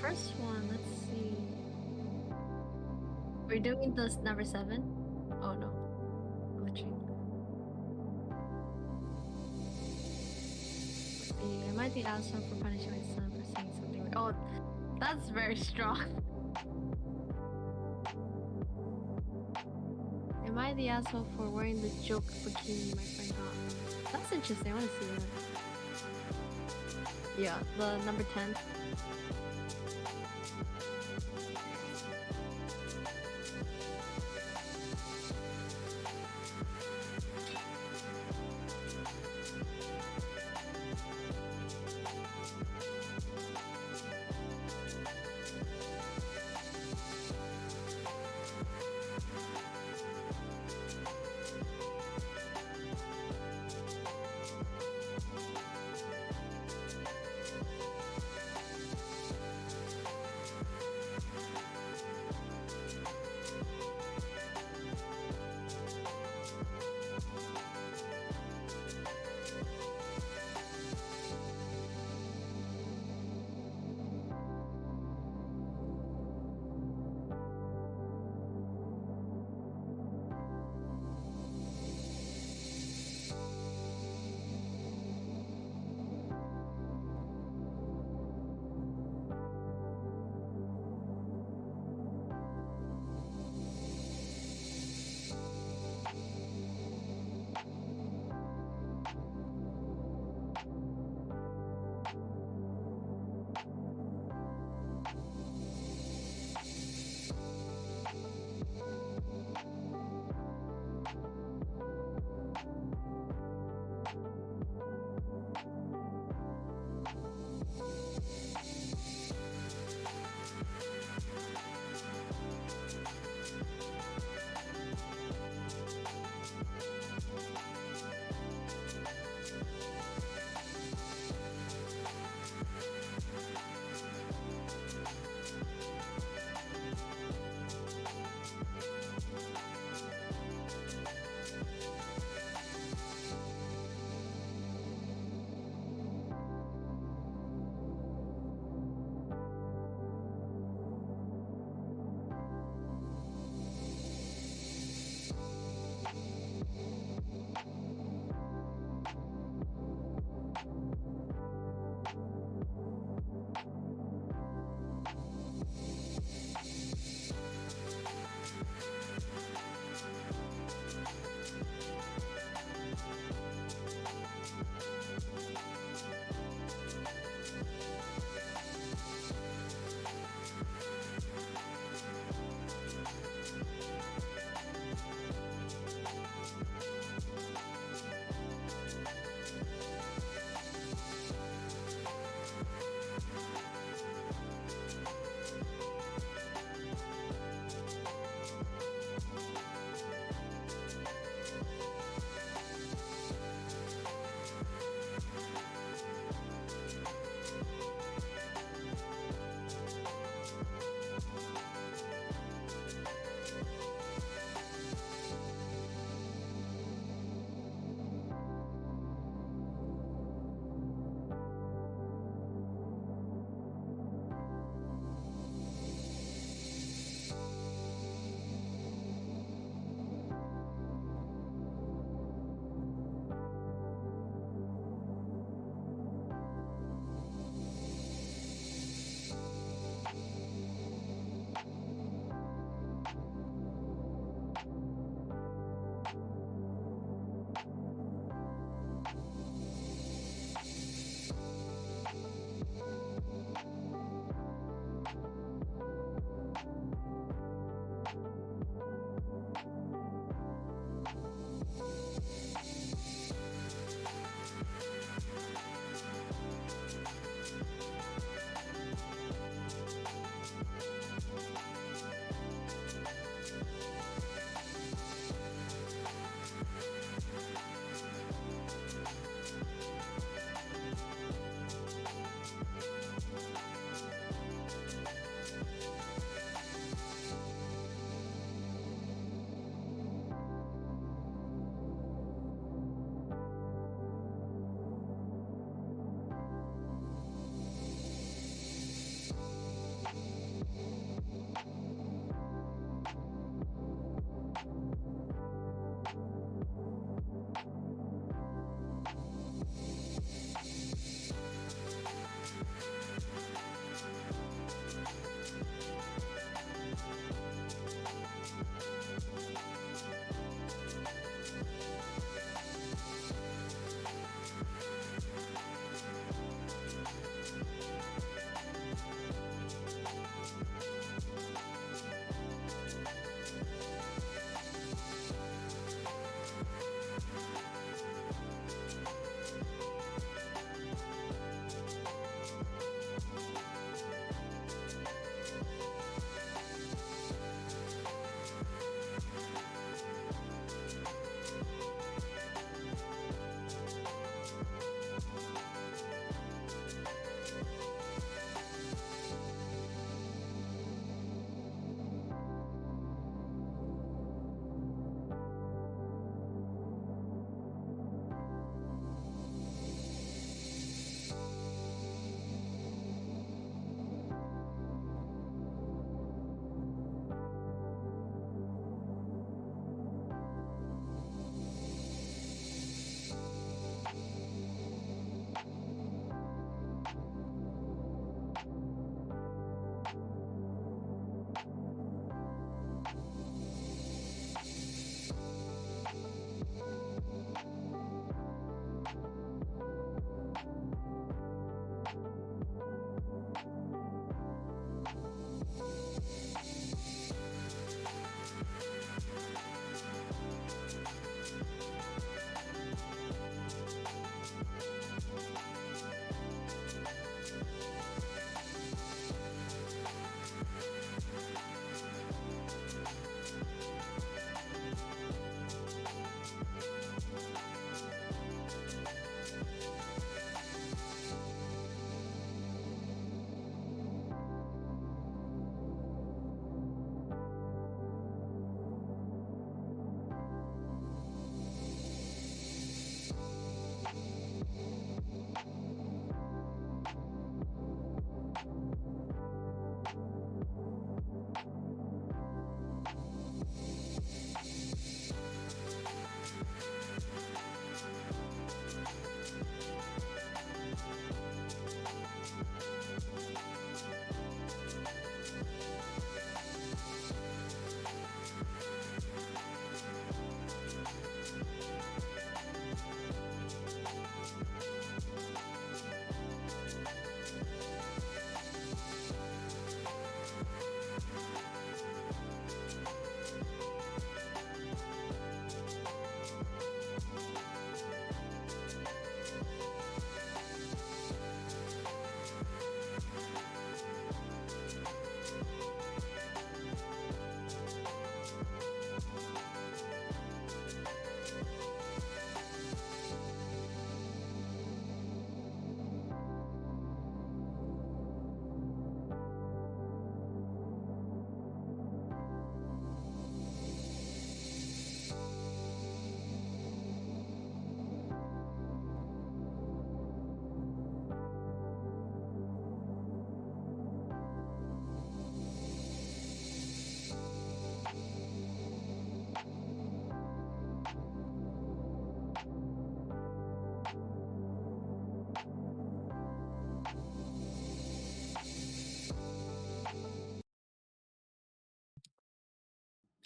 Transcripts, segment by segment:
first one, let's see. We're doing this number 7? Oh no. Glitching. Let's see. Am I the asshole for punishing myself or saying something weird? Oh, that's very strong. Am I the asshole for wearing the joke bikini my friend got? That's interesting. I want to see that. Yeah, the number 10.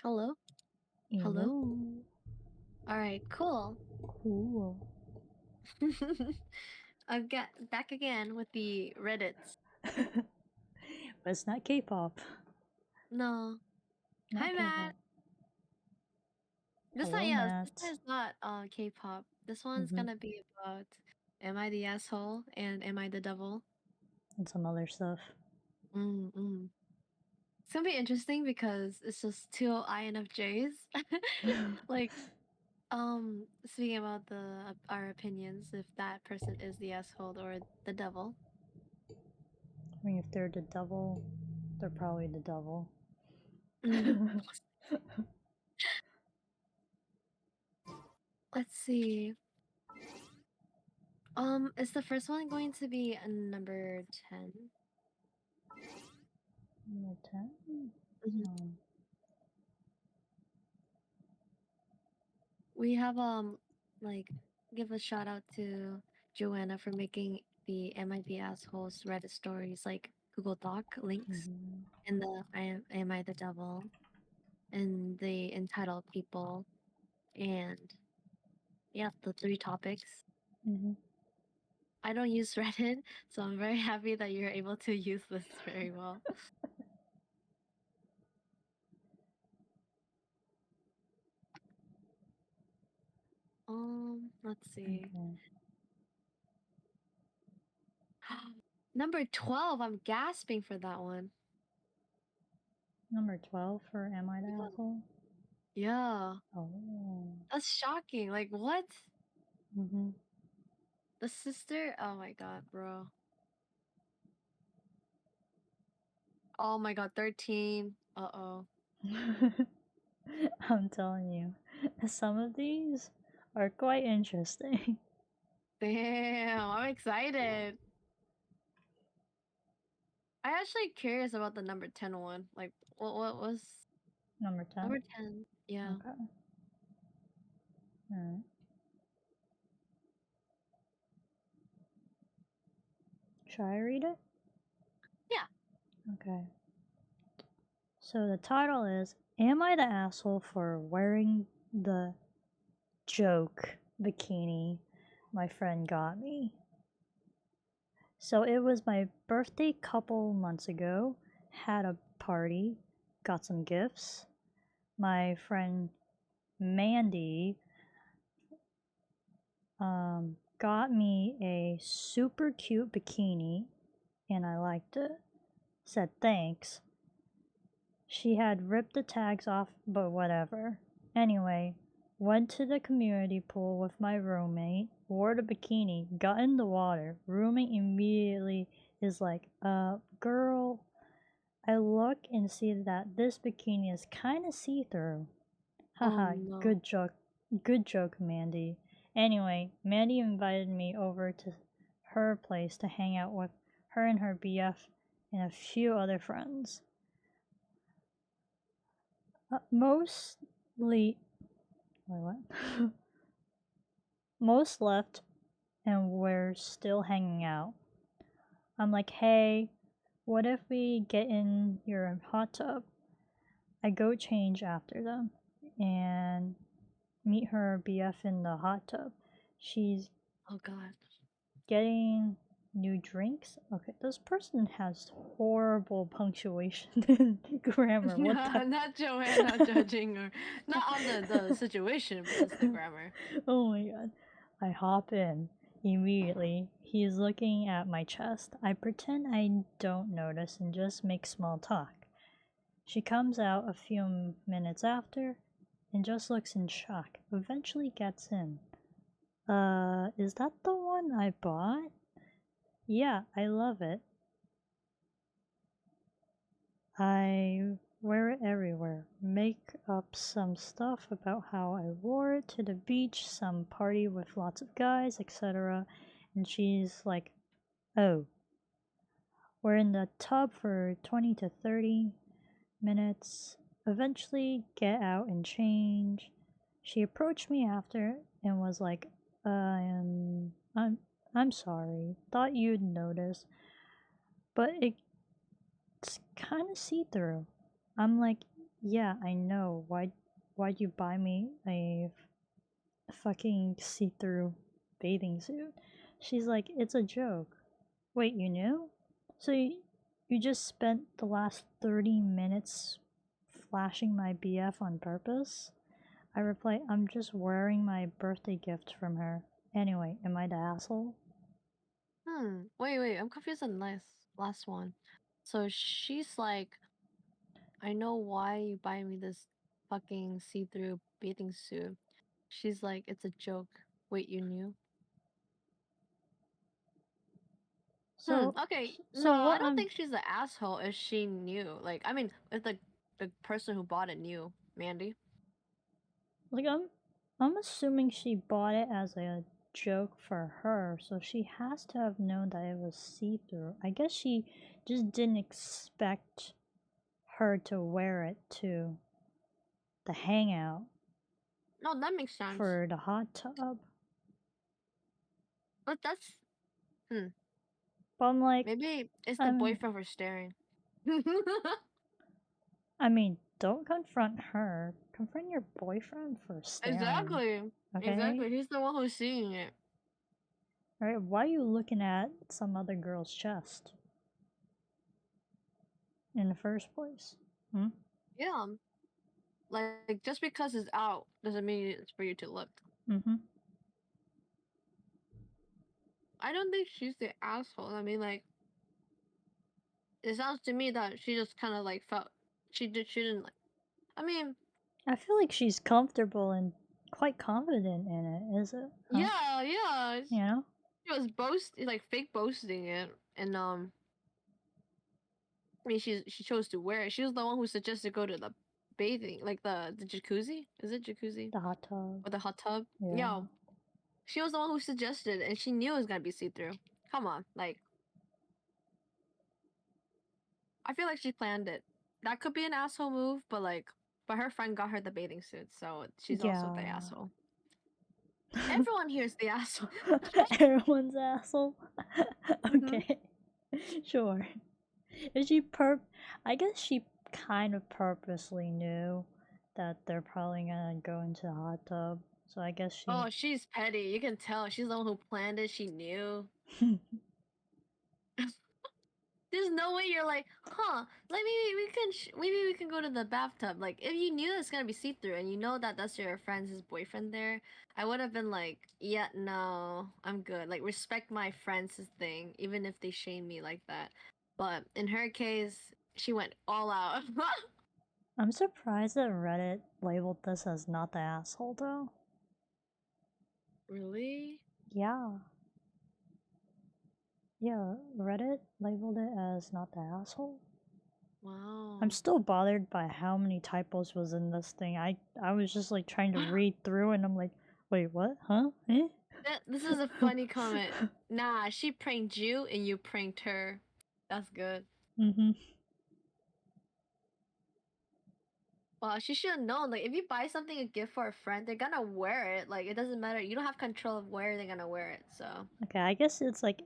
Hello? Hello? Hello. Alright, cool. Cool. I've got back again with the Reddits. But it's not K-pop. No. Not Hi, Matt. K-pop. This Hello, one, yeah, this Matt. one is not K-pop. This one's Mm-hmm. gonna be about am I the asshole and am I the devil? And some other stuff. Mm-mm. It's gonna be interesting because it's just two INFJs. Like, speaking about our opinions, if that person is the asshole or the devil. I mean, if they're the devil, they're probably the devil. Mm. Let's see. Is the first one going to be a number 10? Number 10? Mhm. Um, We have like give a shout out to Joanna for making the MIB assholes Reddit stories like Google Doc links mm-hmm. in the Am I the Devil and the entitled people and yeah, the three topics. Mm-hmm. I don't use Reddit, so I'm very happy that you're able to use this very well. Let's see. Okay. Number 12, I'm gasping for that one. Number 12 for Am I the Yeah. Asshole? Yeah. Oh. That's shocking. Like, what? Mm-hmm. The sister? Oh my god, bro. Oh my god, 13. Uh-oh. I'm telling you, some of these are quite interesting. Damn, I'm excited. I'm actually curious about the number 10 one. Like, what was Number 10? number 10? Yeah. Okay. Alright. Should I read it? Yeah. Okay. So the title is Am I the Asshole for Wearing the Joke Bikini My Friend Got Me? So it was my birthday couple months ago. Had a party, got some gifts. My friend Mandy got me a super cute bikini and I liked it. Said thanks. She had ripped the tags off, but whatever. Anyway, went to the community pool with my roommate, wore the bikini, got in the water. Roommate immediately is like, girl, I look and see that this bikini is kinda see-through. Oh Haha, no. good joke, Mandy. Anyway, Mandy invited me over to her place to hang out with her and her BF and a few other friends. Mostly, wait, what? Most left and we're still hanging out. I'm like, hey, what if we get in your hot tub? I go change after them and meet her BF in the hot tub. She's Oh god. getting new drinks. Okay, this person has horrible punctuation and grammar. What the? Not Joanna judging or not on the situation, but just the grammar. Oh my god. I hop in immediately. He's looking at my chest. I pretend I don't notice and just make small talk. She comes out a few minutes after and just looks in shock. Eventually gets in. Is that the one I bought? Yeah, I love it. I wear it everywhere. Make up some stuff about how I wore it to the beach, some party with lots of guys, etc. And she's like, oh. We're in the tub for 20 to 30 minutes. Eventually get out and change. She approached me after and was like, I'm sorry. Thought you'd notice. But it's kind of see-through. I'm like, Yeah, I know. Why'd you buy me a fucking see-through bathing suit? She's like, it's a joke. Wait, you knew? So you just spent the last 30 minutes flashing my BF on purpose? I reply, I'm just wearing my birthday gift from her. Anyway, am I the asshole? Wait. I'm confused on the last one. So she's like, I know why you buy me this fucking see-through bathing suit. She's like, it's a joke. Wait, you knew? So, Okay. No, so I what don't think she's an asshole if she knew. Like, I mean, if the person who bought it knew, Mandy. like I'm assuming she bought it as a joke for her, so she has to have known that it was see-through. I guess she just didn't expect her to wear it to the hangout No, that makes sense. for the hot tub. But that's But I'm like, maybe it's the um, boyfriend for staring. I mean, don't confront her. Confront your boyfriend for staring. Exactly. Okay? Exactly. He's the one who's seeing it. Alright, why are you looking at some other girl's chest in the first place? Hmm? Yeah. Like just because it's out doesn't mean it's for you to look. Mm-hmm. I don't think she's the asshole. I mean, like, it sounds to me that she just kind of like felt she didn't like. I mean, I feel like she's comfortable and quite confident in it, is it? Huh? yeah. You know? She was like fake boasting it, and I mean, she chose to wear it. She was the one who suggested go to the bathing, like the jacuzzi. Is it jacuzzi The hot tub. or the hot tub? Yeah. Yeah, she was the one who suggested, and she knew it was gonna be see through. Come on, like I feel like she planned it. That could be an asshole move, but her friend got her the bathing suit, so she's also the Yeah. asshole. Everyone here is the asshole. Everyone's asshole. hmm Okay. Sure. I guess she kind of purposely knew that they're probably gonna go into the hot tub. So I guess she. Oh, she's petty. You can tell she's the one who planned it. She knew. There's no way you're like, huh? Maybe we can go to the bathtub. Like, if you knew it's gonna be see through and you know that that's your friend's boyfriend there, I would have been like, yeah, no, I'm good. Like, respect my friend's thing, even if they shame me like that. But in her case, she went all out. I'm surprised that Reddit labeled this as not the asshole though. Really? Yeah. Yeah, Reddit labeled it as not the asshole. I'm Wow. still bothered by how many typos was in this thing. I was just like trying to read through and I'm like, wait, what? Huh? Eh? This is a funny comment. Nah, she pranked you and you pranked her. That's good. Mm-hmm. Well, she should have known. Like, if you buy something a gift for a friend, they're gonna wear it. Like, it doesn't matter. You don't have control of where they're gonna wear it. So, Okay, I guess it's like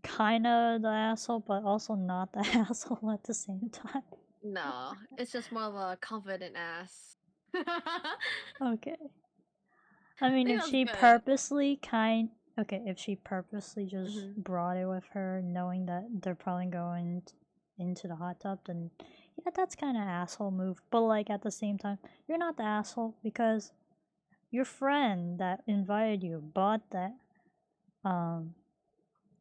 kinda the asshole, but also not the asshole at the same time. no, it's just more of a confident ass. I Okay. I mean, think if that's she good. purposely if she purposely just brought it with her, knowing that they're probably going into the hot tub, then yeah, that's kind of asshole move. But like at the same time, you're not the asshole because your friend that invited you um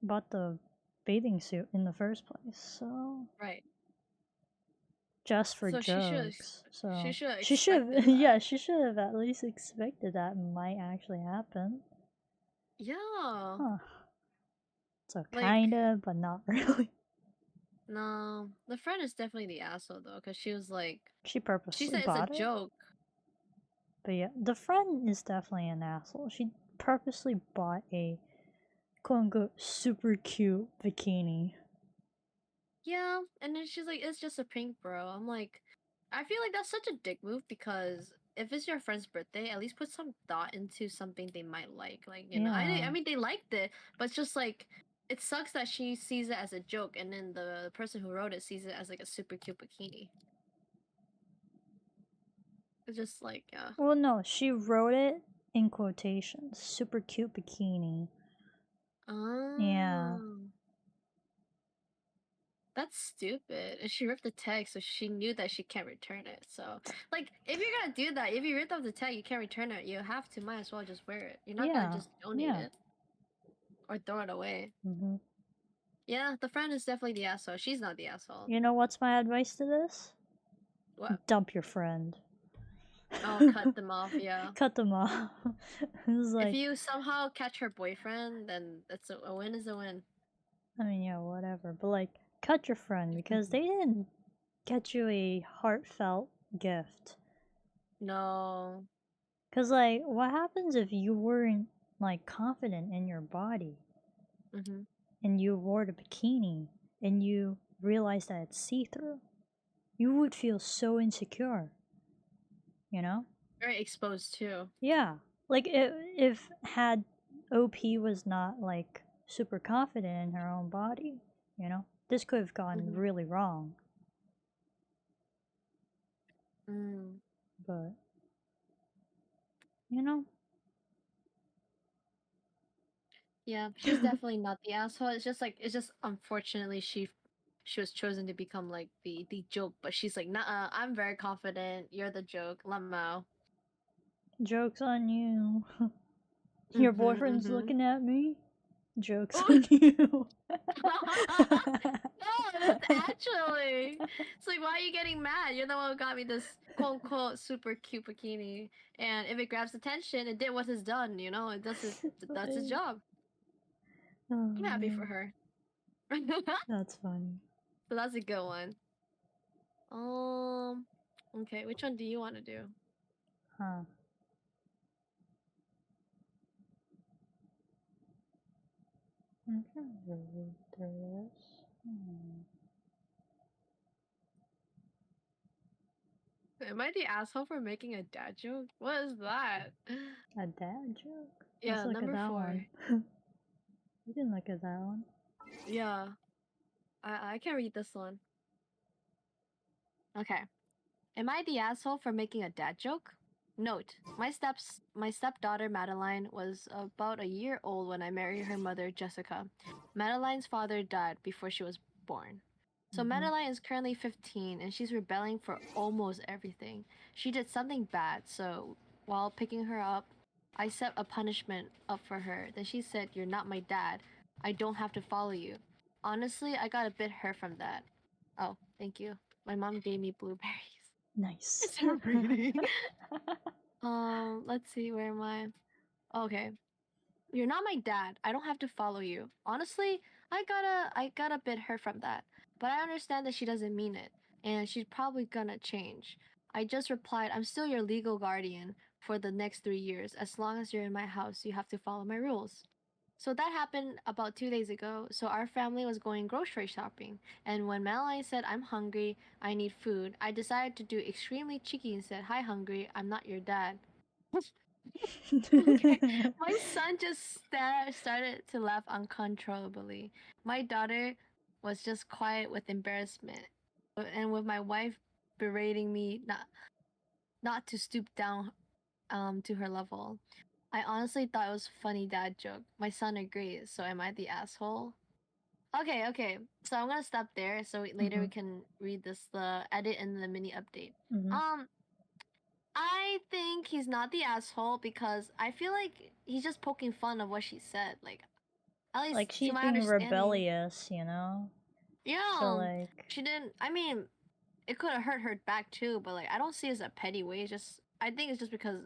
bought the bathing suit in the first place. So Right. just for So jokes. she So should have she should expected yeah, that. she should have at least expected that might actually happen. Yeah. Huh. So Like, kinda, but not really. no, the friend is definitely the asshole though, because she was like, She she purposely said it's a bought it. joke. But yeah, the friend is definitely an asshole. She purposely bought a quote unquote super cute bikini. Yeah, and then she's like, it's just a prank, bro. I'm like, I feel like that's such a dick move because if it's your friend's birthday, at least put some thought into something they might like. Like, I Yeah. mean, they liked it, but it's just like, it sucks that she sees it as a joke, and then the person who wrote it sees it as like a super cute bikini. It's just like, yeah. Well, no, she wrote it in quotations. Super cute bikini. Yeah. Oh. That's stupid. And she ripped the tag, so she knew that she can't return it. So, like, if you're gonna do that, if you ripped off the tag, you can't return it. You have to, might as well just wear it. You're not gonna Yeah. just donate Yeah. it or throw it away. Mm-hmm. Yeah, the friend is definitely the asshole. She's not the asshole. You know what's my advice to this? What? Dump your friend. Oh, cut them off. Yeah. Cut them off. It's If like, you somehow catch her boyfriend, then that's a win is a win. I mean, yeah, whatever. But like, cut your friend because they didn't get you a heartfelt gift. No. Cause like, what happens if you weren't like confident in your body Mm-hmm. and you wore the bikini and you realized that it's see-through? You would feel so insecure. You know? Very exposed too. Yeah. Like if had OP was not like super confident in her own body, you know, this could have gone Mm-hmm. really wrong. Mm. But you know, Yeah, she's definitely not the asshole. It's just like, it's just unfortunately she was chosen to become like the joke, but she's like, nah, I'm very confident. You're the joke. Lamau. joke's on you. Your Mm-hmm. boyfriend's Mm-hmm. looking at me. Joke's Oh, on you. no, that's actually. It's like, why are you getting mad? You're the one who got me this quote unquote super cute bikini, and if it grabs attention, it did what it's done. You know, it does it. That's its job. Oh I'm happy for man, her. that's funny. So that's a good one. Okay, which one do you want to do? Huh. I'm trying to read through this. Am I the asshole for making a dad joke? What is that? A dad joke? Let's Yeah, look at number that 4. one. We can look at that one. Yeah, I can read this one. Okay. Am I the asshole for making a dad joke? Note: my stepdaughter Madeline was about a year old when I married her mother Jessica. Madeline's father died before she was born. So Madeline is currently 15 and she's rebelling for almost everything. She did something bad, so while picking her up, I set a punishment up for her. Then she said, "You're not my dad. I don't have to follow you." Honestly, I got a bit hurt from that. Oh, thank you. My mom gave me blueberries. Nice. Is it reading? Let's see, where am I? Okay. You're not my dad. I don't have to follow you. Honestly, I got a bit hurt from that. But I understand that she doesn't mean it, and she's probably gonna change. I just replied, I'm still your legal guardian for the next 3 years. As long as you're in my house, you have to follow my rules. So that happened about 2 days ago. So our family was going grocery shopping. And when Melanie said, I'm hungry, I need food, I decided to do extremely cheeky and said, Hi, hungry, I'm not your dad. Okay. My son just started to laugh uncontrollably. My daughter was just quiet with embarrassment. And with my wife berating me not to stoop down to her level. I honestly thought it was a funny dad joke. My son agrees, so am I the asshole? Okay, okay. So I'm gonna stop there so later we can read the edit and the mini update. Mhm. Um I think he's not the asshole because I feel like he's just poking fun of what she said. Like, at least Like to she's my being understanding. rebellious, you know? So Yeah, like she didn't. I mean, it could have hurt her back too, but like, I don't see it as a petty way. It's just, I think it's just because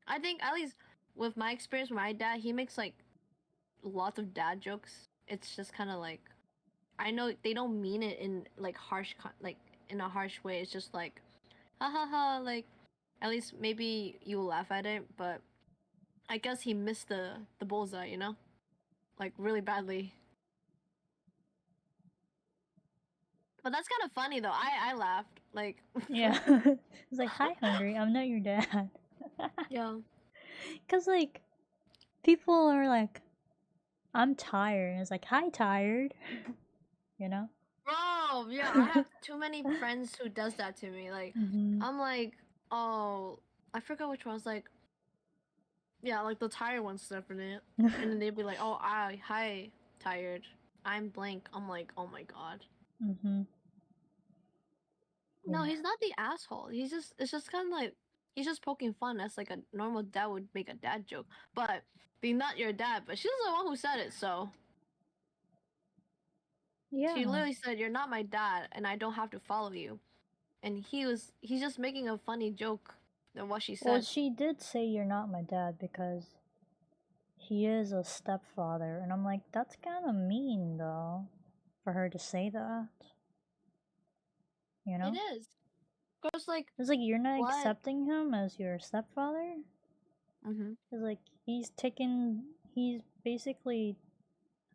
I think at least with my experience with my dad, he makes like lots of dad jokes. It's just kind of like I know they don't mean it in like like in a harsh way. It's just like ha ha ha. Like at least maybe you'll laugh at it, but I guess he missed the bullseye, you know? Like really badly. But that's kind of funny though. I laughed like yeah. It's like, "Hi, hungry. I'm not your dad." yeah. Cuz like people are like, "I'm tired." And it's like, "Hi, tired." You know? Bro, yeah, I have too many friends who does that to me. Like Mhm. I'm like oh, I forgot which one. It's like, yeah, like the tired one stuff in it. And then they'd be like, oh, hi, tired. I'm blank. I'm like, oh my god. Mm-hmm. No, Yeah. he's not the asshole. It's just kind of like, he's just poking fun as like a normal dad would make a dad joke. But being not your dad, but she's the one who said it, so. She Yeah. literally said, you're not my dad, and I don't have to follow you. And he's just making a funny joke than what she Well, said. she did say you're not my dad because he is a stepfather, and I'm like, that's kind of mean though, for her to say that. You It know? is. Cause like, It's like you're not what? accepting him as your stepfather. Mm-hmm. It's like he's basically.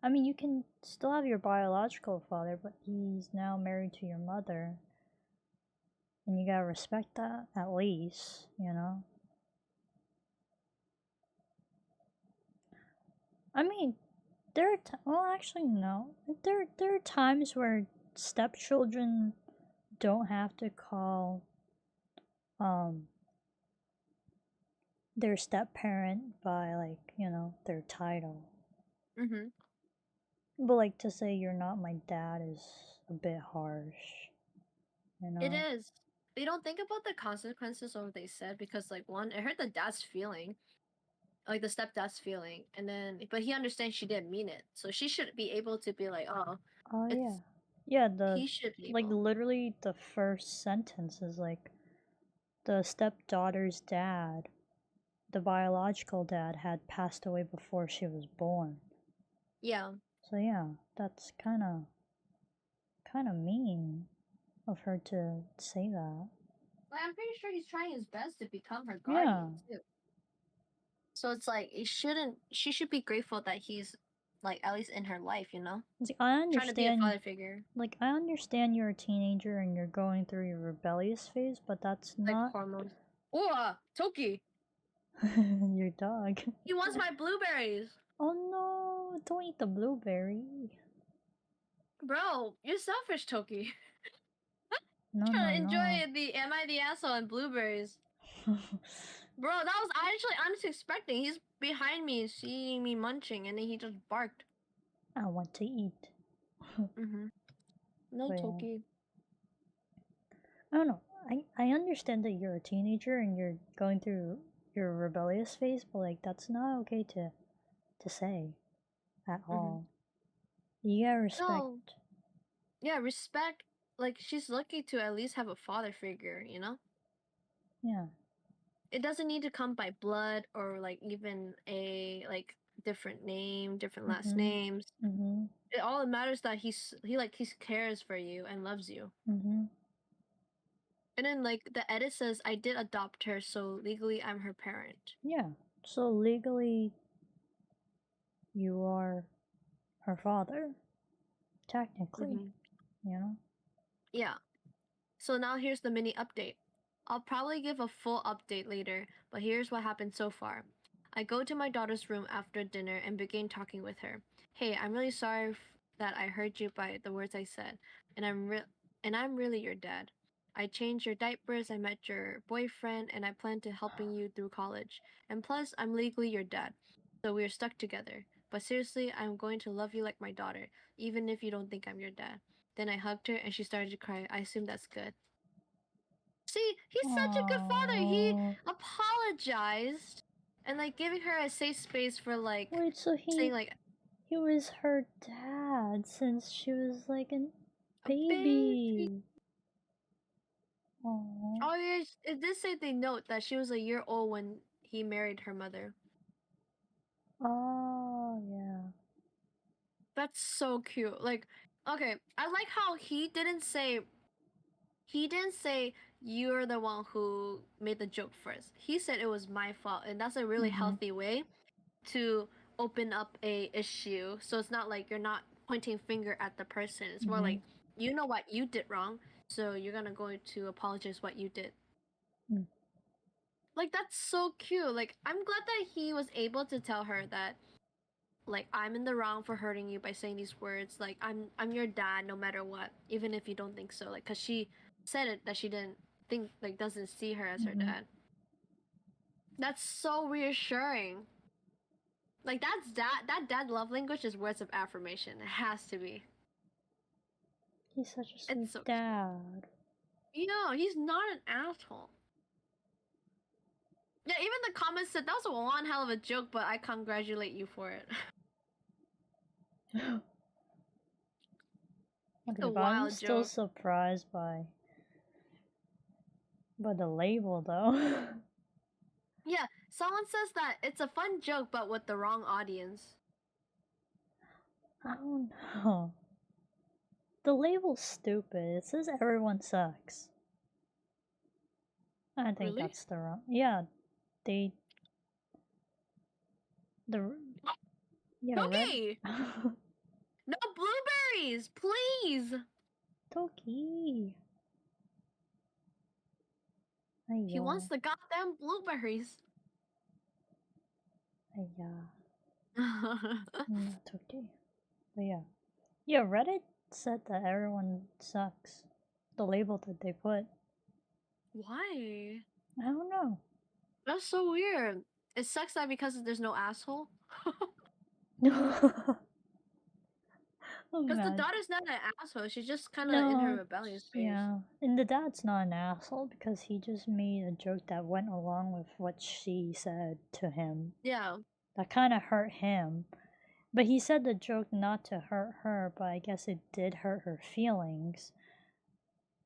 I mean, you can still have your biological father, but he's now married to your mother, and you gotta respect that at least, you know. I mean, well, actually, no. There are times where stepchildren don't have to call um their step parent by, like, their title. Mm-hmm. But like to say you're not my dad is a bit harsh, you It know. is. They don't think about the consequences of what they said because, like, one, it hurt the dad's feeling, like the stepdad's feeling, and then, but he understands she didn't mean it, so she should be able to be like, oh, Oh it's yeah. Yeah, the he should be like able. literally the first sentence is like the stepdaughter's dad, the biological dad had passed away before she was born. Yeah. So yeah, that's kind of mean of her to say that. Like, I'm pretty sure he's trying his best to become her Yeah. guardian too. So it's like it shouldn't. She should be grateful that he's like at least in her life, you know, It's like, I trying to be a understand father figure, I understand you're a teenager and you're going through your rebellious phase, but that's like not hormones. Oh, Toki, your dog. he wants my blueberries, Oh no, don't eat the blueberry. bro. You're selfish, Toki. No, Trying no, to no. enjoy the am I the asshole and blueberries, bro. That was actually unexpected. He's behind me, seeing me munching, and then he just barked. I want to eat. Mm-hmm. No, But yeah. Toki. I don't know. I understand that you're a teenager and you're going through your rebellious phase, but like that's not okay to say at Mm-hmm. all. You gotta respect. No, yeah, respect. Like she's lucky to at least have a father figure, you know. Yeah. It doesn't need to come by blood or like even a like different name, different last Mhm. names. Mhm. It all matters that he cares for you and loves you. Mhm. And then like the edit says, I did adopt her, so legally I'm her parent. Yeah. So legally, you are her father, technically. Mm-hmm. You know. Yeah. So now here's the mini update. I'll probably give a full update later, but here's what happened so far. I go to my daughter's room after dinner and begin talking with her. Hey, I'm really sorry that I hurt you by the words I said, and I'm really your dad. I changed your diapers, I met your boyfriend, and I plan to helping you through college. And plus, I'm legally your dad, so we're stuck together. But seriously, I'm going to love you like my daughter, even if you don't think I'm your dad. Then I hugged her and she started to cry. I assume that's good. See, he's such a good father. He Oh. apologized and like giving her a safe space for like Wait. So saying like he was her dad since she was like a a baby. baby. Oh. Oh yeah, it did say they note that she was a year old when he married her mother. Oh yeah. That's so cute. Like, okay, I like how he didn't say you're the one who made the joke first. He said it was my fault, and that's a really Mhm. healthy way to open up a issue. So it's not like you're not pointing finger at the person. It's more Mhm. like you know what you did wrong, so you're gonna go to apologize what you did. Mm. Like that's so cute. Like I'm glad that he was able to tell her that like I'm in the wrong for hurting you by saying these words. Like I'm your dad no matter what, even if you don't think so. Like cuz she said it that she didn't doesn't see her as her Mhm. dad. That's so reassuring. Like that dad love language is words of affirmation. It has to be. He's such a sweet It's so cute. dad. He's not an asshole. Yeah, even the comments said that was one hell of a joke, but I congratulate you for it. It's Okay, a but I'm wild still joke. surprised by the label though. Yeah, someone says that it's a fun joke, but with the wrong audience. I don't know. The label's stupid. It says everyone sucks. I think Really? that's the wrong. Yeah, they. The. Yeah, red. Okay! No blueberries, please! Toki. He Ayo. wants the goddamn blueberries. Aya. No, Toki. But yeah. Yeah, Reddit said that everyone sucks. The label that they put. Why? I don't know. That's so weird. It sucks that because there's no asshole. Oh Because the man. daughter's not an asshole. She's just kind of in her No, rebellious phase. yeah. And the dad's not an asshole because he just made a joke that went along with what she said to him. Yeah. That kind of hurt him. But he said the joke not to hurt her, but I guess it did hurt her feelings.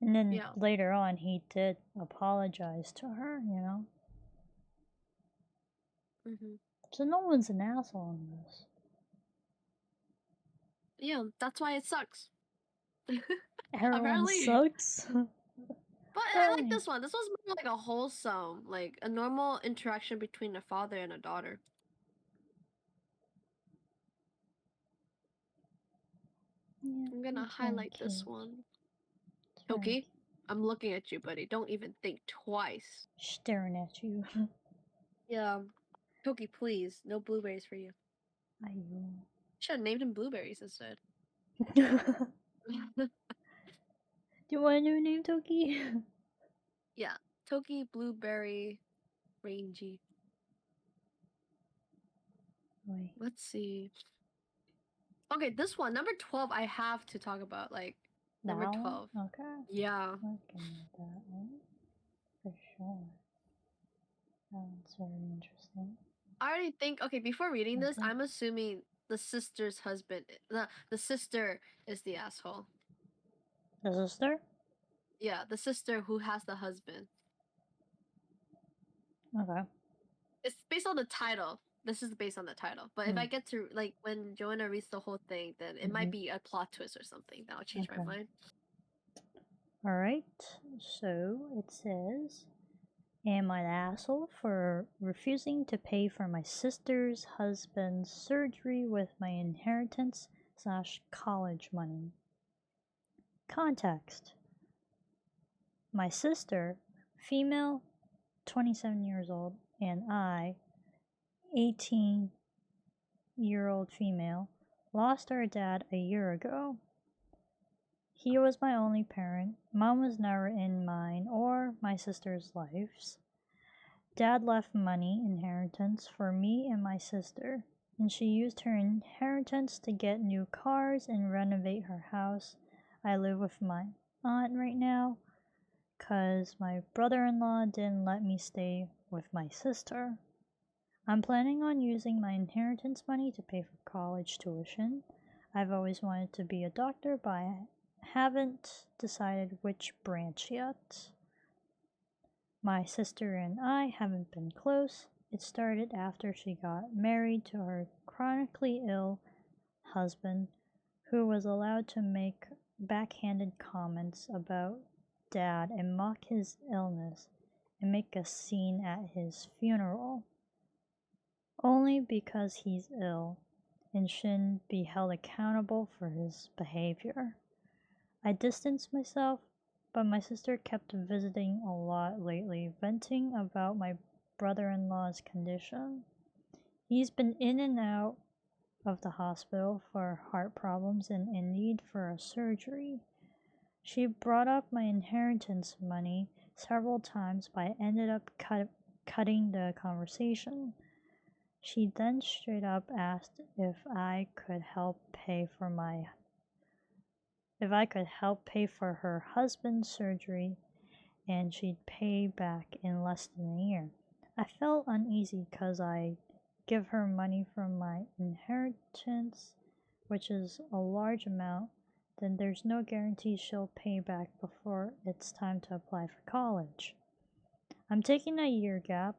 And then Yeah. later on, he did apologize to her, you know? Mm-hmm. So no one's an asshole in this. Yeah, that's why it sucks. Everyone Apparently. sucks. But I like Really? this one. This was more like a wholesome, like a normal interaction between a father and a daughter. Yeah, I'm gonna it's very highlight cute. this one. It's very Okay? cute. I'm looking at you, buddy. Don't even think twice. Staring at you. Yeah. Toki, please. No blueberries for you. Ayo. Should have named him blueberries instead. Do you want a new name, Toki? Yeah. Toki, blueberry, rangy. Wait, Let's see. Okay, this one, number 12, I have to talk about. Like, that number one? 12. Okay. Yeah. Looking at that one. For sure. That one's very interesting. I already think, okay, before reading this, Okay. I'm assuming the sister's husband, the sister is the asshole. The sister? Yeah, the sister who has the husband. Okay. It's based on the title. This is based on the title. But if I get to, like, when Joanna reads the whole thing, then it might be a plot twist or something. That'll change my mind. Alright. So it says, am I the asshole for refusing to pay for my sister's husband's surgery with my inheritance / college money? Context. My sister, female, 27 years old, and I, 18-year-old female, lost our dad a year ago. He was my only parent. Mom was never in mine or my sister's lives. Dad left money, inheritance, for me and my sister, and she used her inheritance to get new cars and renovate her house. I live with my aunt right now, 'cause my brother-in-law didn't let me stay with my sister. I'm planning on using my inheritance money to pay for college tuition. I've always wanted to be a doctor, but I haven't decided which branch yet. My sister and I haven't been close. It started after she got married to her chronically ill husband, who was allowed to make backhanded comments about Dad and mock his illness and make a scene at his funeral. Only because he's ill and shouldn't be held accountable for his behavior. I distanced myself, but my sister kept visiting a lot lately, venting about my brother-in-law's condition. He's been in and out of the hospital for heart problems and in need for a surgery. She brought up my inheritance money, several times, but I ended up cutting the conversation. She then straight up asked if I could help pay for her husband's surgery, and she'd pay back in less than a year. I felt uneasy because I give her money from my inheritance, which is a large amount, then there's no guarantee she'll pay back before it's time to apply for college. I'm taking a year gap,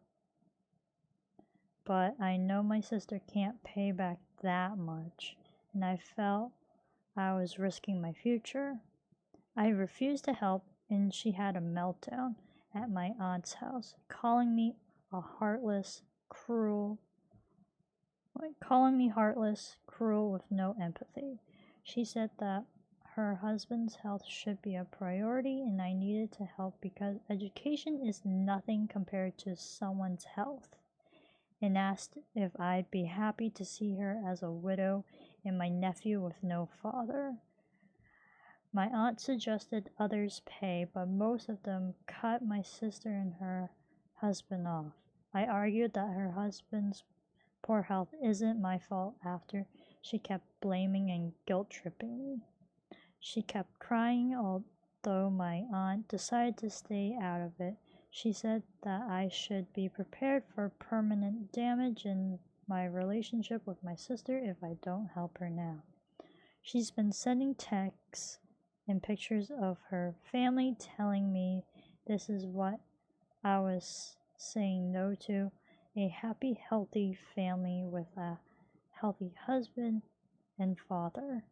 but I know my sister can't pay back that much, and I felt I was risking my future. I refused to help, and she had a meltdown at my aunt's house, calling me heartless, cruel with no empathy. She said that her husband's health should be a priority and I needed to help because education is nothing compared to someone's health, and asked if I'd be happy to see her as a widow and my nephew with no father. My aunt suggested others pay, but most of them cut my sister and her husband off. I argued that her husband's poor health isn't my fault after she kept blaming and guilt tripping me. She kept crying, although my aunt decided to stay out of it. She said that I should be prepared for permanent damage in my relationship with my sister if I don't help her now. She's been sending texts and pictures of her family telling me this is what I was saying no to: a happy, healthy family with a healthy husband and father.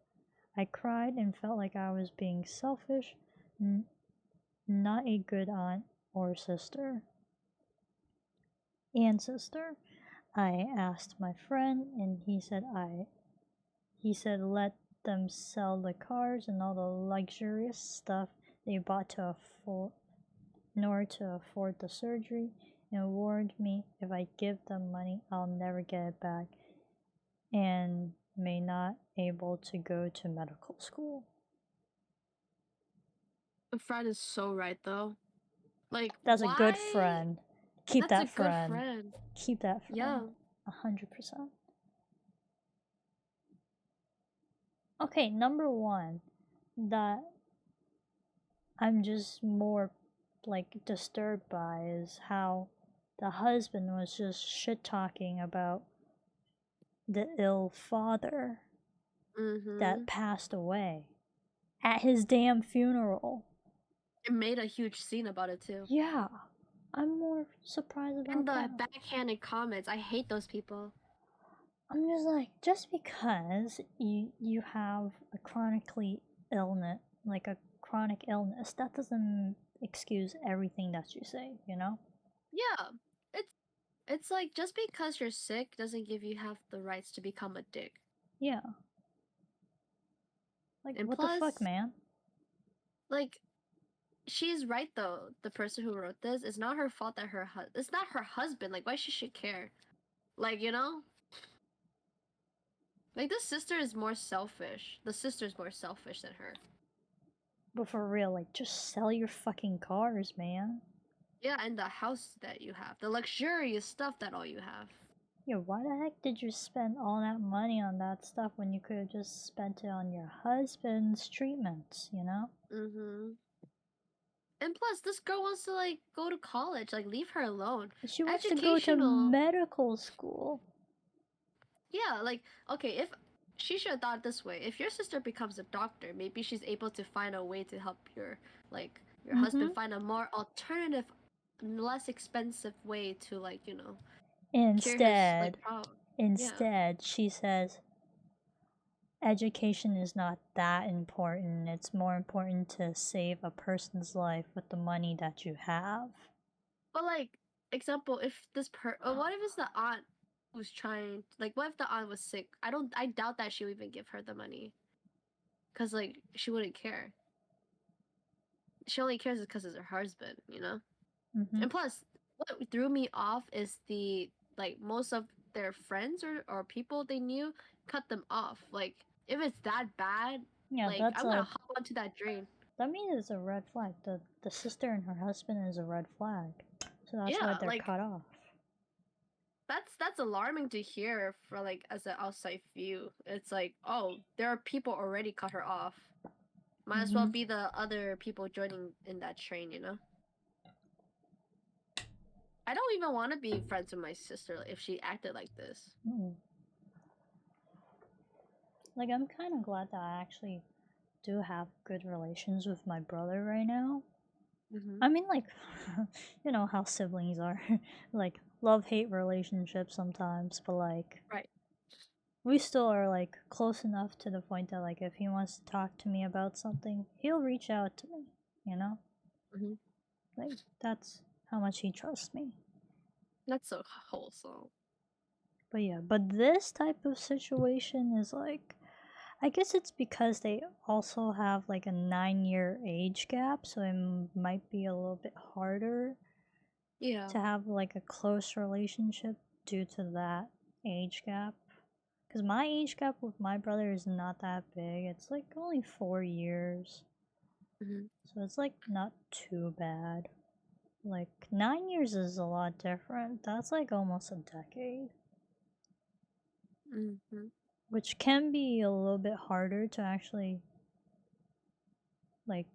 I cried and felt like I was being selfish, not a good aunt or sister. I asked my friend, and he said let them sell the cars and all the luxurious stuff they bought in order to afford the surgery, and warned me if I give them money, I'll never get it back and may not able to go to medical school. Fred is so right though. Like, That's why? a good friend. Keep That's that a good friend. friend. Keep that friend. Yeah. 100%. Okay, number one that I'm just more like disturbed by is how the husband was just shit talking about the ill father that passed away at his damn funeral. It made a huge scene about it too. Yeah, I'm more surprised about And the that. backhanded comments, I hate those people. I'm just like, just because you have a chronically illness, like a chronic illness, that doesn't excuse everything that you say, you know? Yeah. It's like, just because you're sick doesn't give you half the rights to become a dick. Yeah. Like, And what the plus, fuck, man? like, she's right though. The person who wrote this, it's not her fault that it's not her husband. Like, why she should care? Like, you know? Like, this sister is more selfish. The sister's more selfish than her. But for real, like, just sell your fucking cars, man. Yeah, and the house that you have. The luxurious stuff that all you have. Yeah, why the heck did you spend all that money on that stuff when you could have just spent it on your husband's treatments, you know? Mm-hmm. And plus, this girl wants to, like, go to college. Like, leave her alone. She wants to go to Educational. medical school. Yeah, like, okay, if she should have thought this way. If your sister becomes a doctor, maybe she's able to find a way to help your husband find a more alternative, less expensive way to, like, you know, cure his, like, problem. Instead, she says, education is not that important. It's more important to save a person's life with the money that you have. But, like, example, if what if it's the aunt who's trying, like, what if the aunt was sick? I doubt that she would even give her the money. Cause, like, she wouldn't care. She only cares because it's her husband, you know? And plus, what threw me off is like, most of their friends or people they knew cut them off. Like, if it's that bad, Yeah, like, that's I'm gonna like, hop onto that drain. That means it's a red flag. The sister and her husband is a red flag. So that's why Yeah, they're like cut off. that's alarming to hear for like as an outside view. It's like, oh, there are people already cut her off. Might as well Mm-hmm. be the other people joining in that train, you know? I don't even want to be friends with my sister if she acted like this. Mm. Like, I'm kind of glad that I actually do have good relations with my brother right now. Mm-hmm. I mean, like, you know how siblings are. Like, love hate relationships sometimes, but like, Right. we still are like close enough to the point that, like, if he wants to talk to me about something, he'll reach out to me, you know? Mm-hmm. Like, that's how much he trusts me. That's so wholesome. But yeah, but this type of situation is like, I guess it's because they also have like a 9-year age gap, so it might be a little bit harder Yeah. to have like a close relationship due to that age gap. Because my age gap with my brother is not that big, it's like only 4 years, Mm-hmm. so it's like not too bad. Like 9 years is a lot different, that's like almost a decade, Mm-hmm. which can be a little bit harder to actually like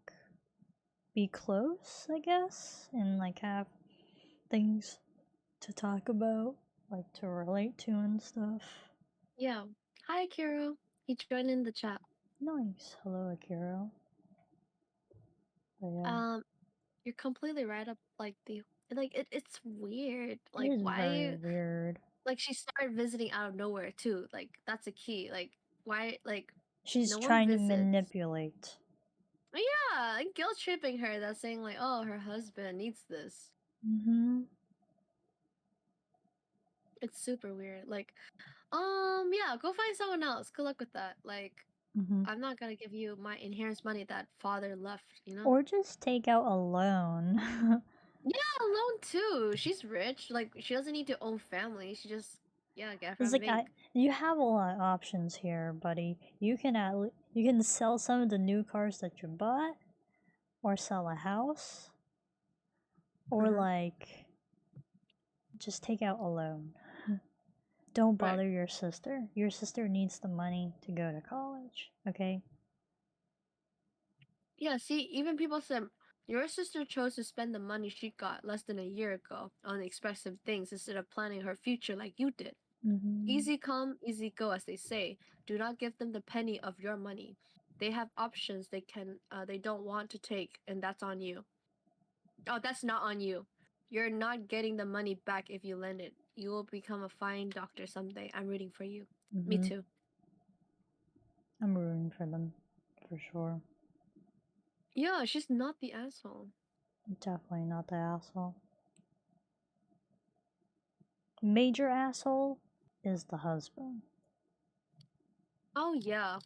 be close, I guess, and like have things to talk about, like to relate to and stuff. Yeah. Hi, Kiro. He joined in the chat. Nice. Hello, Akira. But yeah, Um, you're completely right up like it's weird. it Like is very why weird. like she started visiting out of nowhere too. Like that's a key. Like why like She's no one trying to visits. manipulate. Yeah, and guilt tripping her. That's saying like, oh, her husband needs this. Mm-hmm. It's super weird. Like, yeah, go find someone else. Good luck with that. Like, Mm-hmm. I'm not gonna give you my inheritance money that father left. You know? Or just take out a loan. Yeah, alone too. She's rich. Like, she doesn't need to own family. She just get It's from like bank. you have a lot of options here, buddy. You can you can sell some of the new cars that you bought, or sell a house, or Mm-hmm. like just take out a loan. Don't Right. bother your sister. Your sister needs the money to go to college, okay? Yeah. See, even people said your sister chose to spend the money she got less than a year ago on expensive things instead of planning her future like you did. Mm-hmm. Easy come, easy go, as they say. Do not give them the penny of your money. They have options they don't want to take, and that's on you. Oh, that's not on you. You're not getting the money back if you lend it. You will become a fine doctor someday. I'm rooting for you. Me Mm-hmm. too. I'm rooting for them, for sure. Yeah, she's not the asshole. Definitely not the asshole. Major asshole is the husband. Oh yeah,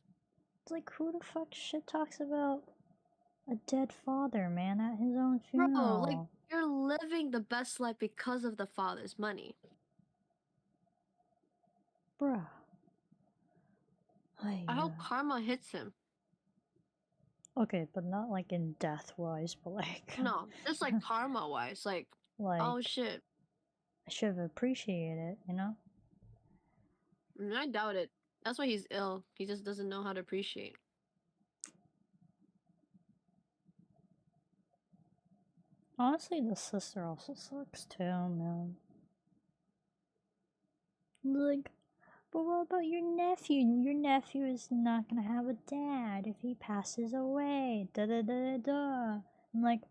It's like, who the fuck shit talks about a dead father, man, at his own bro. Like funeral? you're living the best life because of the father's money. Bruh. I Ay, hope karma hits him. okay, but not like in death wise, but like, No, just like karma wise. Like, oh like, shit. I should have appreciated it, you know? I doubt it. That's why he's ill. He just doesn't know how to appreciate. Honestly, the sister also sucks too, man. Like, but what about your nephew? Your nephew is not gonna have a dad if he passes away. Da da da da da. I'm like,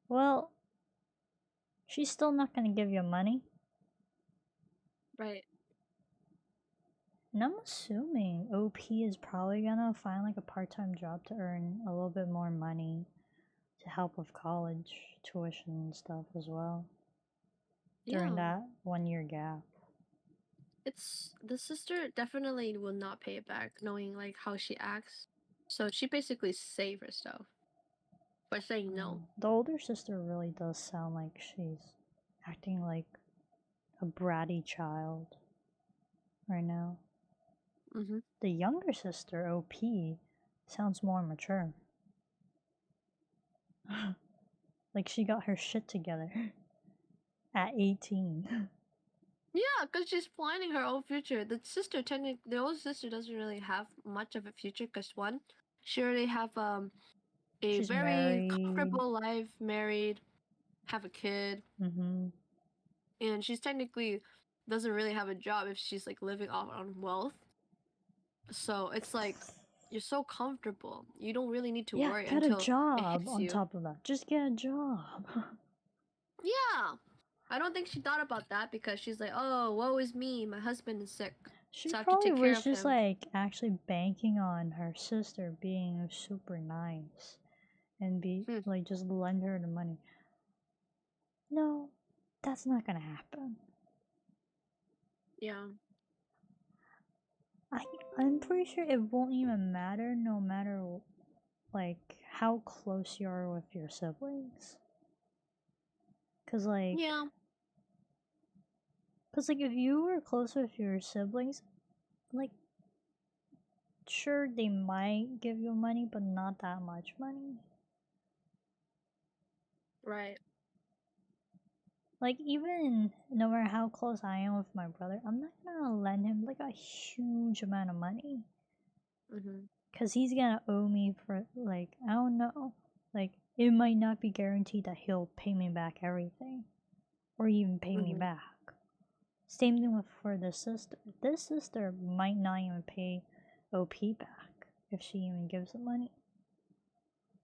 well, she's still not gonna give you money. Right. And I'm assuming OP is probably gonna find like a part time job to earn a little bit more money to help with college tuition and stuff as well during Yeah. that 1 year gap. It's the sister definitely will not pay it back, knowing like how she acts. So she basically saved herself by saying no. The older sister really does sound like she's acting like a bratty child right now. Mm-hmm. The younger sister, OP, sounds more mature. Like she got her shit together at 18. Yeah, because she's planning her own future. The older sister doesn't really have much of a future because one, she already have a She's very married. comfortable life, married, have a kid, and she's technically doesn't really have a job if she's like living off on wealth. So it's like you're so comfortable. You don't really need to worry Get a until it job hits on you. top of that. Just get a job. Yeah. I don't think she thought about that because she's like, oh, woe is me, my husband is sick. She So I have to probably take care was of just him. like actually banking on her sister being super nice and be like just lend her the money. No, that's not gonna happen. Yeah. I'm pretty sure it won't even matter no matter like how close you are with your siblings. Cause like Yeah. if you were close with your siblings, like sure they might give you money, but not that much money. Right. Like even no matter how close I am with my brother, I'm not gonna lend him like a huge amount of money. Cause he's gonna owe me for like I don't know. Like it might not be guaranteed that he'll pay me back everything. Or even pay me back. Same thing with for this sister. This sister might not even pay OP back if she even gives the money.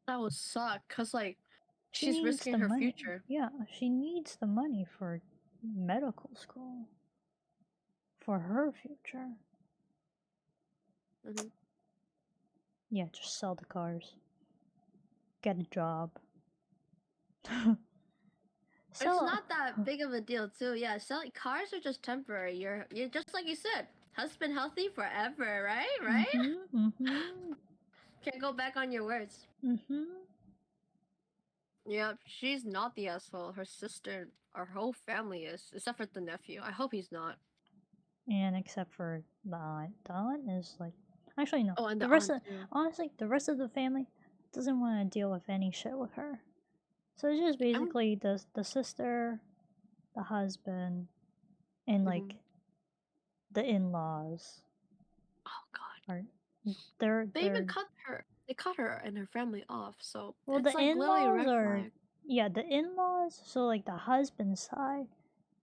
That would suck, cause like She she's needs risking the her money. future. Yeah, she needs the money for medical school. For her future. Yeah, just sell the cars. Get a job. It's not that big of a deal too. Yeah, selling cars are just temporary. You're just like you said, husband healthy forever, right? Right? Can't go back on your words. Yep, she's not the asshole. Her sister, our whole family is, except for the nephew. I hope he's not. And except for the aunt. The aunt is like actually no. Oh, and The the rest aunt of too. honestly, the rest of the family doesn't want to deal with any shit with her. So it's just basically the sister, the husband, and like the in-laws. Oh God. Are they're They even cut her. They cut her and her family off. So well it's the like literally a in-laws red are flag. yeah, the in-laws, so like the husband's side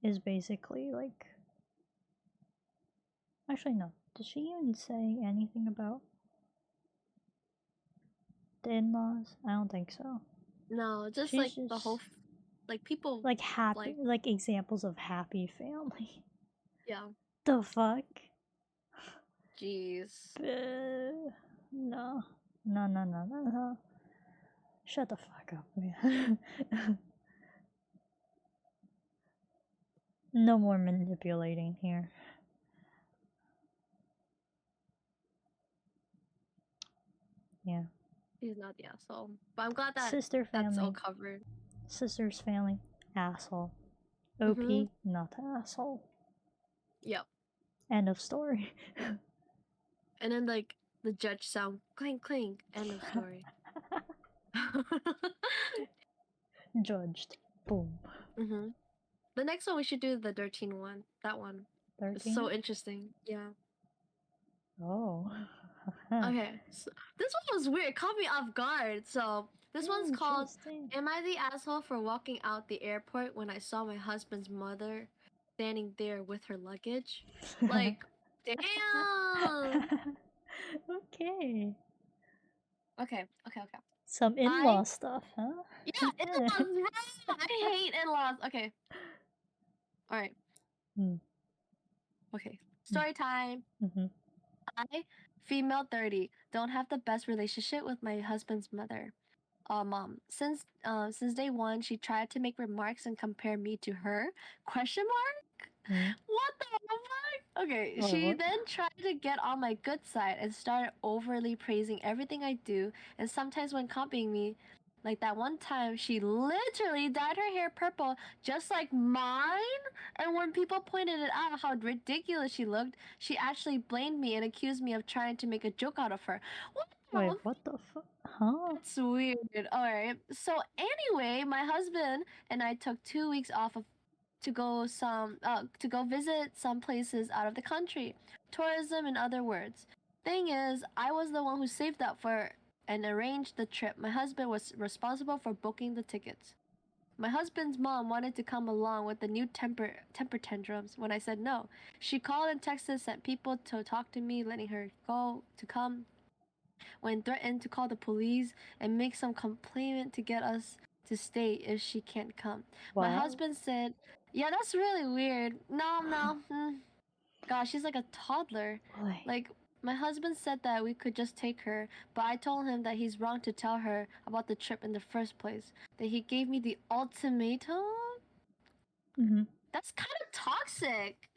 is basically like actually no. Did she even say anything about the in-laws? I don't think so. No, just She's like the just whole, like people, like happy, like like examples of happy family. yeah. The fuck? Jeez. No. No. Shut the fuck up, man. No more manipulating here. Yeah. He's not the asshole. But I'm glad that Sister that's all family. covered. Sister's family. Asshole. OP, not the asshole. Yep. End of story. And then like the judge sound clink clink. End of story. Judged. Boom. The next one we should do the 13 one. That one. 13? It's so interesting. Yeah. Oh. Okay. So this one was weird. It caught me off guard. So this one's called Am I the asshole for walking out the airport when I saw my husband's mother standing there with her luggage? Like, damn. Okay. Okay. Some in-law stuff, huh? Yeah, in-laws, bro. I hate in-laws. Okay. All right. Okay. Story time. I, female 30, don't have the best relationship with my husband's mother. Mom. Since day one, she tried to make remarks and compare me to her. Question mark? What the fuck? Okay, she then tried to get on my good side and started overly praising everything I do, and sometimes when copying me, Like that one time, she literally dyed her hair purple, just like mine. And when people pointed it out how ridiculous she looked, she actually blamed me and accused me of trying to make a joke out of her. Wait, Well, what the fuck? Huh? that's weird. All right. So anyway, my husband and I took 2 weeks off of to go visit some places out of the country, tourism in other words. Thing is, I was the one who saved up for and arranged the trip. My husband was responsible for booking the tickets. My husband's mom wanted to come along with the new temper tantrums when I said no. She called and texted, sent people to talk to me, letting her go to come when threatened to call the police and make some complaint to get us to stay if she can't come. My What? husband said, "Yeah, that's really weird. No, no. Gosh, she's like a toddler." Wait. Like, my husband said that we could just take her, but I told him that he's wrong to tell her about the trip in the first place. That he gave me the ultimatum? Mm-hmm. That's kind of toxic.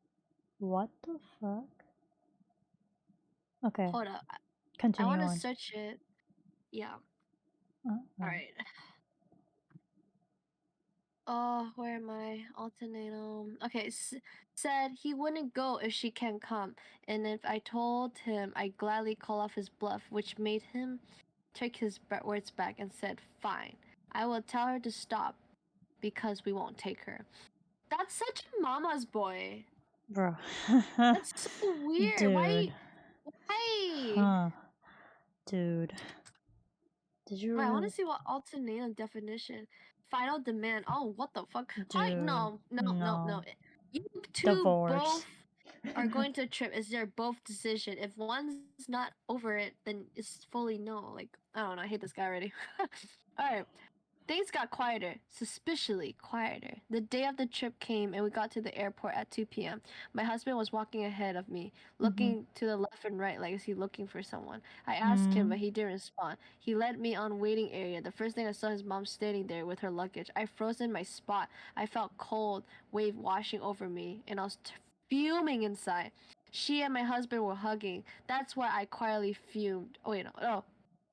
What the fuck? Okay, Hold up. I continue want to on. search it. Yeah. Alright. Alright. Oh, where am I? Ultimatum. Okay, said he wouldn't go if she can't come, and if I told him, I'd gladly call off his bluff, which made him take his words back and said, "Fine, I will tell her to stop because we won't take her." That's such a mama's boy. Bro. That's so weird. Why? Dude. Why? Huh. Dude. Did you Wait, I want really? to see what ultimatum definition. Final demand. Oh, what the fuck? Why? Dude. No, no, no, no. No. You two Divorce. both are going to a trip. It's their both decision. If one's not over it, then it's fully no. Like, I don't know. I hate this guy already. All right. Things got quieter, suspiciously quieter. The day of the trip came and we got to the airport at 2 p.m. My husband was walking ahead of me, looking to the left and right like is he looking for someone. I asked him, but he didn't respond. He led me on waiting area. The first thing I saw his mom standing there with her luggage. I froze in my spot. I felt cold wave washing over me and I was fuming inside. She and my husband were hugging. That's why I quietly fumed. Oh wait, no. Oh,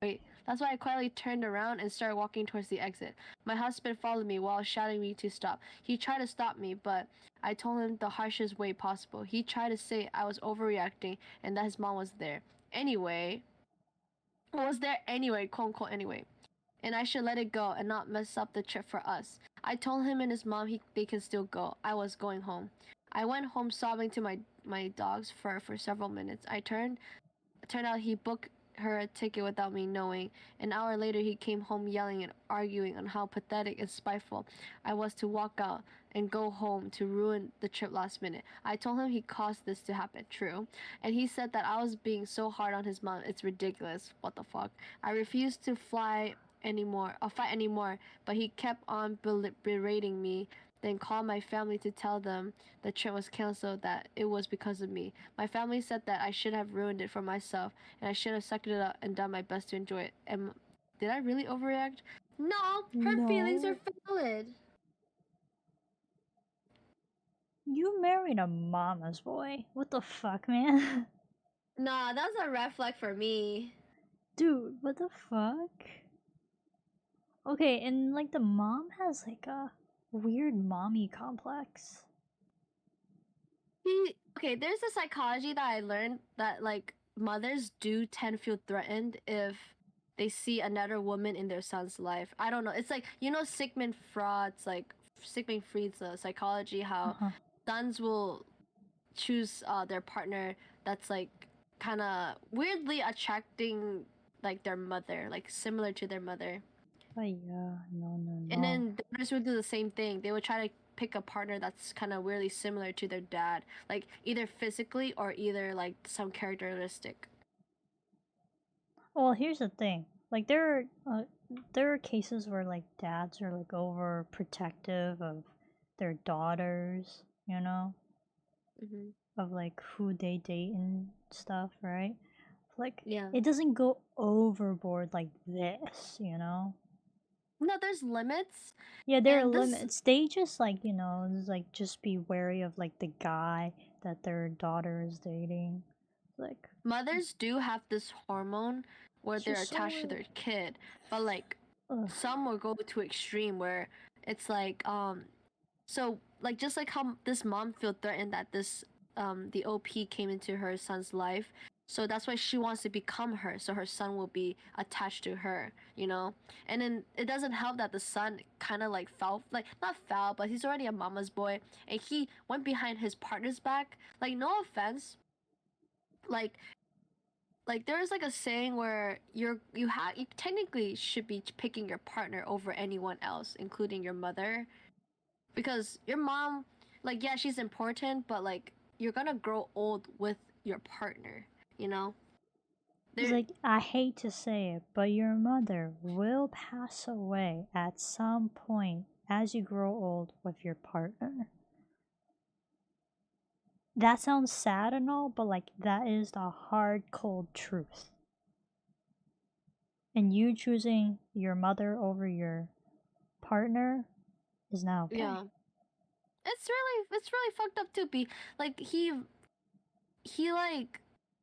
wait. That's why I quietly turned around and started walking towards the exit. My husband followed me while shouting me to stop. He tried to stop me, but I told him the harshest way possible. He tried to say I was overreacting and that his mom was there. Anyway, was there anyway, quote unquote anyway. And I should let it go and not mess up the trip for us. I told him and his mom they can still go. I was going home. I went home sobbing to my dog's fur for several minutes. Turned out he booked her a ticket without me knowing. An hour later, he came home yelling and arguing on how pathetic and spiteful I was to walk out and go home to ruin the trip last minute. I told him he caused this to happen, true. And he said that I was being so hard on his mom. It's ridiculous. What the fuck? I refused to fight anymore, but he kept on berating me, then called my family to tell them the trip was canceled, that it was because of me. My family said that I should have ruined it for myself and I should have sucked it up and done my best to enjoy it. And did I really overreact? No, her feelings are No. valid. You married a mama's boy. What the fuck, man? Nah, that's a red flag for me. Dude, what the fuck? Okay, and like the mom has like a weird mommy complex. Okay, there's a psychology that I learned that like mothers do tend to feel threatened if they see another woman in their son's life. I don't know. It's like Sigmund Freud's psychology, how Uh-huh. sons will choose their partner that's like kind of weirdly attracting like their mother, like similar to their mother. But yeah, no, no, And no. then daughters would do the same thing. They would try to pick a partner that's kind of weirdly similar to their dad, like either physically or either like some characteristic. Well, here's the thing. Like there are cases where like dads are like overprotective of their daughters, you know, Mm-hmm. of like who they date and stuff, right? Like Yeah. it doesn't go overboard like this, you know? No, there's limits, Yeah, there are and this limits. They just like, like just be wary of like the guy that their daughter is dating. Like mothers do have this hormone where it's they're just so attached to weird. their kid, but like Ugh. some will go to extreme where it's like so like just like how this mom feel threatened that this the OP came into her son's life. So that's why she wants to become her, so her son will be attached to her, you know? And then it doesn't help that the son kind of like fell, like not fell, but he's already a mama's boy, and he went behind his partner's back. Like no offense, like there's like a saying where you technically should be picking your partner over anyone else, including your mother, because your mom, like yeah, she's important, but like you're gonna grow old with your partner, you know. It's There, like, I hate to say it, but your mother will pass away at some point as you grow old with your partner. That sounds sad and all, but like, that is the hard, cold truth. And you choosing your mother over your partner is not okay. yeah, it's really fucked up too. Be like he like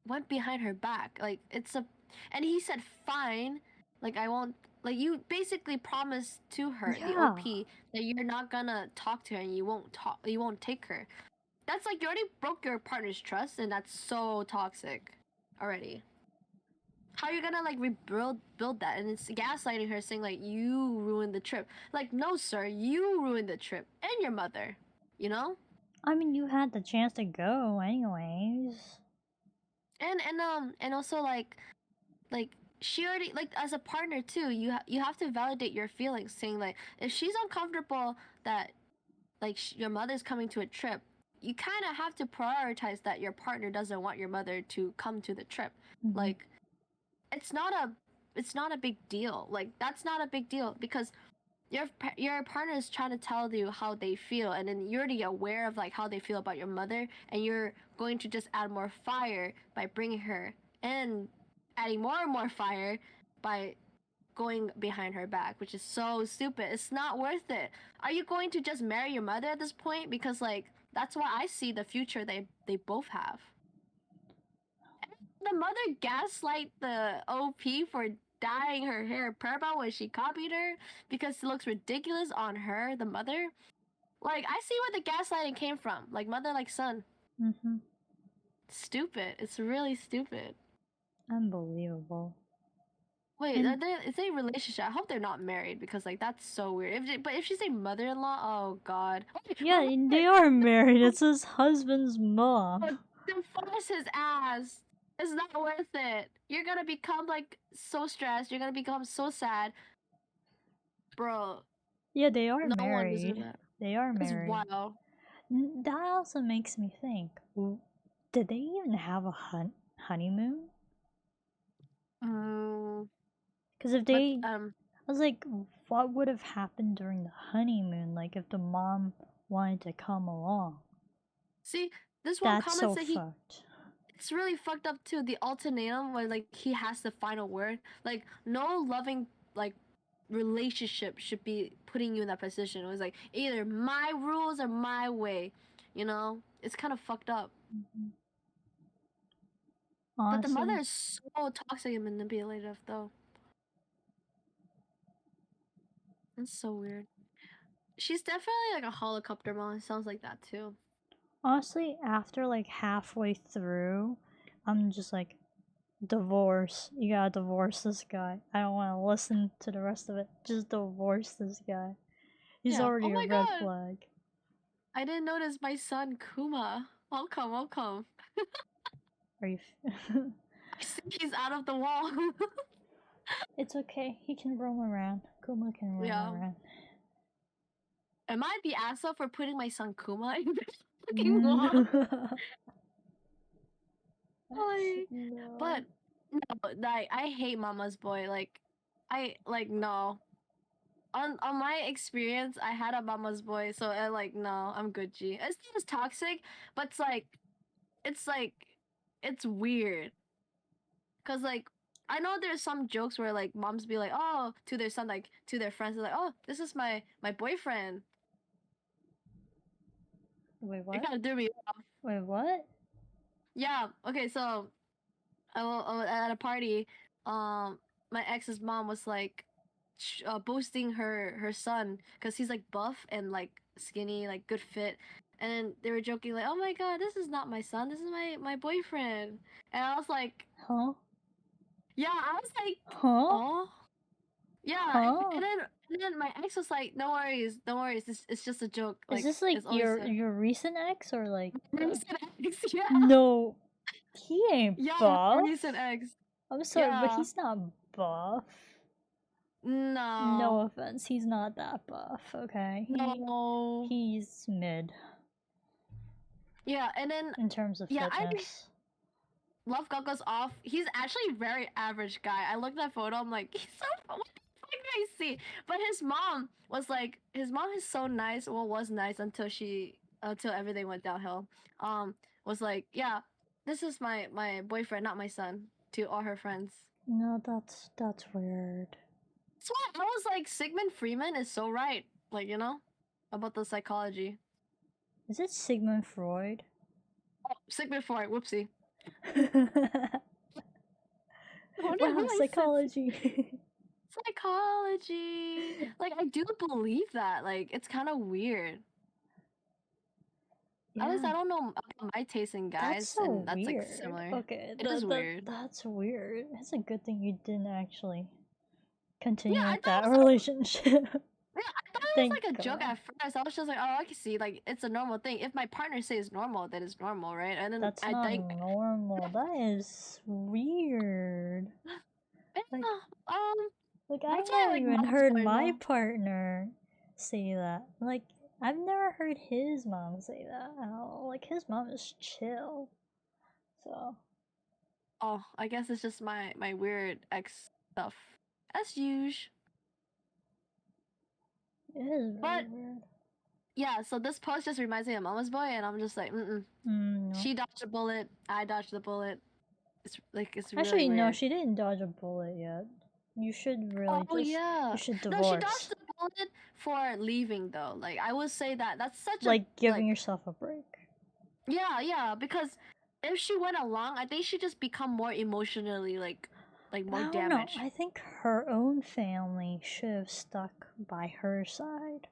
went behind her back, like it's a, and he said fine, like I won't, like you basically promised to her, the Yeah. OP, that you're not gonna talk to her and you won't take her. That's like you already broke your partner's trust, and that's so toxic already. How are you gonna like build that? And it's gaslighting her, saying like you ruined the trip. Like no, sir, you ruined the trip and your mother. You know. I mean, you had the chance to go anyways. And also like she already, like as a partner too. You have to validate your feelings, saying like if she's uncomfortable that like your mother's coming to a trip, you kind of have to prioritize that your partner doesn't want your mother to come to the trip. Mm-hmm. Like it's not a it's not a big deal. Like that's not a big deal because your partner is trying to tell you how they feel, and then you're already aware of like how they feel about your mother, and you're going to just add more fire by bringing her, and adding more and more fire by going behind her back, which is so stupid. It's not worth it. Are you going to just marry your mother at this point? Because like that's what I see the future they both have. The mother gaslight the OP for dyeing her hair purple when she copied her because it looks ridiculous on her, the mother. Like I see where the gaslighting came from. Like mother, like son. Mm-hmm. Stupid. It's really stupid. Unbelievable. Wait, And is they a relationship? I hope they're not married because like that's so weird. But if she's a mother-in-law, oh god. yeah, Oh, they are married. It's his husband's mom. divorce his ass. It's not worth it. You're gonna become like so stressed. You're gonna become so sad, bro. Yeah, they are No one deserves married. that. They are That's married. wild. That also makes me think, did they even have a honeymoon? Mm, Because if but they, I was like, what would have happened during the honeymoon? Like, if the mom wanted to come along? see, this one That's comment so said he. fucked. It's really fucked up too. The ultimatum where like he has the final word. Like no loving like relationship should be putting you in that position. It was like either my rules or my way. You know, it's kind of fucked up. Mm-hmm. But the mother Honestly, is so toxic and manipulative, though. That's so weird. She's definitely like a helicopter mom. It sounds like that too. after like halfway through, I'm just like, divorce. You gotta divorce this guy. I don't want to listen to the rest of it. Just divorce this guy. He's Yeah. Oh already a my red god. flag. I didn't notice my son Kuma. Welcome, welcome. Are you? I see he's out of the wall. It's okay. He can roam around. Kuma can roam Yeah. around. Am I the asshole for putting my son Kuma in the fucking wall? No. Like, No. but no, like I hate Mama's Boy. Like, I like no. On my experience, I had a Mama's Boy, so I like no, I'm good. G. It's not as toxic, but it's like it's weird. Cause like I know there's some jokes where like moms be like, oh, to their son, like to their friends, they're like, oh, this is my boyfriend. Wait, It what? kind of threw me off. Wait, what? Yeah. Okay. So I was at a party. Um, my ex's mom was like, boasting her son because he's like buff and like skinny, like good fit. And then they were joking like, "Oh my god, this is not my son. This is my boyfriend." And I was like, Huh? "Yeah." I was like, Huh? "Oh, yeah." Huh? And then my ex was like, "No worries, don't worry. It's just a joke. Is Like this like it's always a your recent ex or like the... recent ex." Yeah, No, he ain't yeah, my recent buff. ex. I'm sorry, but Yeah, he's not buff. No no, offense, he's not that buff. Okay, no. he's mid Yeah, and then in terms of yeah, I fitness. love Coco's off. He's actually a very average guy. I looked at that photo. I'm like, he's so. What the fuck did I see? But his mom was like, his mom is so nice. Well, was nice until everything went downhill. Was like, yeah, this is my boyfriend, not my son, to all her friends. No, that's weird. That's why I was like, Sigmund Freeman is so right. Like about the psychology. Is it Sigmund Freud? Oh, Sigmund Freud. Whoopsie. What Wow, I said psychology. psychology. Like I do believe that. Like it's kind of weird. At least Yeah, I don't know about my taste in that's guys, so and that's like weird. similar. Okay, It is weird. that's weird. It's a good thing you didn't actually Yeah, continue I with thought that it was relationship. yeah, I thought it was Thank like a joke God. at first. I was just like, oh, I can see, like it's a normal thing. If my partner says normal, then it's normal, right? And then That's I not think, normal. That is weird. Like, yeah, um, I've that's why never like even mom's heard boy my no. partner say that. Like, I've never heard his mom say that at all. Like, his mom is chill. So, Oh, I guess it's just my weird ex stuff, as usual. it is very But weird. yeah, so this post just reminds me of Mama's Boy, and I'm just like, No. She dodged a bullet. I dodged the bullet. It's really Actually, no, weird. she didn't dodge a bullet yet. You should really Oh just, yeah. you should No, she divorce. dodged the bullet for leaving though. Like I would say that that's such a Like, giving like yourself a break. yeah, because if she went along, I think she just become more emotionally like But I more don't know. damaged. I think her own family should have stuck by her side.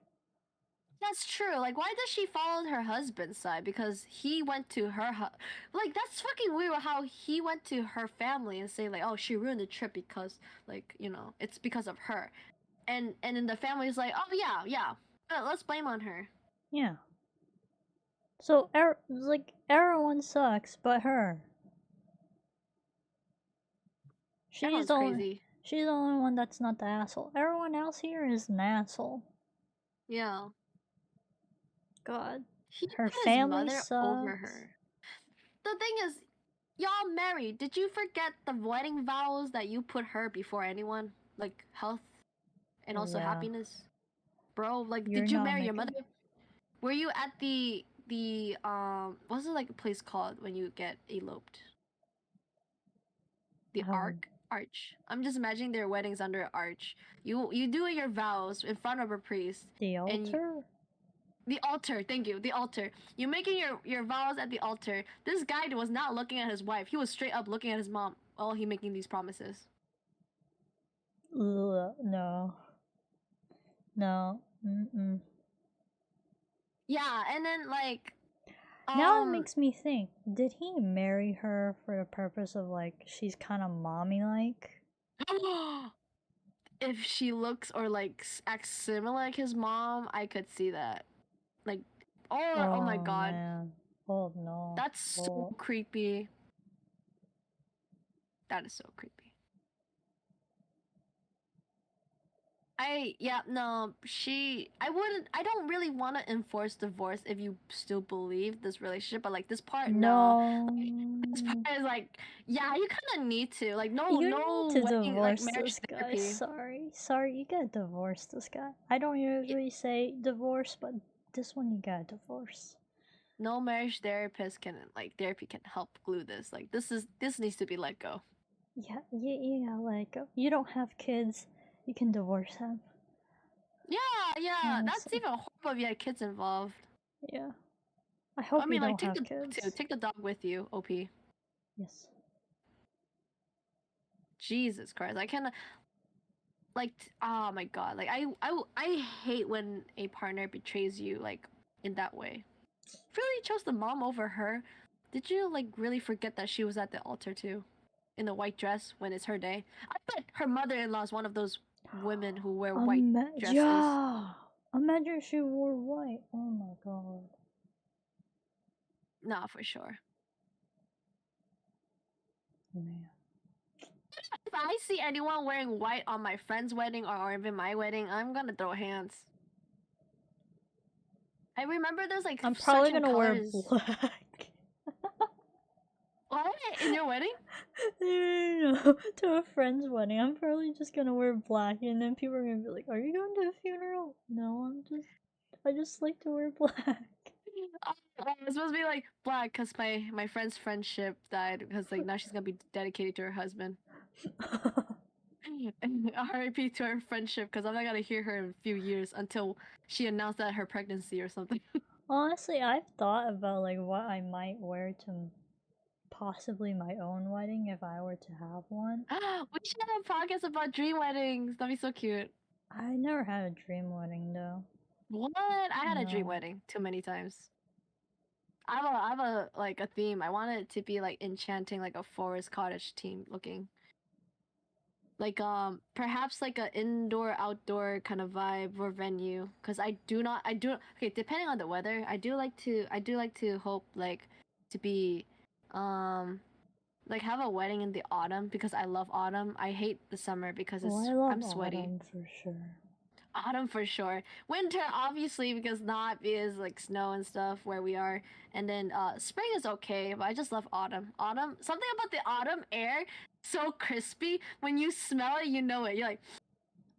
That's true. Like, why does she follow her husband's side? Because he went to like, that's fucking weird how he went to her family and say, like, oh, she ruined the trip because, like, it's because of her. And then the family's like, oh, yeah. Let's blame on her. Yeah. So, like, everyone sucks but her. She's Everyone's the only, crazy. she's the only one that's not the asshole. Everyone else here is an asshole. Yeah. God. He Her put his family mother over sucks. her. The thing is, y'all married. Did you forget the wedding vows that you put her before anyone? Like, health and also Yeah. happiness? Bro, like, You're did you not marry your making... mother? Were you at the what's it like a place called when you get eloped? The arch. I'm just imagining their weddings under an arch. You do your vows in front of a priest. The And altar? the altar, thank you, the altar. You making your vows at the altar. This guy was not looking at his wife. He was straight up looking at his mom while he making these promises. Ugh, no. No. Mm-mm. Yeah, and then like Now it makes me think, did he marry her for the purpose of, like, she's kind of mommy-like? if she looks or like acts similar like his mom, I could see that. Like, or oh my Oh, god, man. Oh, no. that's so Oh. creepy. That is so creepy. No, I don't really want to enforce divorce if you still believe this relationship, but like this part, no. No. Like, this part is like, yeah, you kind of need to. Like, You need no to wedding, like divorce marriage this guy. therapy. Sorry, you gotta divorce this guy. I don't usually say divorce, but this one you gotta divorce. No marriage therapist therapy can help glue this. Like, this needs to be let go. Yeah, you gotta let it go. You don't have kids, you can divorce him. Yeah, that's Honestly. even horrible if you had kids involved. Yeah. I hope I you mean, like, don't take have the dog too. kids. Take the dog with you, OP. Yes. Jesus Christ, I cannot. like oh my god, like I hate when a partner betrays you like in that way. Really chose the mom over her. Did you like really forget that she was at the altar too, in the white dress when it's her day? I bet her mother-in-law is one of those women who wear white dresses. Yeah. Imagine she wore white. Oh my god. Nah, for sure. Man. If I see anyone wearing white on my friend's wedding or even my wedding, I'm gonna throw hands. I remember there's like I'm probably certain gonna wear colors. black. What? In your wedding? No, to a friend's wedding. I'm probably just gonna wear black, and then people are gonna be like, "Are you going to a funeral?" No, I just like to wear black. It's supposed to be like black because my friend's friendship died because like now she's gonna be dedicated to her husband. RIP to her friendship because I'm not gonna hear her in a few years until she announced that her pregnancy or something. Honestly, I've thought about like what I might wear to possibly my own wedding if I were to have one. We should have a podcast about dream weddings. That'd be so cute. I never had a dream wedding though. What? I had a dream No. wedding too many times. I have a like a theme. I want it to be like enchanting, like a forest cottage theme looking. Like perhaps like a indoor outdoor kind of vibe or venue. Cause I do okay, depending on the weather, I do like to hope like to be um like have a wedding in the autumn because I love autumn. I hate the summer because Oh, I I'm love sweaty. autumn for sure. Autumn for sure. Winter obviously because not because like snow and stuff where we are. And then spring is okay, but I just love autumn. Autumn, something about the autumn air, so crispy. When you smell it, you know it. You're like,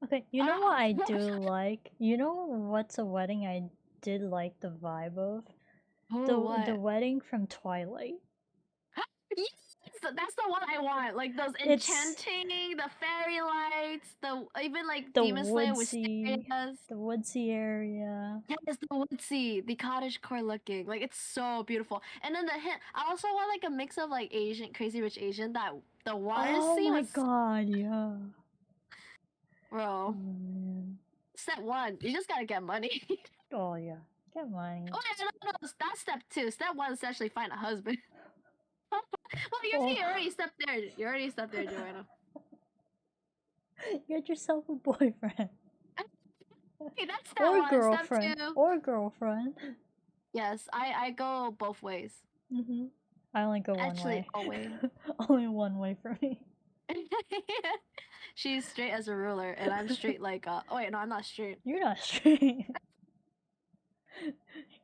Okay, you know what ah. I do like? You know what's a wedding I did like the vibe of? Oh, The what? wedding from Twilight. Yes, that's the one I want. Like those It's enchanting, the fairy lights, the even like the Demon Slayer woodsy, wisterias. the woodsy area. Yes, the woodsy, the cottage core looking. Like it's so beautiful. And then the hint, I also want like a mix of like Asian, Crazy Rich Asian. That the water Oh scene my was, god, yeah. Oh bro. man. Step one, you just gotta get money. Oh yeah. Get money. Oh yeah, no, that's step two. Step one is actually find a husband. Well, Oh. you already stepped there. You already stepped there, Joanna. Get yourself a boyfriend. Okay, that's step Or one. Step girlfriend. two. Or girlfriend. Yes, I go both ways. I only go one Actually, way. always. Only one way for me. She's straight as a ruler, and I'm straight like oh wait, no, I'm not straight. You're not straight.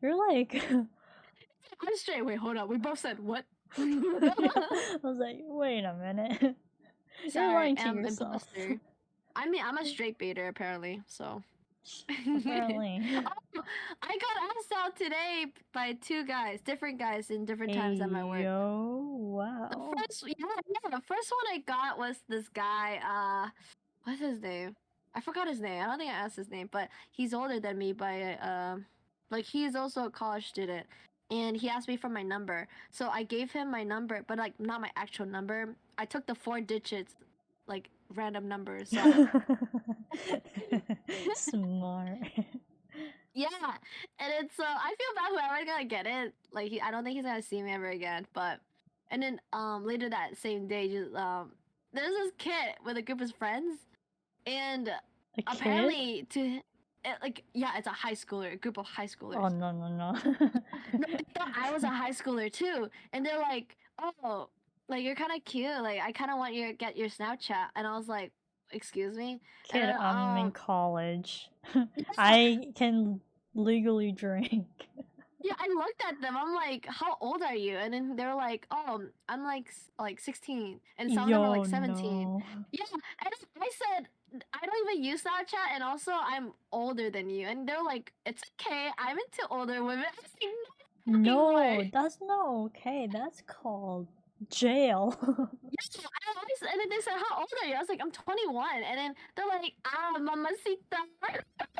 You're like I'm straight. Wait, hold up. We both said what? I was like, wait a minute. You're Sorry, lying to I'm yourself. imposter. I mean, I'm a straight baiter apparently. So. Apparently. Oh, I got asked out today by two guys, different guys in different times at my work. Yo, wow. The first one I got was this guy. What's his name? I forgot his name. I don't think I asked his name, but he's older than me by like he's also a college student, and he asked me for my number. So I gave him my number, but like not my actual number. I took the 4 digits, like random numbers. So Smart. yeah, and it's I feel bad whoever's gonna get it. Like I don't think he's gonna see me ever again. But and then later that same day, just there's this kid with a group of friends, and A kid? apparently like yeah, it's a high schooler, a group of high Oh schoolers. no no no. No, they thought I was a high schooler too, and they're like, oh, like you're kind of cute. Like I kind of want you to get your Snapchat, and I was like, excuse me, and Kid, then I'm in college. yeah. I can legally drink. Yeah, I looked at them. I'm like, "How old are you?" And then they're like, "Oh, I'm like 16." And some of them are Yo like 17. no. Yeah, and I said, "I don't even use Snapchat, and also I'm older than you." And they're like, "It's okay. I'm into older women." I was like, "No fucking No, way." that's not okay. That's called jail. Yeah, and then they said, "How old are you?" I was like, "I'm 21." And then they're like, "Ah, mamacita."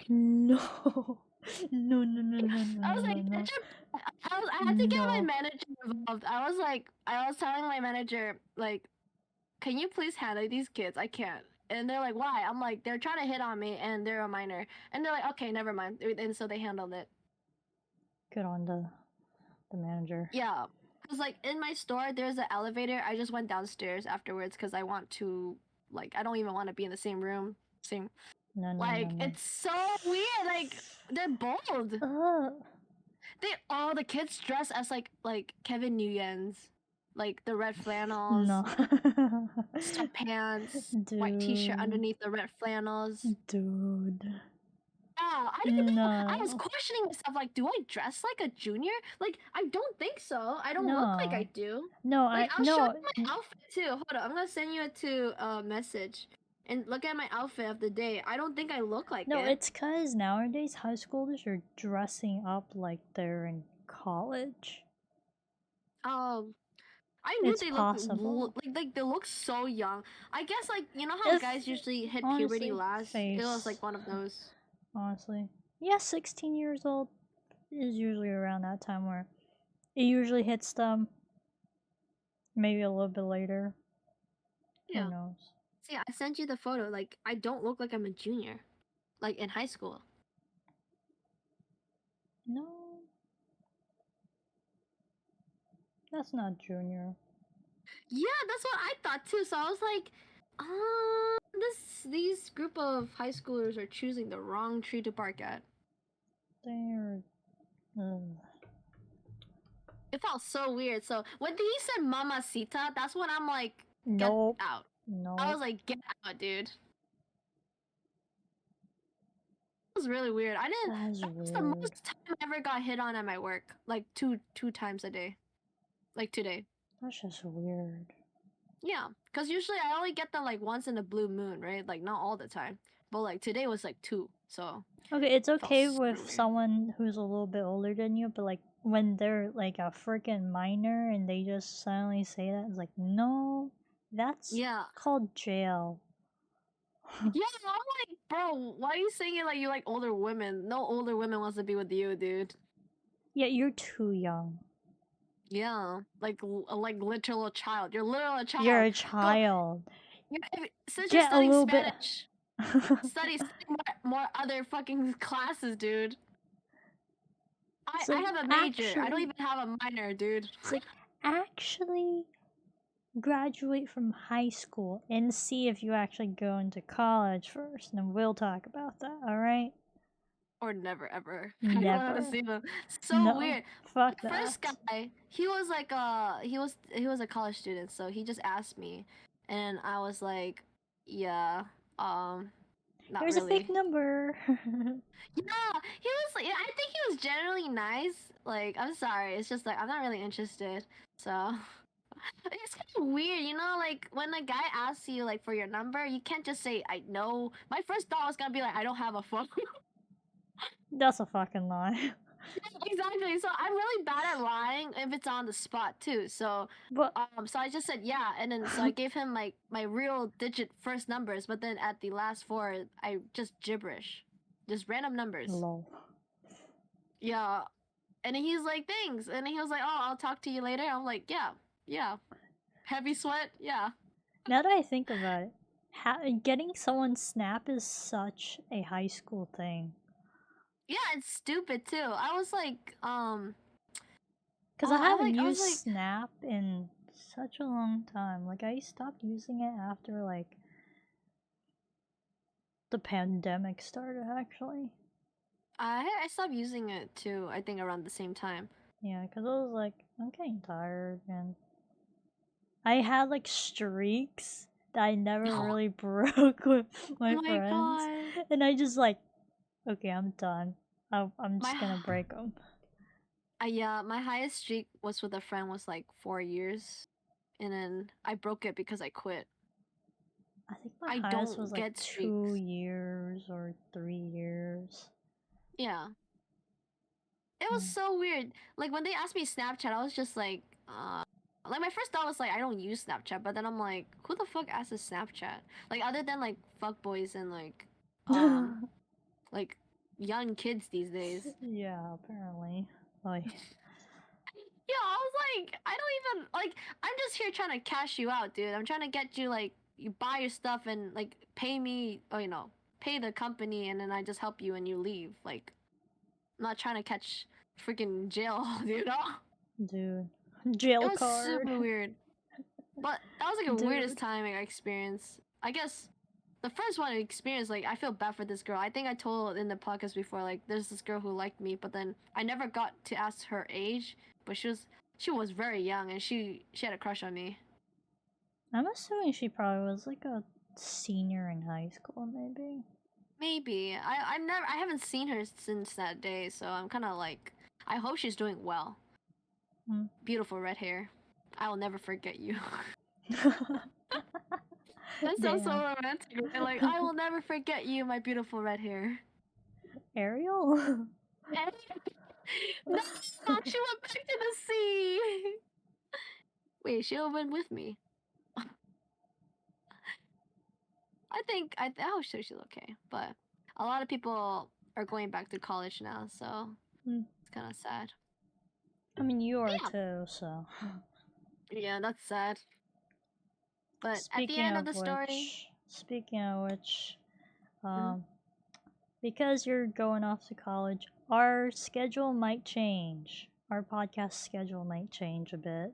No. No, no, no, no, no, I was no, like, no, I had to get my no. manager involved. I was telling my manager, like, can you please handle these kids? I can't. And they're like, why? I'm like, they're trying to hit on me, and they're a minor. And they're like, okay, never mind. And so they handled it. Good on the manager. Yeah, because like in my store, there's an elevator. I just went downstairs afterwards because I want to, like, I don't even want to be in the same room. Same, No, like, no. it's so weird. Like, they're bold. The kids dress as like Kevin Nguyen's, like the red flannels, No. sweatpants, white t-shirt Dude. underneath the red flannels. Dude. Yeah, I didn't know. I was No. questioning myself, like, do I dress like a junior? Like, I don't think so. I don't look like I No. do. No, Like, I'll show no. you my outfit too. Hold on, I'm gonna send you a message, and look at my outfit of the day. I don't think I look like No, it. it's cause nowadays high schoolers are dressing up like they're in college. I knew It's they look possible. like they look so young. I guess like you know how If guys usually hit puberty honestly, last. It was face. like one of those. Honestly, yeah, 16 years old is usually around that time where it usually hits them. Maybe a little bit later. Who Yeah. knows? See, I sent you the photo. Like, I don't look like I'm a junior, like in high school. No, that's not junior. Yeah, that's what I thought too. So I was like, these group of high schoolers are choosing the wrong tree to bark at. They're. It felt so weird. So when he said "mamacita," that's when I'm like, get Nope. out. Nope. I was like, get out, dude. It was really weird. I didn't. That's That was weird. the most time I ever got hit on at my work. Like two times a day, like today. That's just weird. Yeah, because usually I only get them like once in a blue moon, right? Like not all the time, but like today was like two. So Okay, it's okay super with weird. someone who's a little bit older than you, but like when they're like a freaking minor and they just suddenly say that, it's like, no, that's Yeah, called jail. yeah. I'm like, bro, why are you saying it like you like older women? No older women wants to be with you, dude. Yeah, you're too young. Yeah, like literal child. You're literal a child. You're a Go. child. Since you're Get a studying little bit. Spanish, study more other fucking classes, dude. It's I like, have a major. I don't actually, even have a minor, dude. it's like, actually graduate from high school and see if you actually go into college first, and then we'll talk about that, alright? Or never ever. I don't want to Never. see them. So No. weird. Fuck The first that. guy, he was like he was a college student, so he just asked me, and I was like, yeah, not Here's really. a fake number. Yeah, he was like, I think he was generally nice. Like, I'm sorry, it's just like I'm not really interested. So it's kind of weird, you know, like when a guy asks you like for your number, you can't just say I know. My first thought was gonna be like I don't have a phone. That's a fucking lie. Exactly. So I'm really bad at lying if it's on the spot too. So But so I just said yeah, and then so I gave him like my real digit first numbers, but then at the last four I just gibberish. Just random numbers. lol. Yeah. And then he's like, thanks. And then he was like, oh, I'll talk to you later. I'm like, yeah. Heavy sweat, yeah. Now that I think about it, getting someone's snap is such a high school thing. Yeah, it's stupid too. I was like, Cause I haven't I was used like, Snap in such a long time. Like I stopped using it after like the pandemic started actually. I stopped using it too, I think around the same time. Yeah, cause I was like, I'm getting tired and I had like streaks that I never really broke with my Oh my friends. god. And I just like, okay, I'm done. I'm just My gonna break them. yeah, my highest streak was with a friend was like 4 years, and then I broke it because I quit. I think my I highest was don't like get 2 streaks. years or 3 years. Yeah. It was so weird. Like when they asked me Snapchat, I was just like my first thought was like I don't use Snapchat, but then I'm like, who the fuck asks Snapchat? Like other than like fuckboys and like young kids these days. Yeah, apparently. Like, Yeah, I was like, I don't even like I'm just here trying to cash you out, dude. I'm trying to get you like you buy your stuff and like pay me, or pay the company, and then I just help you and you leave. Like, I'm not trying to catch freaking jail, Dude. It Jail was card. super weird. But that was like the weirdest Dude. time I experienced. I guess the first one I experienced, like, I feel bad for this girl. I think I told in the podcast before, like, there's this girl who liked me, but then I never got to ask her age, but she was very young and she had a crush on me. I'm assuming she probably was like a senior in high school, maybe. Maybe. I haven't seen her since that day, so I'm kind of like, I hope she's doing well. Beautiful red hair. I will never forget you. That sounds so Damn. romantic. Like, I will never forget you, my beautiful red hair. Ariel? No, she went back to the sea. Wait, she went with me. I hope she's okay. But a lot of people are going back to college now, so it's kind of sad. I mean, you are too, so. Yeah, that's sad. But at the end of the story. Speaking of which, because you're going off to college, our schedule might change. Our podcast schedule might change a bit.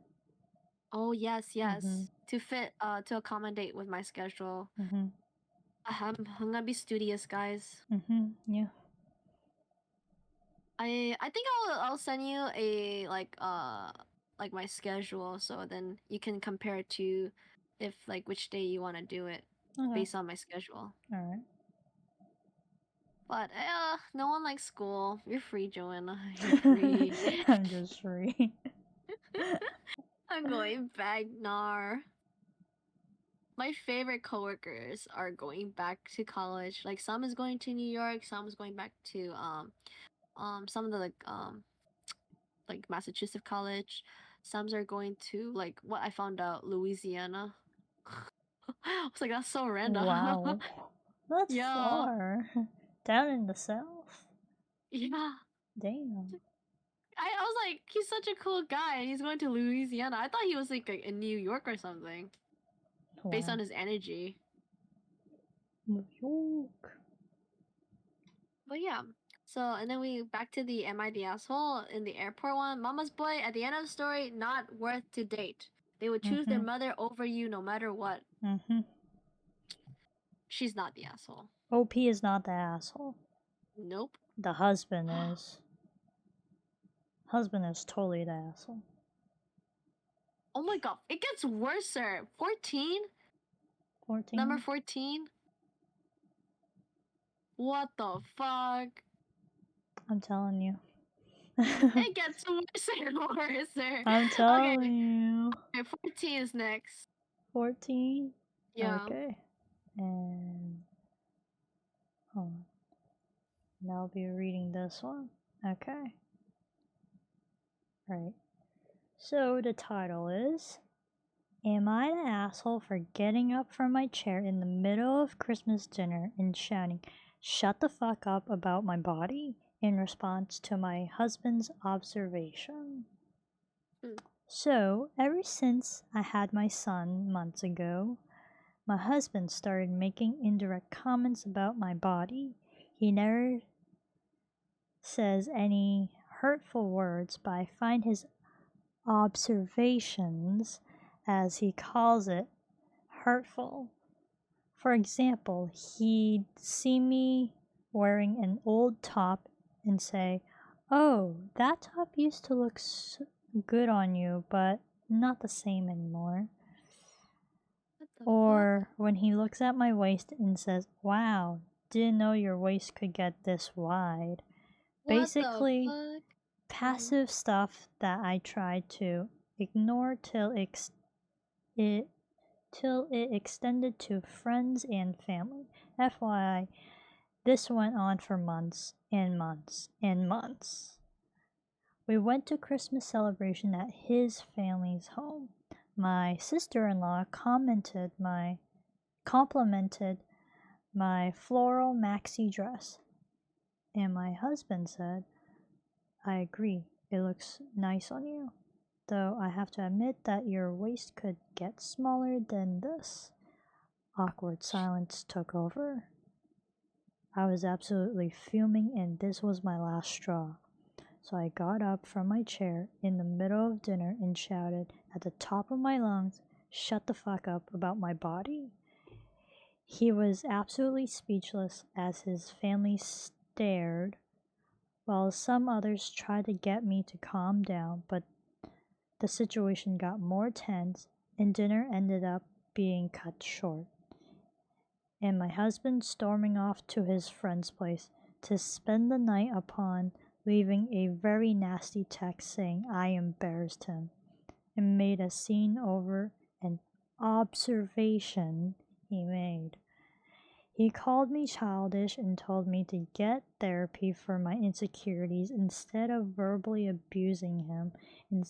Oh yes, to fit, to accommodate with my schedule. I'm gonna be studious, guys. Yeah. I think I'll send you a like my schedule, so then you can compare it to if like which day you want to do it based on my schedule. All right. But no one likes school. You're free, Joanna. You're free. I'm just free. I'm going back, Nar. My favorite coworkers are going back to college. Like, some is going to New York, some is going back to some of the like Massachusetts college. Some are going to, like, what I found out, Louisiana. I was like, that's so random. Wow. That's far. Down in the south. Yeah. Damn. I was like, he's such a cool guy and he's going to Louisiana. I thought he was like in New York or something. Wow. Based on his energy. New York. But yeah. So, and then we back to the Am I the Asshole in the airport one. Mama's boy, at the end of the story, not worth to date. They would choose their mother over you no matter what. She's not the asshole. OP is not the asshole. Nope. The husband is. Husband is totally the asshole. Oh my god, it gets worse, sir. 14? 14? Number 14? What the fuck? I'm telling you. It gets worse and worse. I'm telling you. Okay, 14 is next. 14? Yeah. Okay. And hold on. And I'll be reading this one. Okay. Right. So the title is, Am I the asshole for getting up from my chair in the middle of Christmas dinner and shouting, "Shut the fuck up" about my body in response to my husband's observation? So, ever since I had my son months ago, my husband started making indirect comments about my body. He never says any hurtful words, but I find his observations, as he calls it, hurtful. For example, he'd see me wearing an old top and say, "Oh, that top used to look good on you, but not the same anymore." Or when he looks at my waist and says, "Wow, didn't know your waist could get this wide." Basically, passive stuff that I tried to ignore till it extended to friends and family. FYI, this went on for months and months and months. We went to Christmas celebration at his family's home. My sister-in-law complimented my floral maxi dress, and my husband said, "I agree, it looks nice on you, though I have to admit that your waist could get smaller than this." Awkward silence took over. I was absolutely fuming, and this was my last straw. So I got up from my chair in the middle of dinner and shouted at the top of my lungs, "Shut the fuck up about my body." He was absolutely speechless as his family stared, while some others tried to get me to calm down, but the situation got more tense and dinner ended up being cut short, and my husband storming off to his friend's place to spend the night upon leaving a very nasty text saying I embarrassed him and made a scene over an observation he made. He called me childish and told me to get therapy for my insecurities instead of verbally abusing him and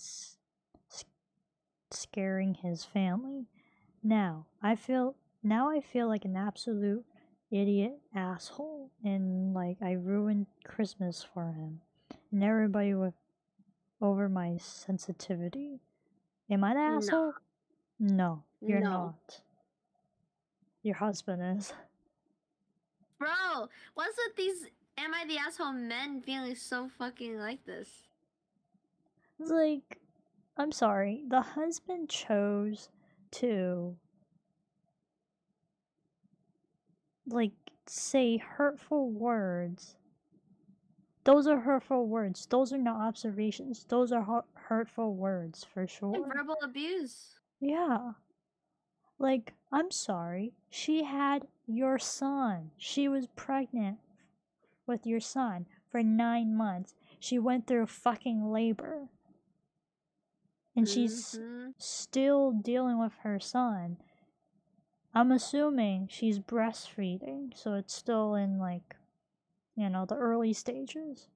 scaring his family. Now I feel like an absolute idiot asshole, and like I ruined Christmas for him and everybody with over my sensitivity. Am I the Nah. asshole? No, you're No. not. Your husband is. Bro, what's with these am I the asshole men feeling so fucking like this? It's like, I'm sorry, the husband chose to like say hurtful words. Those are hurtful words. Those are not observations. Those are hurtful words for And sure. verbal abuse. Yeah. Like, I'm sorry. She had your son. She was pregnant with your son for 9 months. She went through fucking labor. And she's still dealing with her son. I'm assuming she's breastfeeding, so it's still in like, the early stages,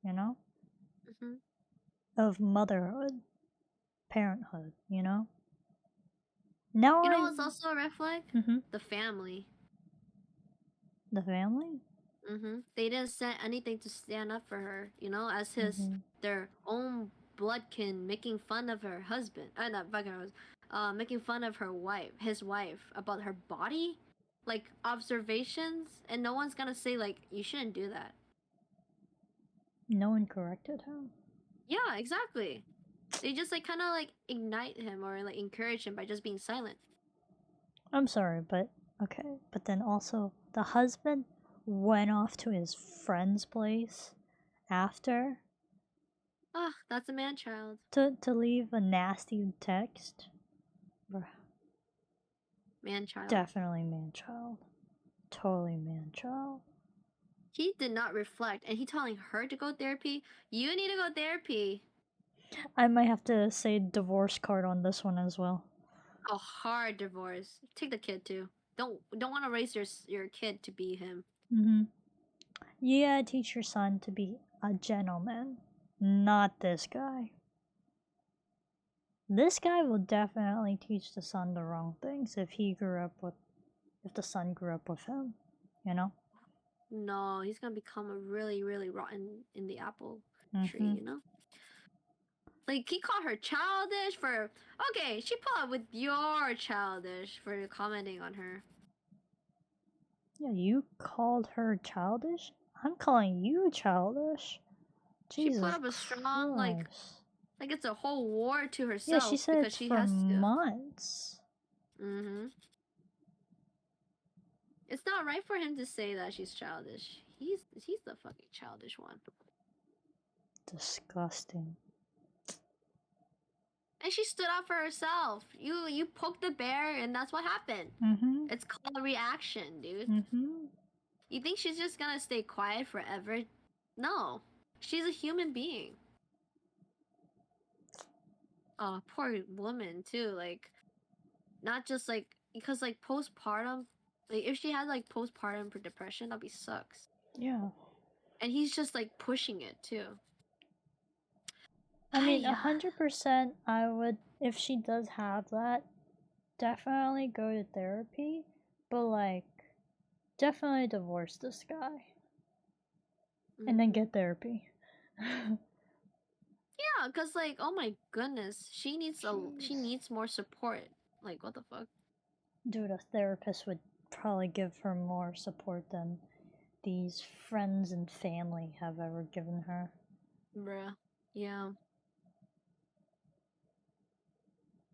of motherhood, parenthood, Now You know what's also a red flag? The family. The family? They didn't say anything to stand up for her, as their own bloodkin making fun of her husband. Not fucking her husband, making fun of his wife, about her body, like observations, and no one's gonna say like you shouldn't do that. No one corrected him. Yeah, exactly. They just like kind of like ignite him or like encourage him by just being silent. I'm sorry, but okay. But then also, the husband went off to his friend's place after Ah, that's a man child. to leave a nasty text. Man child. Definitely man child. Totally man child. He did not reflect, and he telling her to go therapy. You need to go therapy. I might have to say divorce card on this one as well. A hard divorce. Take the kid too. Don't want to raise your kid to be him. Yeah, teach your son to be a gentleman, not this guy. This guy will definitely teach the son the wrong things if the son grew up with him, No, he's gonna become a really, really rotten in the apple tree, Like, he called her childish for... Okay, she put up with your childish for commenting on her. Yeah, you called her childish? I'm calling you childish. Jesus She put up a strong, like it's a whole war to herself. Yeah, she said because it's she for has to. months. It's not right for him to say that she's childish. He's the fucking childish one. Disgusting. And she stood up for herself. You poked the bear, and that's what happened. It's called a reaction, dude. You think she's just gonna stay quiet forever? No. She's a human being. Oh, poor woman, too. Like, not just, like... Because, like, postpartum... Like, if she had, like, postpartum for depression, that'd be sucks. Yeah. And he's just, like, pushing it, too. I mean, 100% I would, if she does have that, definitely go to therapy, but like, definitely divorce this guy. And then get therapy. Yeah, because, like, oh my goodness, she needs more support. Like, what the fuck? Dude, a therapist would probably give her more support than these friends and family have ever given her. Bruh. Yeah.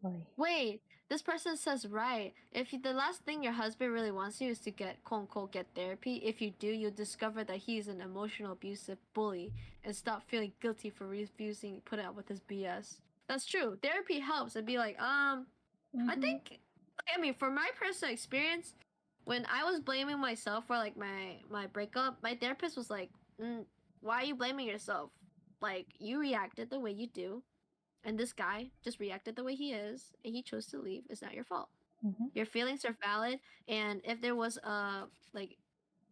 Like, Wait, this person says right. If the last thing your husband really wants you is to get quote unquote get therapy, if you do, you'll discover that he's an emotional abusive bully and stop feeling guilty for refusing to put up with his BS. That's true. Therapy helps and be like, I think, I mean, for my personal experience, when I was blaming myself for like my breakup, my therapist was like, why are you blaming yourself? Like, you reacted the way you do, and this guy just reacted the way he is, and he chose to leave. It's not your fault. Your feelings are valid, and if there was like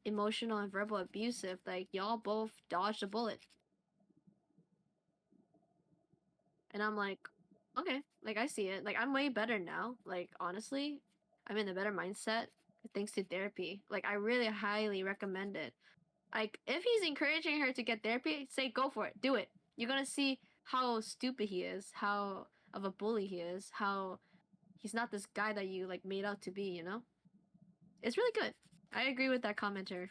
emotional and verbal abusive, like y'all both dodged a bullet. And I'm like, okay, like I see it. Like I'm way better now. Like honestly, I'm in a better mindset thanks to therapy. Like I really highly recommend it. Like if he's encouraging her to get therapy, say go for it. Do it. You're gonna see how stupid he is, how of a bully he is, how he's not this guy that you like made out to be, you know? It's really good. I agree with that commenter.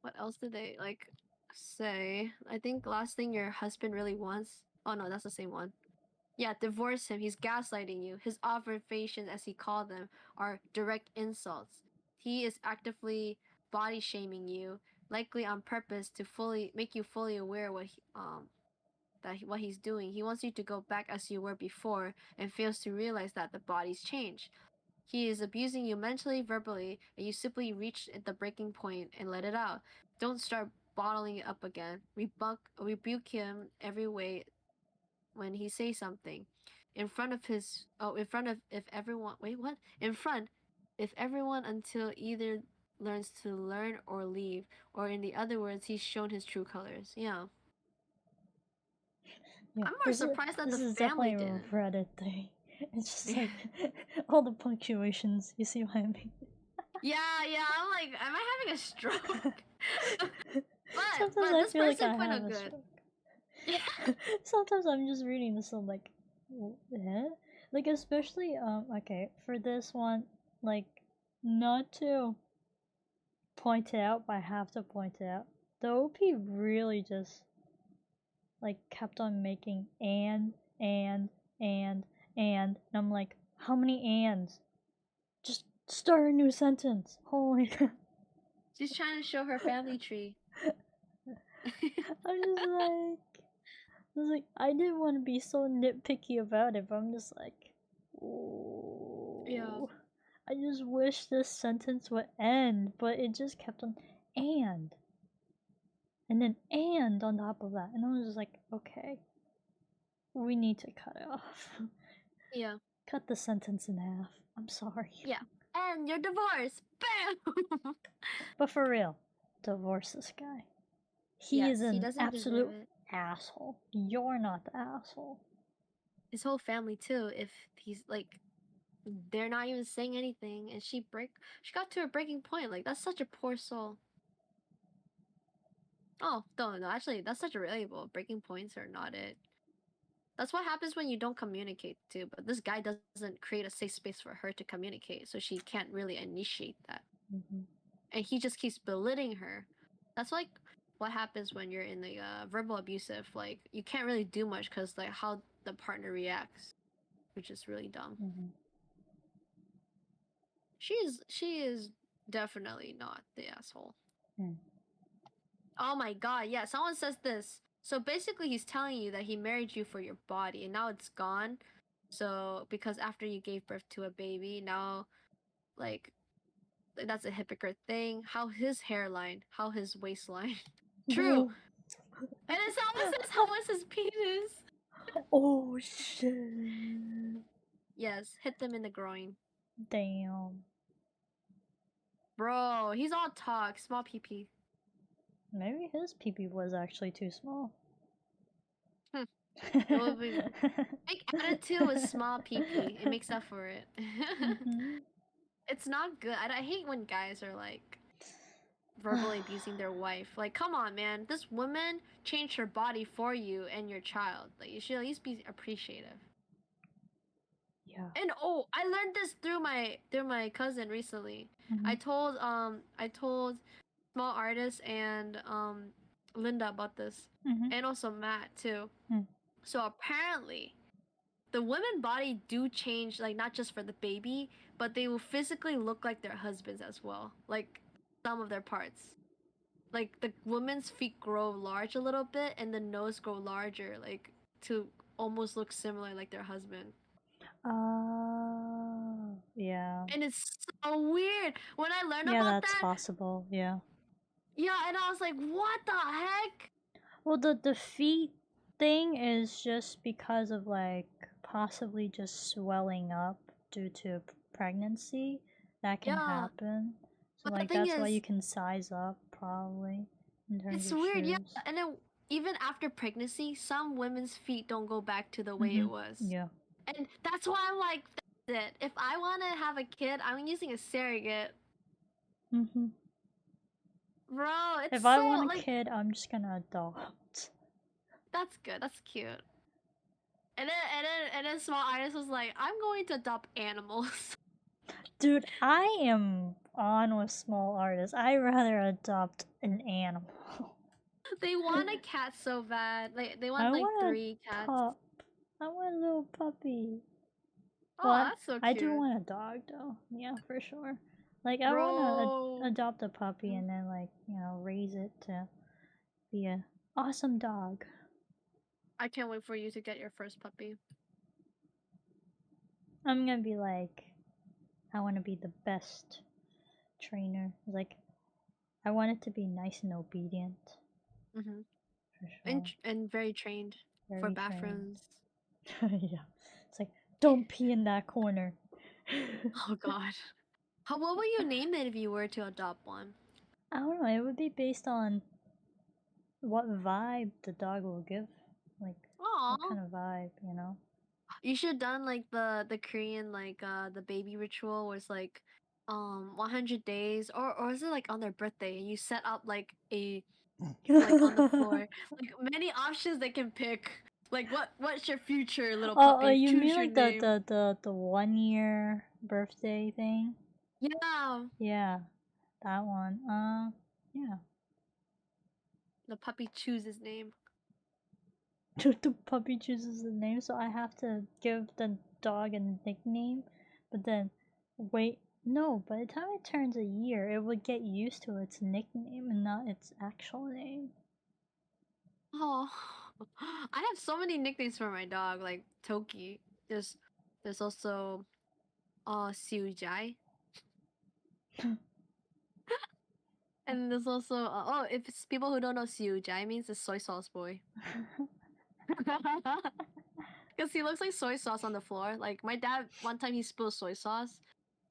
What else did they like say? I think last thing your husband really wants. Oh no, that's the same one. Yeah, divorce him. He's gaslighting you. His observations, as he called them, are direct insults. He is actively body shaming you, likely on purpose to fully make you fully aware what he's doing. He wants you to go back as you were before and fails to realize that the body's changed. He is abusing you mentally, verbally, and you simply reach the breaking point and let it out. Don't start bottling it up again. Rebuke him every way when he says something. In front of if everyone wait what? In front if everyone until either learns to learn or leave, or in the other words, he's shown his true colors. Yeah. Yeah, I'm more surprised that this the is family definitely a didn't. Reddit thing. It's just Yeah. like all the punctuations. You see what I mean? Yeah, I'm like, am I having a stroke? Sometimes but I this feel like person I point have out a good. stroke. Yeah. Sometimes I'm just reading this and I'm like, eh? Like especially okay for this one, like not to point it out, but I have to point it out. The OP really just like kept on making and and I'm like, how many ands? Just start a new sentence. Holy crap. She's trying to show her family tree. I'm just like I was like, I didn't want to be so nitpicky about it, but I'm just like, Yeah. ooh. I just wish this sentence would end, but it just kept on and then and on top of that, and I was just like, okay, we need to cut it off. Yeah. Cut the sentence in half. I'm sorry. Yeah. And you're divorced. Bam! But for real, divorce this guy. He is Yes, he an doesn't deserve absolute it. asshole. You're not the asshole. His whole family too. If he's like, they're not even saying anything, and she got to a breaking point. Like that's such a poor soul. Oh, no, actually, that's such a relatable. Breaking points are not it. That's what happens when you don't communicate too. But this guy doesn't create a safe space for her to communicate, so she can't really initiate that. And he just keeps belittling her. That's like what happens when you're in the verbal abusive. Like you can't really do much because like how the partner reacts, which is really dumb. She is definitely not the asshole. Oh my god, yeah, someone says this. So basically he's telling you that he married you for your body and now it's gone. So because after you gave birth to a baby, now like that's a hypocrite thing. How his hairline, how his waistline. True. And then someone says how was his penis? Oh shit. Yes, hit them in the groin. Damn. Bro, he's all talk, small pee. Maybe his peepee was actually too small. It will be big attitude with small pee. It makes up for it. It's not good. I hate when guys are like verbally abusing their wife. Like, come on, man. This woman changed her body for you and your child. Like, you should at least be appreciative. Yeah. Yeah. And I learned this through my cousin recently. Mm-hmm. I told small artist and Linda about this, Mm-hmm. and also Matt too. Mm. So apparently, the women body do change, like not just for the baby, but they will physically look like their husbands as well. Like some of their parts. Like the woman's feet grow large a little bit and the nose grow larger, like to almost look similar like their husband. Yeah. And it's so weird. When I learned Yeah, about that's that, possible. Yeah. yeah, and I was like, what the heck? Well, the feet thing is just because of like possibly just swelling up due to pregnancy. That can Yeah. happen. So But the like thing that's why is, you can size up probably in terms it's of weird, yeah. shoes. And then even after pregnancy, some women's feet don't go back to the way Mm-hmm. it was. Yeah. And that's why I'm like, that's it. If I want to have a kid, I'm using a surrogate. Mm-hmm. Bro, it's If I so, want a like, kid, I'm just gonna adopt. that's good. That's cute. And then small artist was like, I'm going to adopt animals. Dude, I am on with small artists. I rather adopt an animal. They want a cat so bad. Like they I want like want 3 a cats. pup. I want a little puppy. Oh, Well, that's so I do cute. want a dog though. Yeah, for sure. Like I want to Bro. adopt a puppy and then like, raise it to be a awesome dog. I can't wait for you to get your first puppy. I'm going to be like I want to be the best trainer. Like I want it to be nice and obedient Mm-hmm. for And sure. and very trained for Very trained. bathrooms. Yeah. It's like don't pee in that corner. Oh God. What would you name it if you were to adopt one? I don't know. It would be based on what vibe the dog will give. Like, what Aw. kind of vibe, you know? You should have done like the Korean like the baby ritual where it's like 100 days, or is it like on their birthday and you set up like a like on the floor, like many options they can pick, like what's your future little Oh, puppy, you choose mean your like name. the 1 year birthday thing? Yeah, Yeah, that one. Yeah. the puppy chooses name. The puppy chooses the name, so I have to give the dog a nickname. But then, wait, no. By the time it turns a year, it would get used to its nickname and not its actual name. Oh, I have so many nicknames for my dog, like Toki. There's also Siu Jai. And there's also if it's people who don't know Siu Jai means it's soy sauce boy. Because he looks like soy sauce on the floor. Like my dad, one time he spilled soy sauce,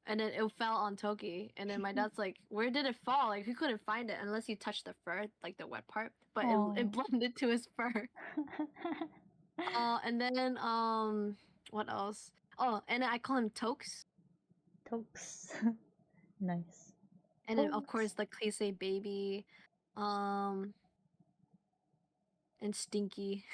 and then it fell on Toki. And then my dad's like, "Where did it fall? Like he couldn't find it unless you touched the fur, like the wet part. But it Oh. it blended to his fur." And then what else? Oh, and then I call him Tokes. Tokes. Nice. And then of Tokes. course the cliche baby, um, and Stinky.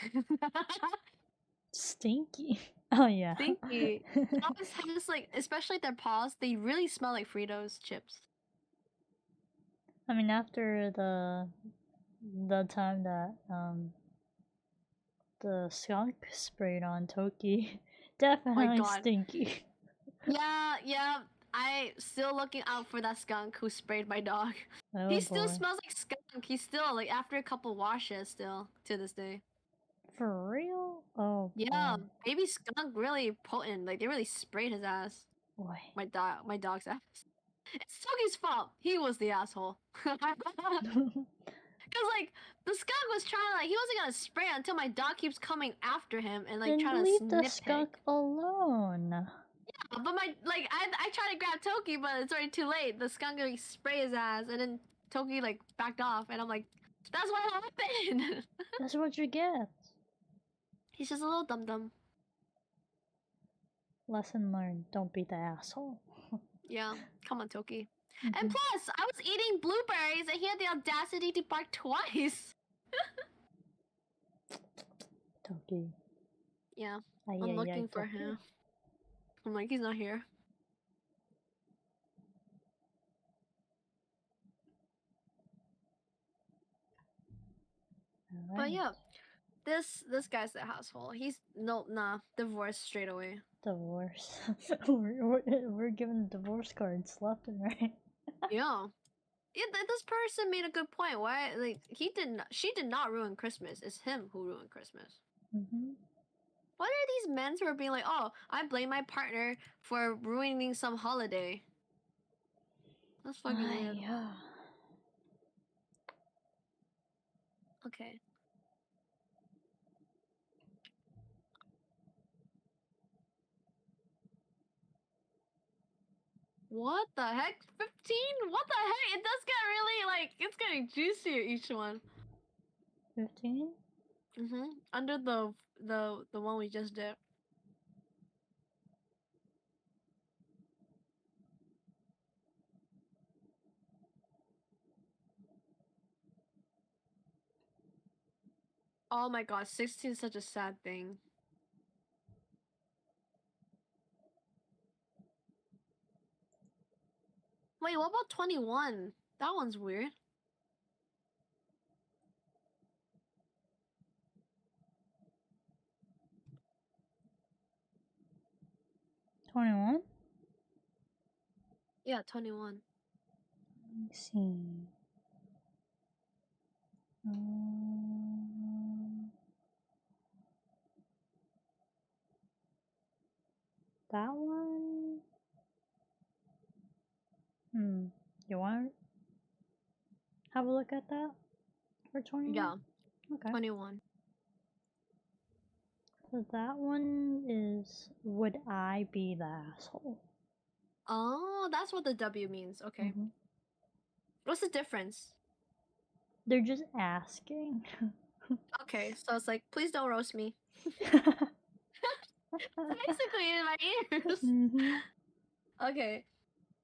Stinky. Oh yeah. Stinky. Dogs have like, especially their paws, they really smell like Fritos chips. I mean, after the time that the skunk sprayed on Toki, Oh my definitely God. stinky. Yeah, yeah. I still looking out for that skunk who sprayed my dog. Oh He still boy. smells like skunk. He's still like after a couple washes still to this day. For real? Oh Yeah, boy. baby skunk really potent. Like they really sprayed his ass. Boy. My dog's ass. It's Toki's fault. He was the asshole. Cause like the skunk was trying like he wasn't gonna spray until my dog keeps coming after him and like Then trying to leave the nitpick. skunk alone. But my like I tried to grab Toki, but it's already too late. The skunk like spray his ass, and then Toki like backed off, and I'm like, that's what happened. That's what you get. He's just a little dum dum. Lesson learned. Don't be the asshole. Yeah, come on, Toki. And Mhm. plus, I was eating blueberries, and he had the audacity to bark twice. Toki. Yeah, Ay, I'm ay, ay, looking for Toki. him. I'm like, he's not here. All But right. yeah, this guy's the asshole. He's divorced straight away. Divorce. we're giving divorce cards left and right. Yeah. Yeah, this person made a good point. Why, like, she did not ruin Christmas. It's him who ruined Christmas. Mm-hmm. What are these men who are being like, oh, I blame my partner for ruining some holiday? That's fucking weird. Yeah. Okay. What the heck? 15? What the heck? It does get really, like, it's getting juicier, each one. 15? Mm-hmm. Under the one we just did. Oh my god, 16 is such a sad thing. Wait, what about 21? That one's weird. 21? Yeah, 21. Let me see. That one? You want to have a look at that for 21? Yeah, Okay. 21. So that one is, would I be the asshole? Oh, that's what the W means. Okay. Mm-hmm. What's the difference? They're just asking. Okay, so it's like, please don't roast me. Basically in my ears. Mm-hmm. Okay.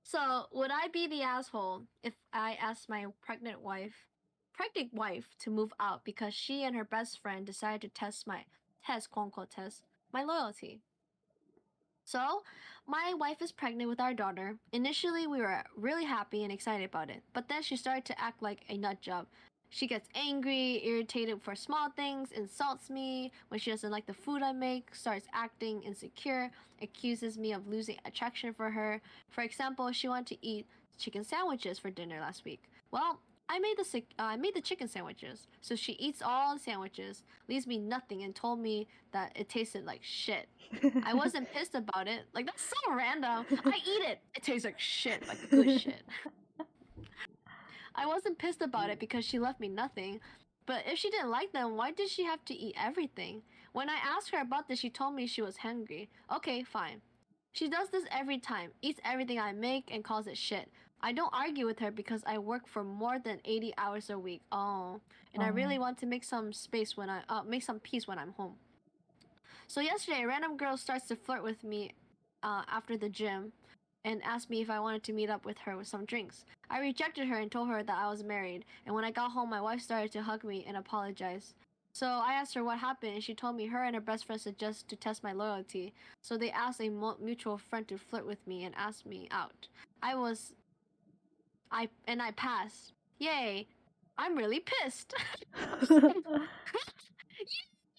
So, would I be the asshole if I asked my pregnant wife to move out because she and her best friend decided to quote unquote test, my loyalty? So, my wife is pregnant with our daughter. Initially, we were really happy and excited about it, but then she started to act like a nut job. She gets angry, irritated for small things, insults me when she doesn't like the food I make, starts acting insecure, accuses me of losing attraction for her. For example, she wanted to eat chicken sandwiches for dinner last week. Well, I made the chicken sandwiches, so she eats all the sandwiches, leaves me nothing, and told me that it tasted like shit. I wasn't pissed about it. Like, that's so random. I eat it. It tastes like shit, like good shit. I wasn't pissed about it because she left me nothing. But if she didn't like them, why did she have to eat everything? When I asked her about this, she told me she was hungry. Okay, fine. She does this every time, eats everything I make, and calls it shit. I don't argue with her because I work for more than 80 hours a week. Oh, and I really want to make some make some peace when I'm home. So yesterday, a random girl starts to flirt with me after the gym and asked me if I wanted to meet up with her with some drinks. I rejected her and told her that I was married, and when I got home, my wife started to hug me and apologize. So I asked her what happened, and she told me her and her best friend suggested to test my loyalty. So they asked a mutual friend to flirt with me and asked me out. I passed. Yay! I'm really pissed.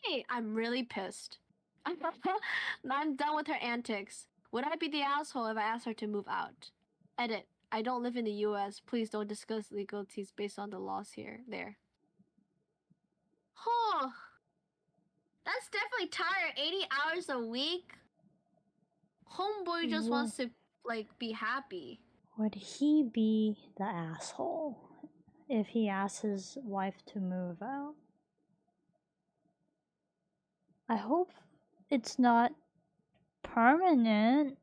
Yay! I'm really pissed. I'm done with her antics. Would I be the asshole if I asked her to move out? Edit. I don't live in the US. Please don't discuss legalities based on the laws there. Oh, that's definitely tired. 80 hours a week? Homeboy just wants to, like, be happy. Would he be the asshole if he asks his wife to move out? I hope it's not permanent.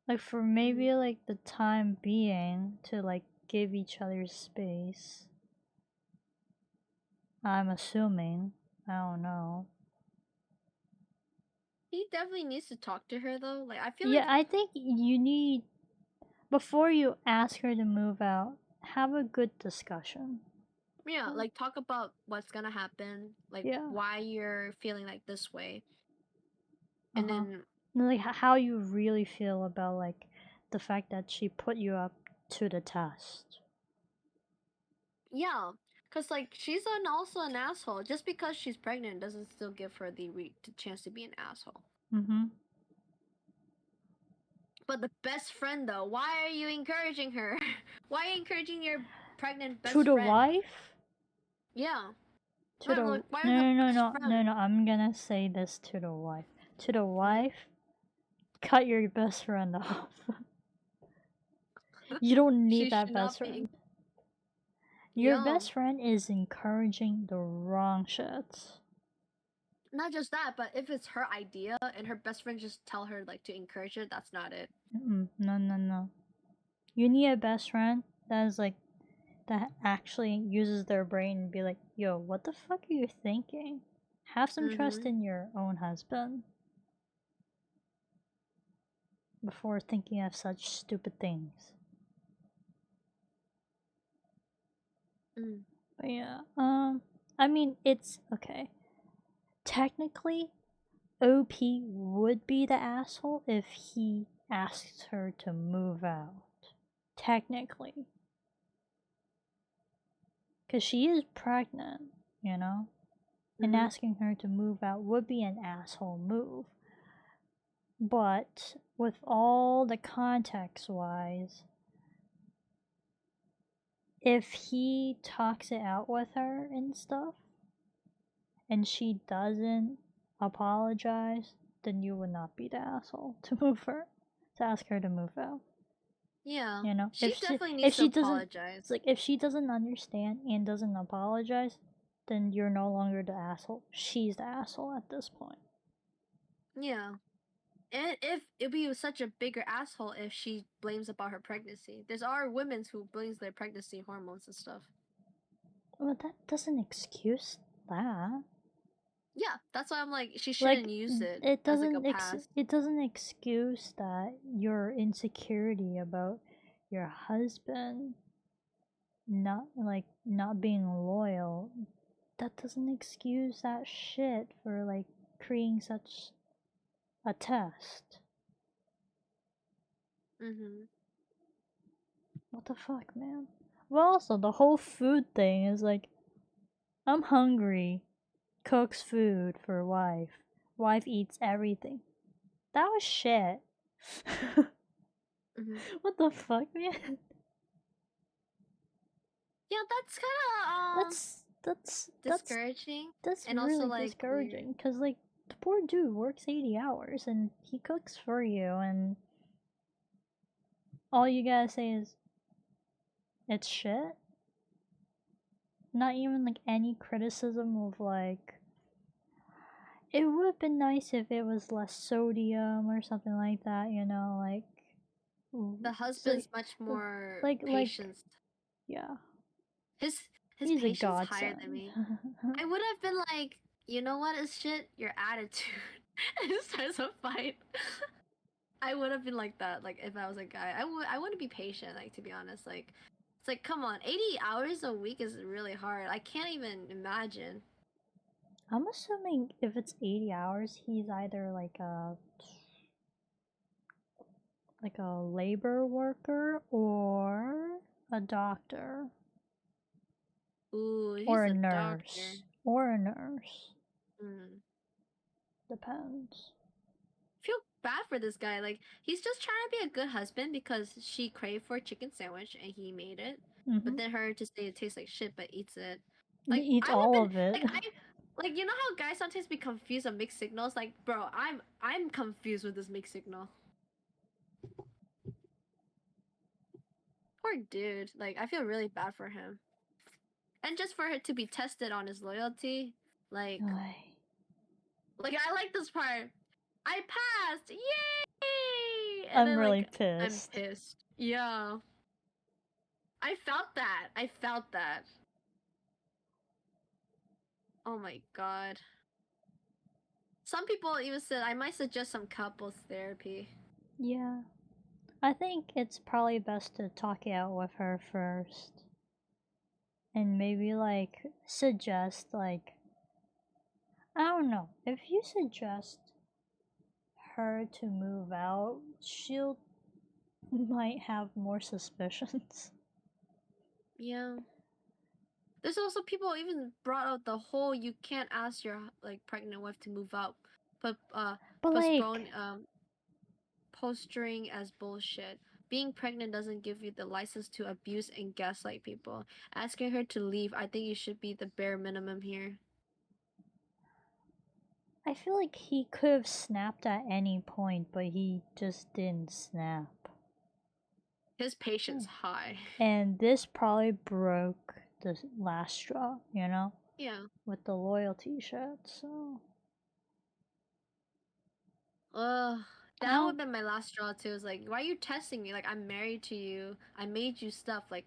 Like for maybe like the time being to like give each other space. I'm assuming. I don't know. He definitely needs to talk to her, though. Like, I feel Yeah, like, I think you need, before you ask her to move out, have a good discussion. yeah, like, talk about what's gonna happen, like, Yeah. why you're feeling like this way. And Uh-huh. then Like how you really feel about like the fact that she put you up to the test. Yeah, cause like she's also an asshole. Just because she's pregnant doesn't still give her the chance to be an asshole. Mm-hmm. But the best friend though, why are you encouraging her? Why are you encouraging your pregnant To best the friend? wife? Yeah. To No, the look, why the no no no best no no friend? no I'm gonna say this to the wife. To the Mm-hmm. wife, cut your best friend off. You don't She need that should best not be. friend. Your Yo, best friend is encouraging the wrong shit. not just that, but if it's her idea and her best friend just tell her like to encourage her, that's not it. No no no. You need a best friend that is like that actually uses their brain and be like, yo, what the fuck are you thinking? Have some trust Mm-hmm. in your own husband before thinking of such stupid things. Mm. But yeah, I mean, it's okay. Technically, OP would be the asshole if he asked her to move out. Technically. Because she is pregnant, you know? And Mm-hmm. asking her to move out would be an asshole move. But with all the context wise, if he talks it out with her and stuff, and she doesn't apologize, then you would not be the asshole to move her, to ask her to move out. Yeah, You know, she definitely if needs to she doesn't, it's apologize. like if she doesn't understand and doesn't apologize, then you're no longer the asshole. She's the asshole at this point. Yeah. And if it'd be such a bigger asshole if she blames about her pregnancy. There's are women who blames their pregnancy hormones and stuff. Well, that doesn't excuse that. Yeah, that's why I'm like she Like shouldn't use it it as like a doesn't pass. it doesn't excuse that your insecurity about your husband not being loyal. That doesn't excuse that shit for like creating such a test. Mm-hmm. What the fuck, man? Well, also the whole food thing is like, I'm hungry. Cooks food for wife. Wife eats everything. That was shit. Mm-hmm. What the fuck, man? Yeah, that's kind of discouraging that's and also really like weird. discouraging because like the poor dude works 80 hours and he cooks for you and all you gotta say is it's shit. Not even like any criticism of like it would have been nice if it was less sodium or something like that, you know, like The it's like husband's much more like patient. yeah, His he's a patience higher than godsend. me. I would have been like, you know what is shit? Your attitude. And it starts a fight. I would have been like that, like if I was a guy. I wouldn't be patient, like to be honest. Like it's like come on, 80 hours a week is really hard. I can't even imagine. I'm assuming if it's 80 hours, he's either like a labor worker or a doctor Ooh, or he's a a doctor. nurse or a nurse. Mm. Depends. Feel bad for this guy. Like he's just trying to be a good husband because she craved for a chicken sandwich and he made it. Mm-hmm. But then her to say it tastes like shit but eats it. He Like eats I would have all been of it. like you know how guys sometimes be confused on mixed signals? Like, bro, I'm confused with this mixed signal. Poor dude. Like I feel really bad for him. And just for it to be tested on his loyalty, like Ay. I like this part. I passed, yay! And I'm then really like I'm pissed. pissed. Yeah, I felt that. I felt that. Oh my god. Some people even said I might suggest some couples therapy. Yeah. I think it's probably best to talk it out with her first. And maybe like suggest like I don't know. If you suggest her to move out, she'll might have more suspicions. Yeah. There's also people even brought out the whole you can't ask your like pregnant wife to move out, but But postpone like, posturing as bullshit. Being pregnant doesn't give you the license to abuse and gaslight people. Asking her to leave, I think you should be the bare minimum here. I feel like he could have snapped at any point, but he just didn't snap. His patience high. And this probably broke the last straw, you know? Yeah. With the loyalty shit, so. Ugh. I That would don't. have been my last straw too. It's like, why are you testing me? Like, I'm married to you. I made you stuff. Like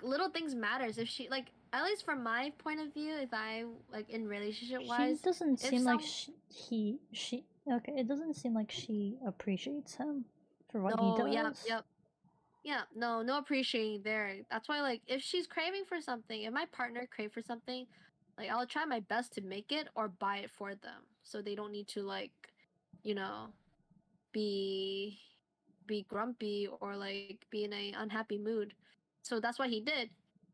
little things matters. If she like, at least from my point of view, if I like in relationship She wise, doesn't if seem like some she. Okay, it doesn't seem like she appreciates him for what he no, yeah, does. yep, yeah, no appreciating there. That's why like if she's craving for something, if my partner crave for something, like I'll try my best to make it or buy it for them, so they don't need to like, you know, be be grumpy or like be in a unhappy mood. So that's what he did.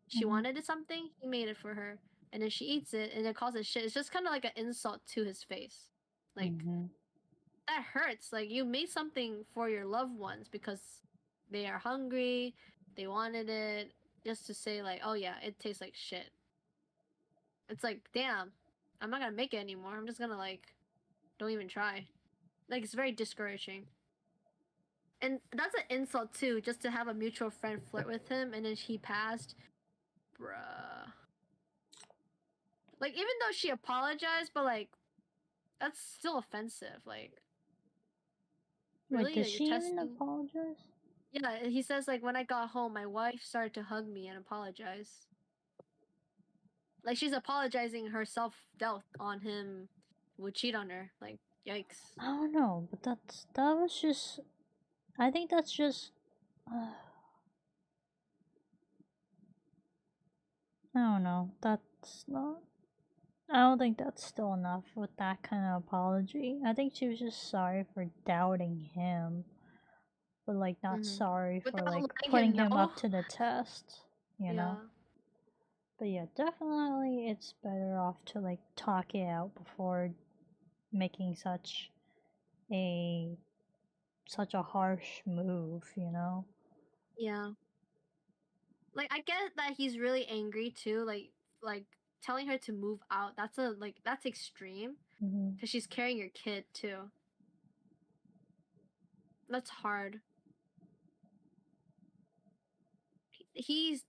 She Mm-hmm. wanted something, he made it for her, and then she eats it, and it causes shit. It's just kind of like an insult to his face, like Mm-hmm. that hurts. Like you made something for your loved ones because they are hungry, they wanted it, just to say like, oh yeah, it tastes like shit. It's like, damn, I'm not gonna make it anymore. I'm just gonna like, don't even try. Like it's very discouraging. And that's an insult too, just to have a mutual friend flirt with him and then he passed. Bruh. Like even though she apologized, but like that's still offensive. Like Wait, really? did Like, you're she even testing. apologize? Yeah, he says like when I got home, my wife started to hug me and apologize. Like she's apologizing herself dealt on him would cheat on her. Like yikes. I don't know, but that was just. I think that's just. I don't know. That's not. I don't think that's still enough with that kind of apology. I think she was just sorry for doubting him, but like not Mm-hmm. sorry for Without like letting putting him him know. up to the test, you know? Yeah. But yeah, definitely it's better off to like talk it out before making a such a harsh move, you know? Yeah. Like I get that he's really angry too. Like telling her to move out. That's a like that's extreme Hmm. because she's carrying your kid too. That's hard. He's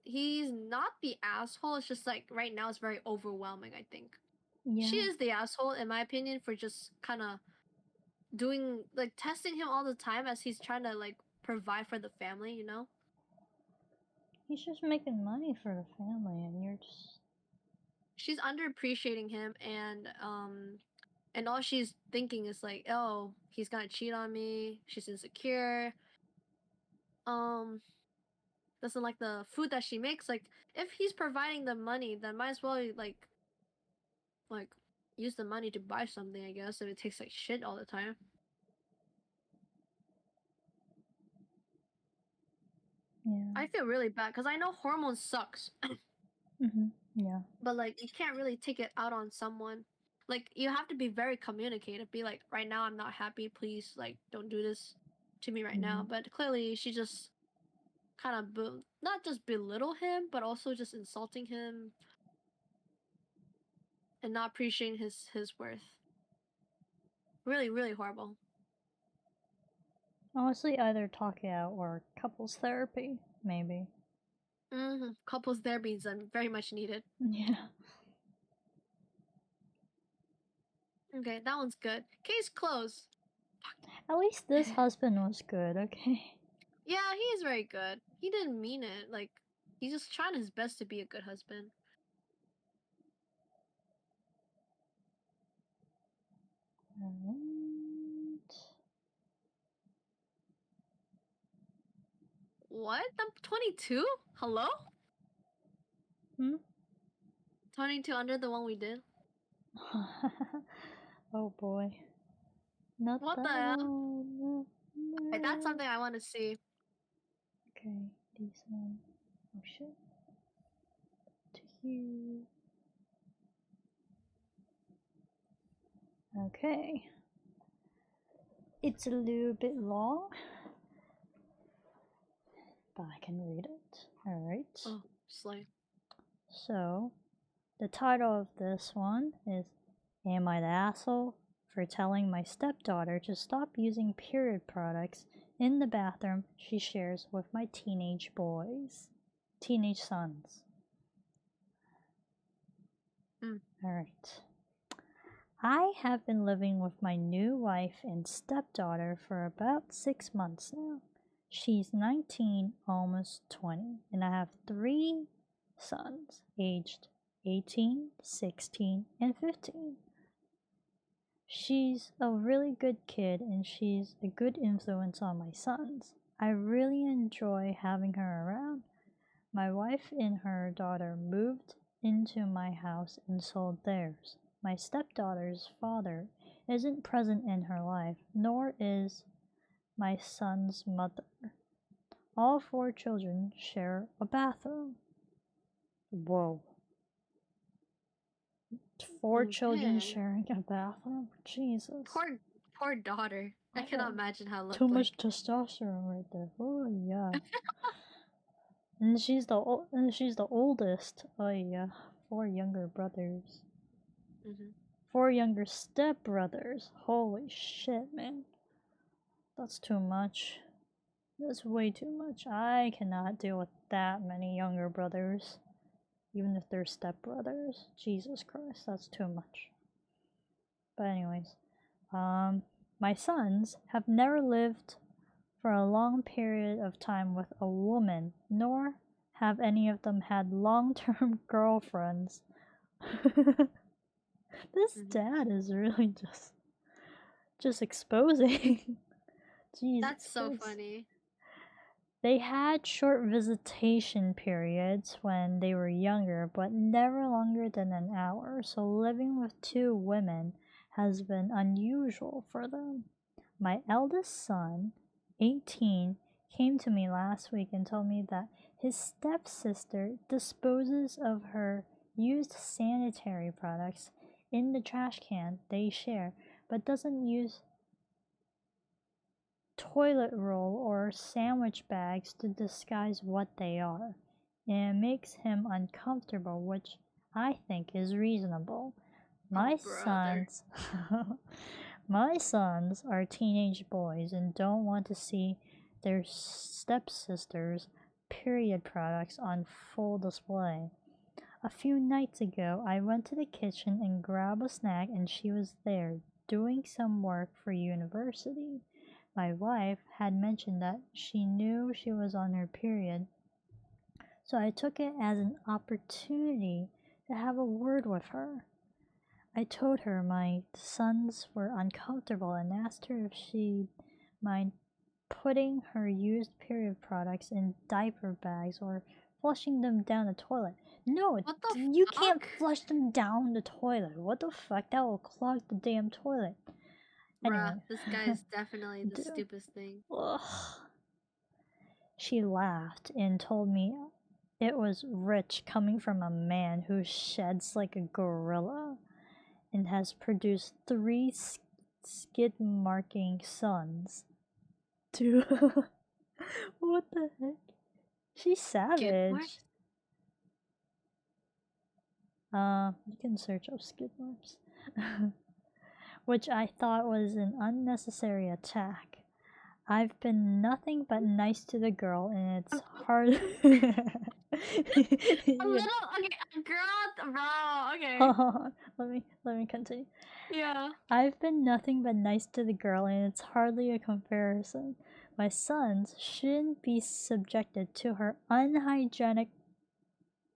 not the asshole. It's just like right now it's very overwhelming. I think she Yeah, is the asshole in my opinion for just kind of doing like testing him all the time as he's trying to like provide for the family. You know, he's just making money for the family, and you're just. she's underappreciating him and all she's thinking is like, oh, he's gonna cheat on me. She's insecure. Um, doesn't like the food that she makes. Like, if he's providing the money, then might as well like use the money to buy something. I guess if it tastes like shit all the time. Yeah. I feel really bad because I know hormones sucks, Hmm. Yeah. but like you can't really take it out on someone. Like you have to be very communicative. Be like, right now I'm not happy. Please, like, don't do this to me right now. Hmm. But clearly, she just kind of not just belittle him, but also just insulting him and not appreciating his worth. Really, really horrible. Honestly, either talk it out or couples therapy, maybe. Couples therapy is very much needed. Yeah. Okay, that one's good. Case closed. At least this husband was good, okay? Yeah, he is very good. He didn't mean it. Like, he's just trying his best to be a good husband. Alright. What? I'm 22? Hello? Hmm? 22 under the one we did? Oh boy. Not What that the hell? one. Okay, that's something I want to see. Okay, this one. Oh shit. To you. Okay. It's a little bit long, but I can read it. Alright. Oh, slay. So, the title of this one is Am I the Asshole for Telling My Stepdaughter to Stop Using Period Products in the Bathroom She Shares with My Teenage Sons? Alright. I have been living with my new wife and stepdaughter for about 6 months now. She's 19, almost 20, and I have 3 sons, aged 18, 16, and 15. She's a really good kid and she's a good influence on my sons. I really enjoy having her around. My wife and her daughter moved into my house and sold theirs. My stepdaughter's father isn't present in her life, nor is my son's mother. All 4 children share a bathroom. Whoa. 4 children Okay. sharing a bathroom? Jesus. Poor daughter. I cannot imagine how it looked Too like. much testosterone right there. Oh yeah. And she's the oldest. Oh yeah. 4 younger brothers. 4 younger stepbrothers. Holy shit, man. That's too much. That's way too much. I cannot deal with that many younger brothers. Even if they're stepbrothers. Jesus Christ, that's too much. But anyways, my sons have never lived for a long period of time with a woman, nor have any of them had long-term girlfriends. This dad is really just exposing. Jesus That's so Christ. funny. They had short visitation periods when they were younger, but never longer than an hour, so living with 2 women has been unusual for them. My eldest son, 18, came to me last week and told me that his stepsister disposes of her used sanitary products in the trash can they share, but doesn't use toilet roll or sandwich bags to disguise what they are. And it makes him uncomfortable, which I think is reasonable. My sons My sons are teenage boys and don't want to see their stepsister's period products on full display. A few nights ago, I went to the kitchen and grabbed a snack and she was there doing some work for university. My wife had mentioned that she knew she was on her period, so I took it as an opportunity to have a word with her. I told her my sons were uncomfortable and asked her if she'd mind putting her used period products in diaper bags or flushing them down the toilet. No, you can't flush them down the toilet. What the fuck? That will clog the damn toilet. Anyway. Bruh, this guy is definitely the stupidest thing. Ugh. She laughed and told me it was rich coming from a man who sheds like a gorilla and has produced 3 skid-marking sons. Dude, what the heck? She's savage. You can search up skid marks. Which I thought was an unnecessary attack. I've been nothing but nice to the girl, and it's hard. Girl, bro. Okay. Hold on. Let me continue. Yeah. I've been nothing but nice to the girl, and it's hardly a comparison. My sons shouldn't be subjected to her unhygienic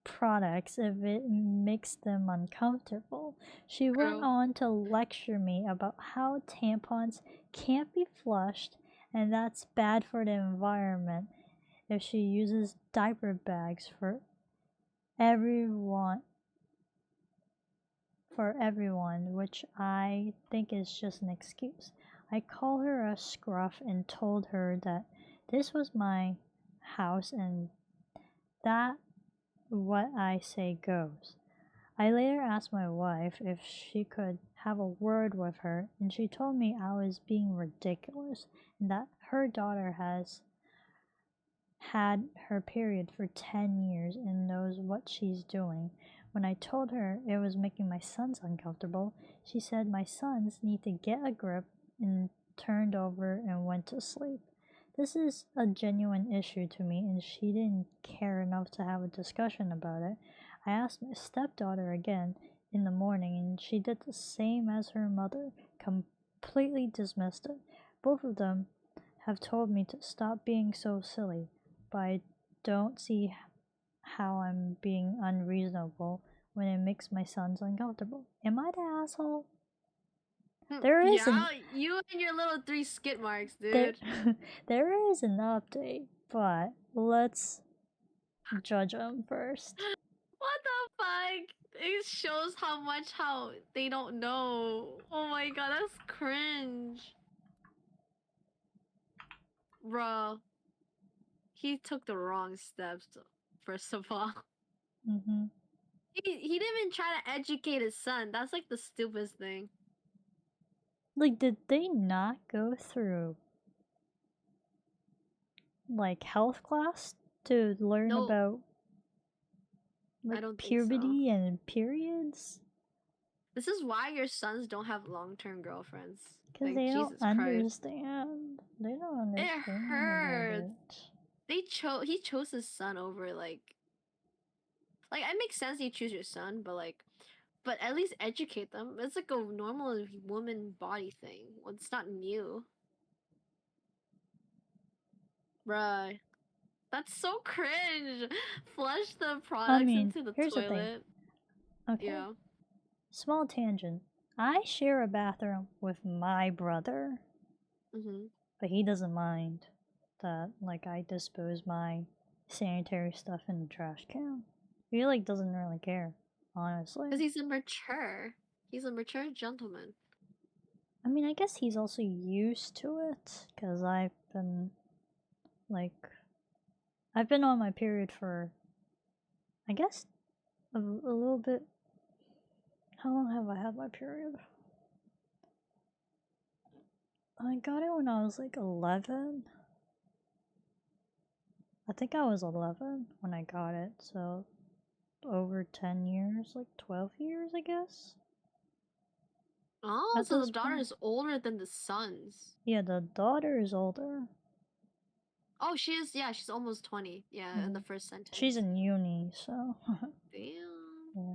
products if it makes them uncomfortable. She went on to lecture me about how tampons can't be flushed and that's bad for the environment if she uses diaper bags for everyone, which I think is just an excuse. I called her a scruff and told her that this was my house and that what I say goes. I later asked my wife if she could have a word with her, and she told me I was being ridiculous and that her daughter has had her period for 10 years and knows what she's doing. When I told her it was making my sons uncomfortable, she said my sons need to get a grip and turned over and went to sleep. This is a genuine issue to me, and she didn't care enough to have a discussion about it. I asked my stepdaughter again in the morning, and she did the same as her mother, completely dismissed it. Both of them have told me to stop being so silly, but I don't see how I'm being unreasonable when it makes my sons uncomfortable. Am I the asshole? There is Yeah, you and your little 3 skid marks, there, dude. there is an update, but let's judge them first. What the fuck? It shows how they don't know. Oh my god, that's cringe. Bro, he took the wrong steps, first of all. Mm-hmm. He didn't even try to educate his son. That's like the stupidest thing. Like, did they not go through like health class to learn No, about I like don't think so. puberty and periods? This is why your sons don't have long-term girlfriends. Because Like, they don't Jesus Christ. understand. They don't It understand about hurts. it. He chose his son over like it makes sense you choose your son, but at least educate them. It's like a normal woman body thing. Well, it's not new. Bruh. That's so cringe. Flush the I products mean, into the here's the thing. toilet. Okay. Yeah. Small tangent. I share a bathroom with my brother, Mm-hmm. but he doesn't mind that like I dispose my sanitary stuff in the trash can. He like doesn't really care, honestly. Because he's a mature. He's a mature gentleman. I mean, I guess he's also used to it because like I've been on my period for I guess a little bit. How long have I had my period? I got it when I was like 11. I think I was 11 when I got it, so over 10 years, like 12 years, I guess. Oh, At so this the daughter point. is older than the sons. Yeah, the daughter is older. Oh, she is. Yeah, she's almost 20. Yeah, in the first She's sentence. in uni, so. Damn. Yeah.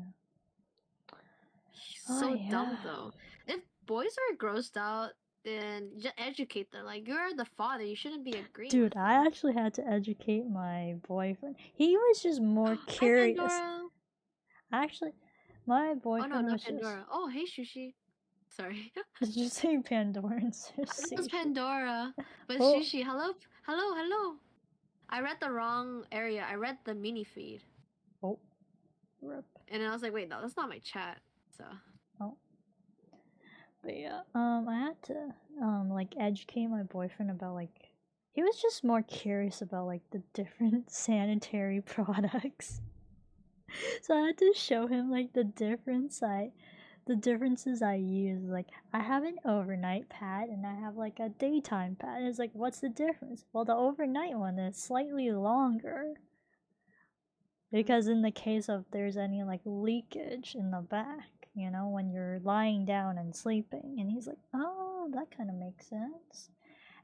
He's Oh, so yeah. dumb, though. If boys are grossed out, then just educate them. Like, you're the father. You shouldn't be agreeing Dude, with I them. actually had to educate my boyfriend. He was just more Hi, curious. Pandora. Actually, my Oh, no, boyfriend not was just. Pandora. Oh, hey, Sushi. Sorry. Did you say Pandoran That was sushi? Pandora. But Oh, Sushi, hello? Hello, hello. I read the wrong area. I read the mini feed. oh, rip. And then I was like, wait, no, that's not my chat. So. Oh. But yeah, I had to, like, educate my boyfriend about, like, he was just more curious about, like, the different sanitary products. So I had to show him, like, the differences I use. Like, I have an overnight pad and I have, like, a daytime pad. And it's like, what's the difference? Well, the overnight one is slightly longer. Because in the case of there's any like leakage in the back, you know, when you're lying down and sleeping, and he's like, oh, that kind of makes sense.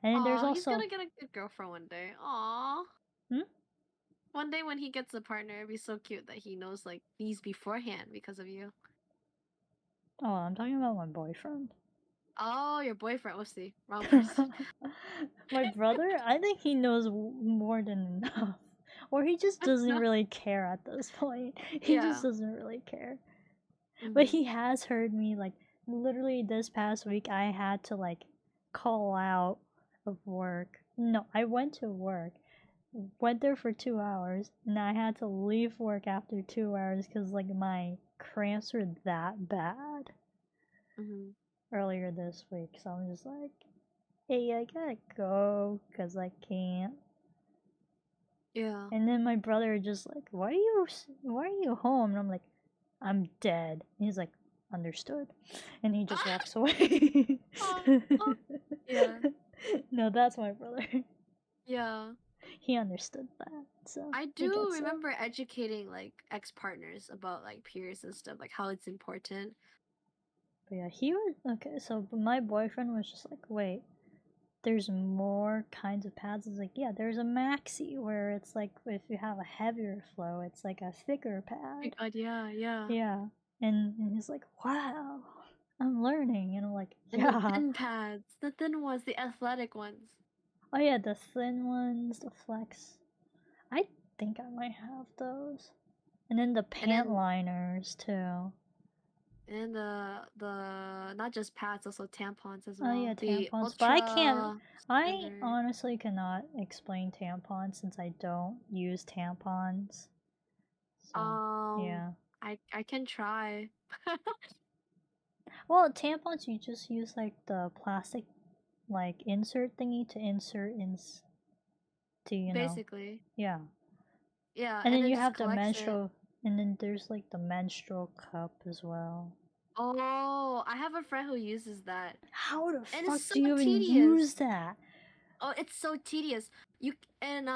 And then there's Aw, he's also, gonna get a good girlfriend one day. Aw. hmm? One day when he gets a partner, it'd be so cute that he knows like these beforehand because of you. Oh, I'm talking about my boyfriend. Oh, your boyfriend. Whoopsie. Wrong person. My brother, I think he knows more than enough. Or he just doesn't really care at this point. He just Yeah. doesn't really care. But Mm-hmm. he has heard me, like, literally this past week, I had to, like, call out of work. No, I went to work, went there for 2 hours, and I had to leave work after 2 hours because, like, my cramps were that bad Mm-hmm. earlier this week. So I'm just like, hey, I gotta go because I can't. Yeah. And then my brother just like, why are you home? And I'm like, I'm dead. And he's like, understood. And he just walks away. Oh, yeah. No, that's my brother. Yeah. He understood that. So I he do gets it. remember educating like ex-partners about like periods and stuff, like how it's important. But yeah, he was okay. So, but my boyfriend was just like, wait, there's more kinds of pads. It's like, yeah, there's a maxi where it's like if you have a heavier flow, it's like a thicker Oh my pad. God, yeah. Yeah, and he's like, wow, I'm learning, and I'm like, And the yeah. thin pads, the thin ones, the athletic ones. Oh yeah, the thin ones, the flex. I think I might have those. And then the And pant then liners too. the not just pads, also tampons as Oh yeah, well. The tampons. But I can't. ultra I standard. honestly cannot explain tampons since I don't use tampons. So Um, yeah. I can try. Well, tampons you just use like the plastic like insert thingy to insert in to Basically, yeah. yeah, And and then then you just have the collects it. menstrual, and then there's like the menstrual cup as well. Oh, I have a friend who uses that, How the and it's fuck so do you even tedious. use that? Oh, it's so tedious. You and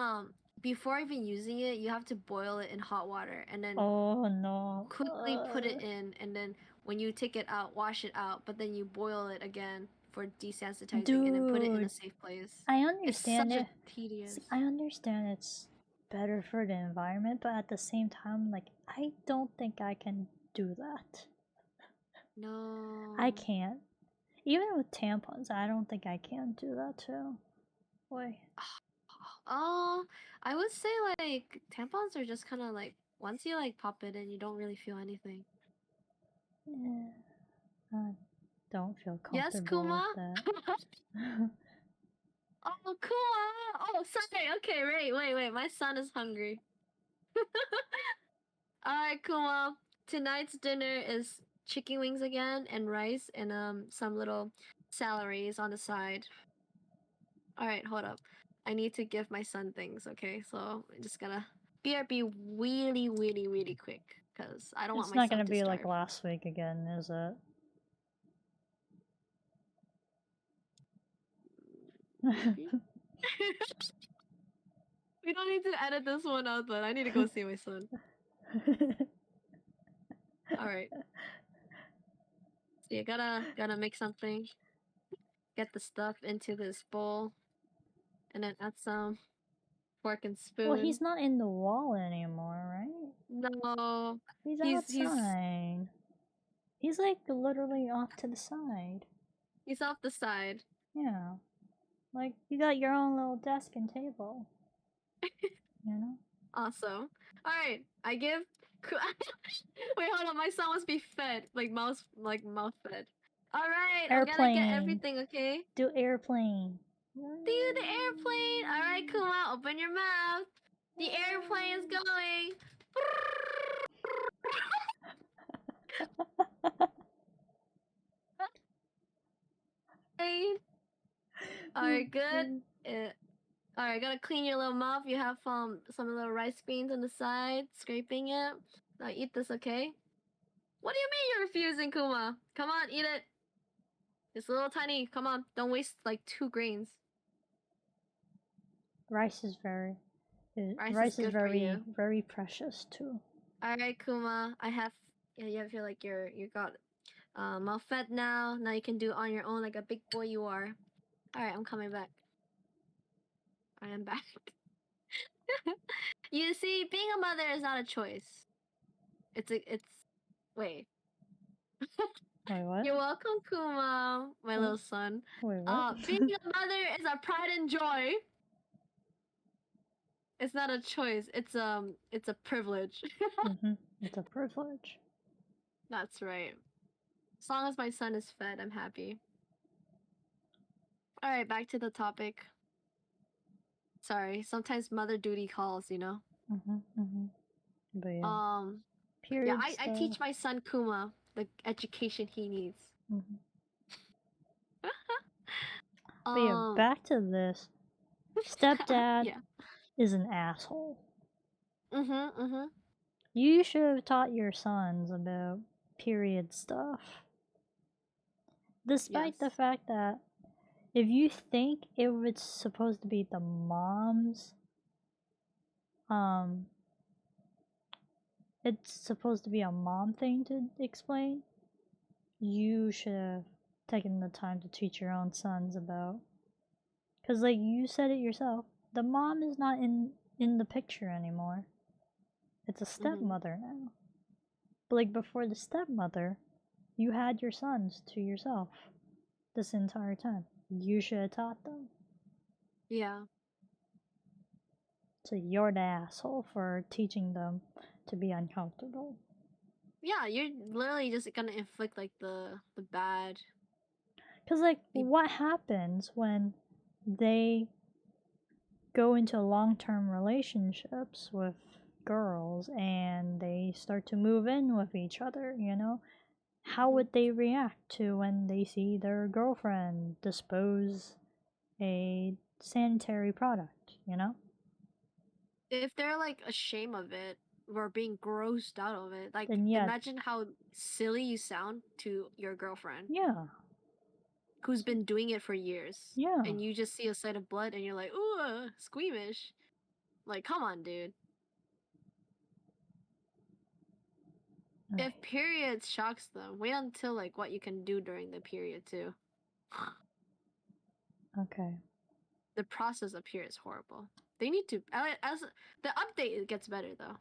before even using it, you have to boil it in hot water and then Oh no. quickly put it in, and then when you take it out, wash it out, but then you boil it again for desensitizing and then put it in a Dude, safe place. I It's understand such a it. tedious. See, I understand it's better for the environment, but at the same time, like, I don't think I can do that. I No. can't. Even with tampons, I don't think I can do that too. Wait. Oh, I would say like tampons are just kind of like once you like pop it in, you don't really feel anything. Yeah, I don't feel Yes, comfortable Kuma? with that. Oh, Kuma! Oh, sorry. Okay, wait. My son is hungry. Alright, Kuma. Tonight's dinner is chicken wings again and rice and some little salaries on the side. Alright, hold up. I need to give my son things, okay? So I'm just gonna BRB really quick. Cause I don't want It's my not son gonna to be like starve. last week again, is it? Maybe? We don't need to edit this one out, but I need to go see my son. Alright. So you gotta make something. Get the stuff into this bowl. And then add some fork and Well, he's spoon. not in the wall anymore, right? No. He's He's outside. He's like literally off to the side. he's off the side. Yeah. Like, you got your own little desk and table. You know? Awesome. Alright. I give wait, hold on, my son must be fed. Like mouth fed. Alright, I'm gonna get Airplane. everything, okay? Do airplane. Do the airplane! Alright, Kuma, open your mouth. The airplane is going. Alright, good. Alright, gotta clean your little mouth. You have some little rice beans on the side, scraping it. Now eat this, okay? What do you mean you're refusing, Kuma? Come on, eat it. It's a little tiny. Come on, don't waste like 2 grains. Rice is very Rice is rice is good for very you. very precious too. Alright, Kuma. You feel like you got mouth fed now. Now you can do it on your own like a big boy you are. Alright, I'm coming back. I am back. You see, being a mother is not a choice. It's wait. Wait, what? You're welcome, Kuma, my little son. Wait, what? Being a mother is a pride and joy. It's not a choice. It's a privilege. It's a privilege. That's right. As long as my son is fed, I'm happy. All right, back to the topic. Sorry, sometimes mother duty calls, you know. But yeah, Um, yeah, period I stuff. teach my son Kuma the education he needs. But yeah, back to this. Stepdad Yeah. is an asshole. Mm-hmm. You should have taught your sons about period stuff. Despite the Yes. fact that if you think it was supposed to be the mom's, um, it's supposed to be a mom thing to explain, you should have taken the time to teach your own sons about. Because, like, you said it yourself, the mom is not in the picture anymore. It's a Mm-hmm. stepmother now. But, like, before the stepmother, you had your sons to yourself this entire time. You should have taught them. Yeah. So you're the asshole for teaching them to be uncomfortable. Yeah, you're literally just gonna inflict like the bad. Because, like, The, what happens when they go into long term relationships with girls and they start to move in with each other, you know? How Mhm. would they react to when they see their girlfriend dispose a sanitary product, you know? If they're like ashamed of it or being grossed out of it, like Then, yeah, imagine how silly you sound to your girlfriend yeah, who's been doing it for years, yeah. and you just see a sight of blood and you're like, ooh, squeamish. Like, come on, dude. Right. If periods shocks them, wait until like what you can do during the period too. Okay. The process up here is horrible. They need to as the update it gets better though.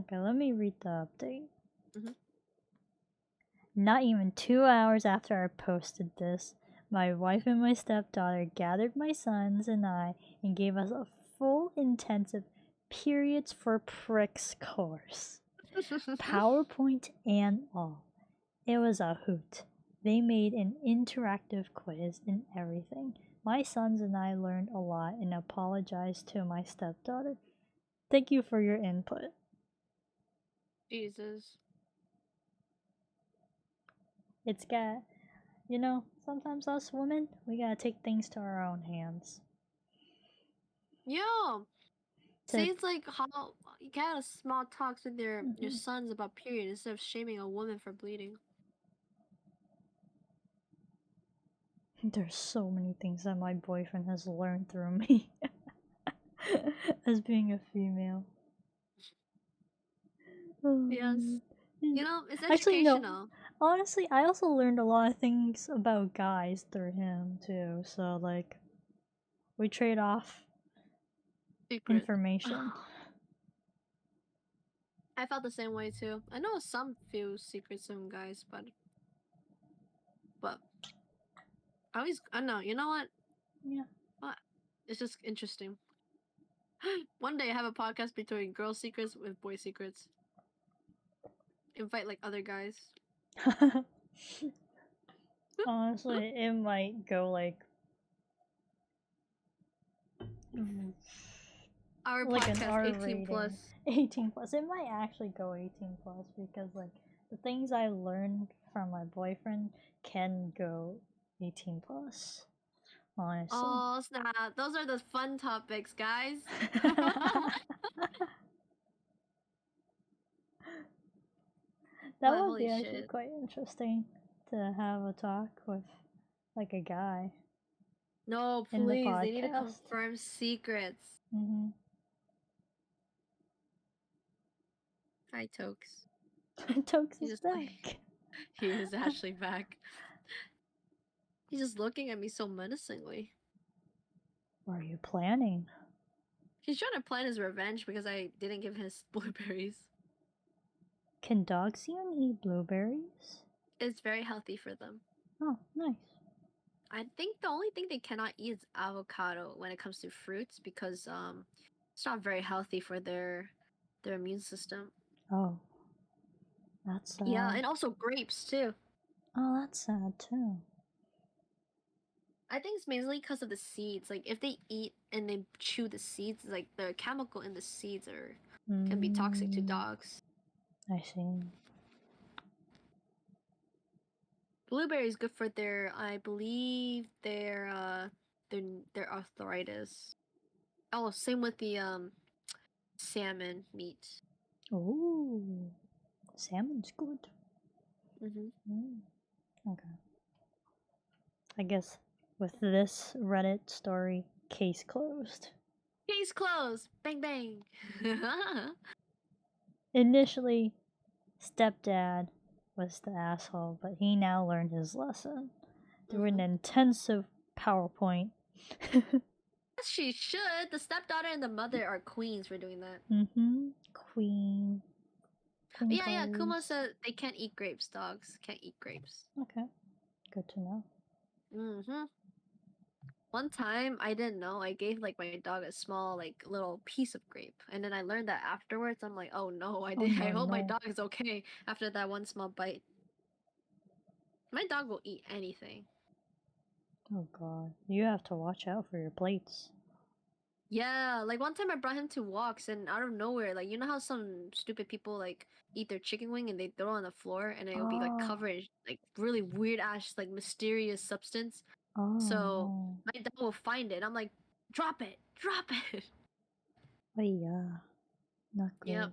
Okay, let me read the update. Mm-hmm. Not even 2 hours after I posted this, my wife and my stepdaughter gathered my sons and I and gave us a full intensive periods for pricks course. PowerPoint and all. It was a hoot. They made an interactive quiz and everything. My sons and I learned a lot and apologized to my stepdaughter. Thank you for your input. Jesus. It's got, sometimes us women, we gotta take things to our own hands. Yeah. To, See, it's like how you can have small talks with your Mhm. sons about period instead of shaming a woman for bleeding. There's so many things that my boyfriend has learned through me as being a female. Yes. Oh, You know, it's actually, no. educational. Honestly, I also learned a lot of things about guys through him too. So like, we trade off Secret. information. I felt the same way too. I know some few secrets from guys, but I don't know. You know what? Yeah. What? It's just interesting. One day I have a podcast between girl secrets with boy secrets. Invite like other guys. Honestly, it might go Our like an podcast R 18 rating. plus. 18 plus. It might actually go 18 plus because like the things I learned from my boyfriend can go 18 plus. Honestly. Oh snap! Those are the fun topics, guys. That But would be holy actually shit! quite interesting to have a talk with like a guy No, in the please. They need to podcast. confirm secrets. Mm-hmm. Hi, Tokes. Tokes He's is just like back. he is actually back. He's just looking at me so menacingly. What are you planning? He's trying to plan his revenge because I didn't give his blueberries. Can dogs even eat blueberries? It's very healthy for them. Oh, nice. I think the only thing they cannot eat is avocado when it comes to fruits because it's not very healthy for their immune system. Oh, that's Yeah, sad. and also grapes too. Oh, that's sad too. I think it's mainly because of the seeds. Like if they eat and they chew the seeds, like the chemical in the seeds are can be toxic to Mm, dogs. I see. Blueberry is good for their, I believe, their their arthritis. Oh, same with the salmon meat. Ooh, salmon's good. Mm-hmm. Okay. I guess with this Reddit story, case closed. Case closed. Bang bang. Initially, stepdad was the asshole, but he now learned his lesson through an intensive PowerPoint. She should. The stepdaughter and the mother are queens for doing that. Queen. Yeah. Kuma Pose. said they can't eat grapes. Dogs can't eat grapes. Okay. Good to know. One time I didn't know. I gave like my dog a small like little piece of grape, and then I learned that afterwards. I'm like, oh no, I did. Oh, I hope my no. dog is okay after that one small bite. My dog will eat anything. Oh god. You have to watch out for your plates. Yeah, like one time I brought him to walks, and out of nowhere, like you know how some stupid people like eat their chicken wing and they throw it on the floor, and it will be like Oh. covered in like really weird ass like mysterious substance. Oh So no. my dog will find it. I'm like, drop it, drop it. Oh yeah. Not good. Yep.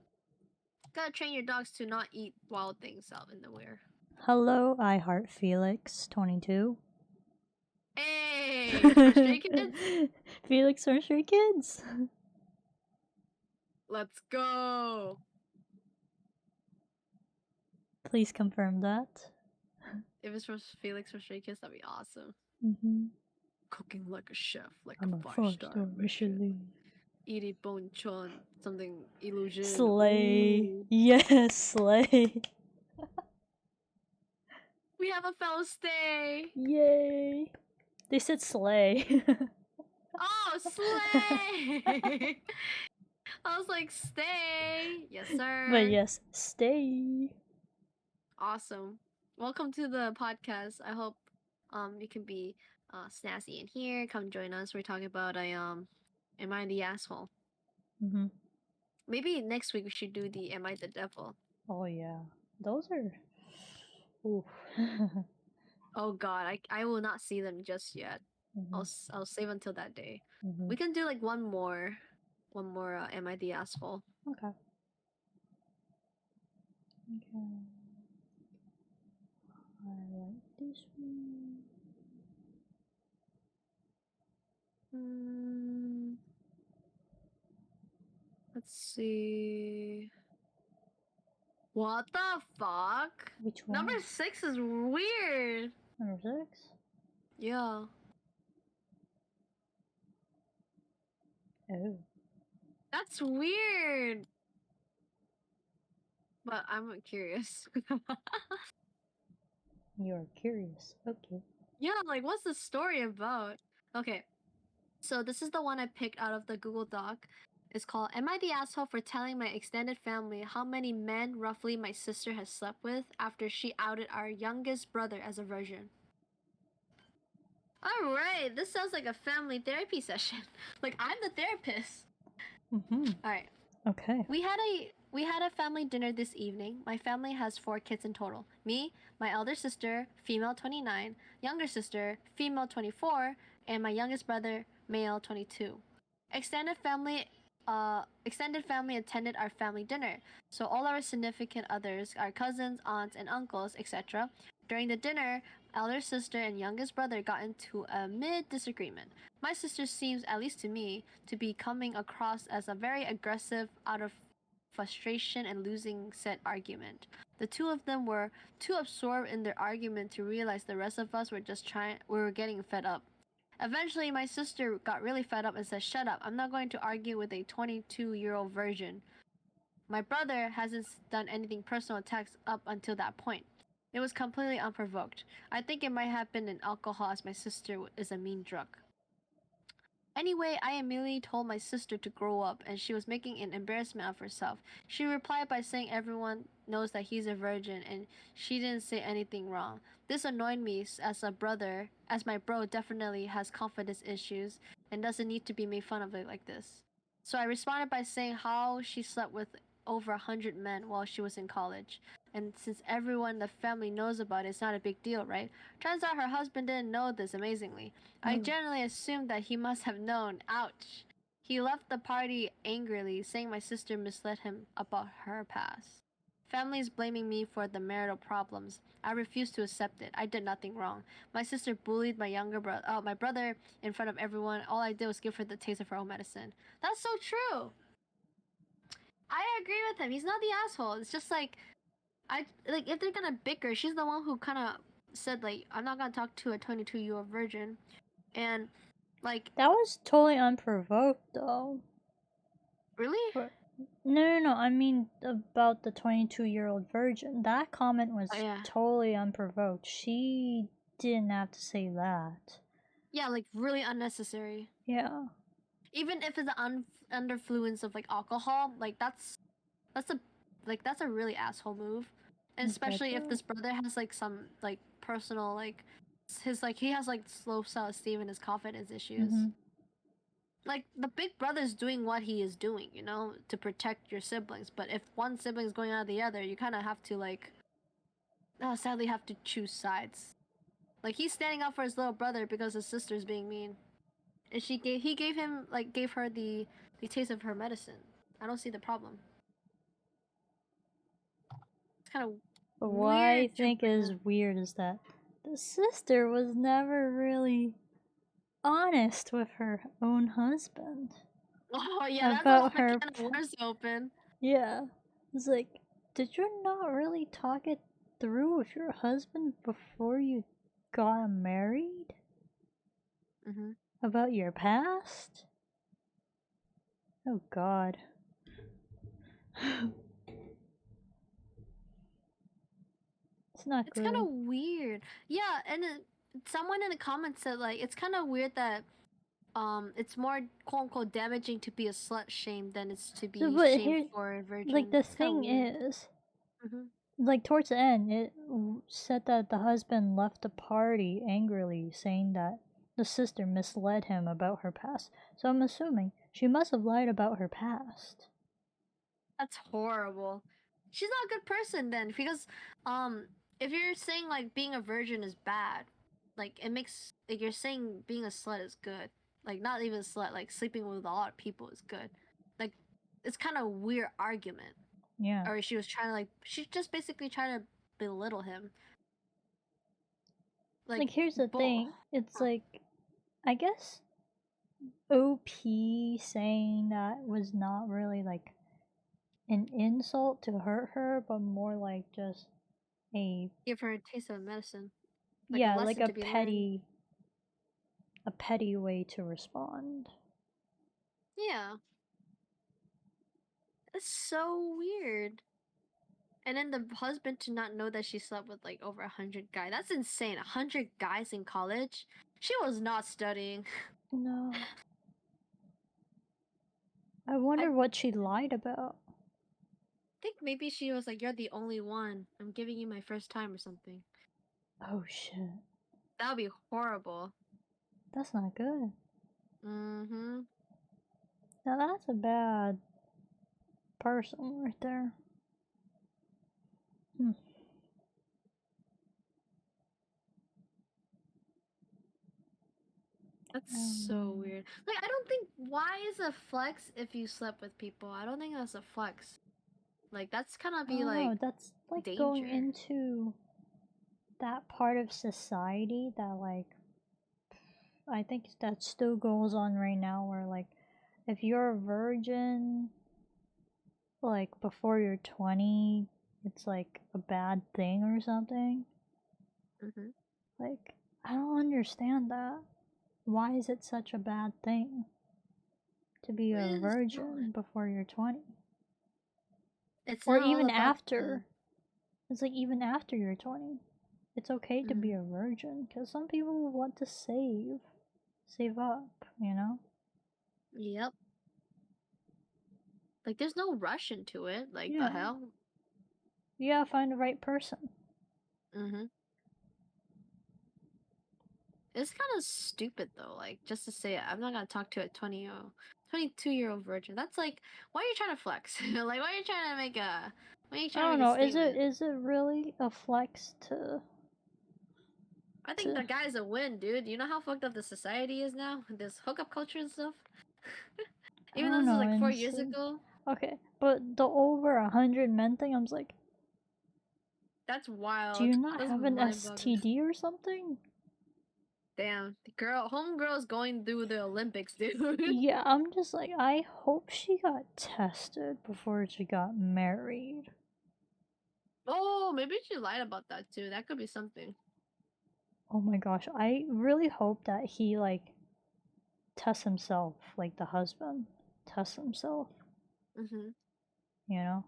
Gotta train your dogs to not eat wild things out in the where. Hello, I Heart Felix 22. Hey, for Stray Kids, Felix from Stray Kids. let's go. Please confirm that. If it's from Felix from Stray Kids, that'd be awesome. Cooking like a chef, like I'm a a five-star four-star Michelin. Iri Bonchon, something illusion. Slay. Ooh. Yes, slay. We have a fellow stay. Yay. They said slay. Oh, slay! I was like, stay. Yes, sir. But yes, stay. Awesome. Welcome to the podcast. I hope you can be snazzy in here. Come join us. We're talking about am I the asshole? Maybe next week we should do the am I the devil? Oh yeah. Those are oof. Oh god, I will not see them just yet. I'll save until that day. We can do like one more am I the asshole? Okay. I like this one. Let's see. What the fuck? Which one? Number 6 is weird. Number 6? Yeah. Oh. That's weird. But I'm curious. You're curious. Okay. Yeah, like what's the story about? Okay. So this is the one I picked out of the Google Doc. It's called Am I the Asshole for Telling My Extended Family How Many Men Roughly My Sister Has Slept With After She Outed Our Youngest Brother as a Virgin? Alright, this sounds like a family therapy session. Like I'm the therapist. Alright. Okay. We had a family dinner this evening. My family has 4 kids in total. Me, my elder sister, female 29, younger sister, female 24, and my youngest brother, male 22. Extended family attended our family dinner. So all our significant others, our cousins, aunts, and uncles, etc. During the dinner, elder sister and youngest brother got into a mid disagreement. My sister seems, at least to me, to be coming across as a very aggressive out of frustration and losing said argument. The two of them were too absorbed in their argument to realize the rest of us were getting fed up. Eventually, my sister got really fed up and said, "Shut up, I'm not going to argue with a 22-year-old virgin." My brother hasn't done anything personal attacks up until that point. It was completely unprovoked. I think it might have been an alcohol as my sister is a mean drunk. Anyway, I immediately told my sister to grow up and she was making an embarrassment of herself. She replied by saying everyone knows that he's a virgin and she didn't say anything wrong. This annoyed me as a brother, as my bro definitely has confidence issues and doesn't need to be made fun of it like this. So I responded by saying how she slept with over 100 men while she was in college. and since everyone in the family knows about it, it's not a big deal, right? Turns out her husband didn't know this, amazingly. I Oh. generally assumed that he must have known. Ouch. He left the party angrily, saying my sister misled him about her past. Family is blaming me for the marital problems. I refuse to accept it. I did nothing wrong. My sister bullied my brother in front of everyone. All I did was give her the taste of her own medicine. That's so true. I agree with him. He's not the asshole. It's just like if they're gonna bicker, she's the one who kind of said like, I'm not gonna talk to a 22-year-old virgin, and like That was totally unprovoked, though. really. No. I mean, about the 22-year-old virgin. That comment was Oh yeah. totally unprovoked. She didn't have to say that. Yeah, like really unnecessary. Yeah. Even if it's under influence of like alcohol, like that's a really asshole move, and especially if this brother has like some like personal like he has like low self-esteem and his confidence issues. Mm-hmm. Like the big brother's doing what he is doing, you know, to protect your siblings. But if one sibling's going out of the other, you kind of have to like, sadly, have to choose sides. Like he's standing up for his little brother because his sister's being mean, and he gave her the taste of her medicine. I don't see the problem. It's kind of But what I weird to think bring is up. weird is that the sister was never really honest with her own husband Oh yeah, that's a whole about her. can of worms to open. Yeah. It's like, did you not really talk it through with your husband before you got married? Mm-hmm. About your past? Oh god. It's not It's kind good. of weird. Yeah, and someone in the comments said like it's kind of weird that it's more quote unquote damaging to be a slut shame than it's to So, be but shamed here, for a like, virgin. the It's kind of thing weird. is, Mm-hmm. like, towards the end, it said that the husband left the party angrily, saying that the sister misled him about her past. So I'm assuming she must have lied about her past. That's horrible. She's not a good person then, because if you're saying like being a virgin is bad, like it makes like you're saying being a slut is good. Like not even a slut, like sleeping with a lot of people is good. Like it's kind of weird argument. Yeah. Or she just basically tried to belittle him. Like, Like here's the bull. thing. It's like, I guess OP saying that was not really like an insult to hurt her, but more like just a, Give her a taste of medicine. Like a yeah, like lesson to be learned. a petty way to respond. Yeah. It's so weird. And then the husband to not know that she slept with like over 100 guys. That's insane. 100 guys in college? She was not studying. No. I I wonder what she lied about. think maybe she was like, you're the only one. I'm giving you my first time or something. Oh shit. That would be horrible. That's not good. Mm-hmm. Now that's a bad person right there. Hmm. That's so weird. Like, I don't think, why is a flex if you slept with people? I don't think that's a flex. Like, that's kind of I be don't like know. That's like going danger. into that part of society that, like, I think that still goes on right now where, like, if you're a virgin, like, before you're 20, it's like a bad thing or something. Mm-hmm. Like, I don't understand that. Why is it such a bad thing to be a virgin before you're 20? It's Or not all even about after. It's like even after you're 20. It's okay to be a virgin because some people want to save up, you know? Yep. Like, there's no rush into it. Like, the Yeah. hell? You gotta find the right person. Mm-hmm. It's kind of stupid though. Like, just to say I'm not gonna talk to a 22-year-old virgin. That's like, why are you trying to flex? Like, why are you trying to make Why are you I trying to don't make a know. statement? Is it really a flex to I think to? the guy's a win, dude. You know how fucked up the society is now? This hookup culture and stuff? I Even though don't this is know. like 4 years And ago, okay, but the over 100 men thing, I was like, that's do you wild. not That's have an mind-boggling. STD or something? Damn. The homegirl's going through the Olympics, dude. Yeah, I'm just like, I hope she got tested before she got married. Oh, maybe she lied about that too. That could be something. Oh my gosh, I really hope that he like tests himself, like the husband tests himself, Mm-hmm. you know?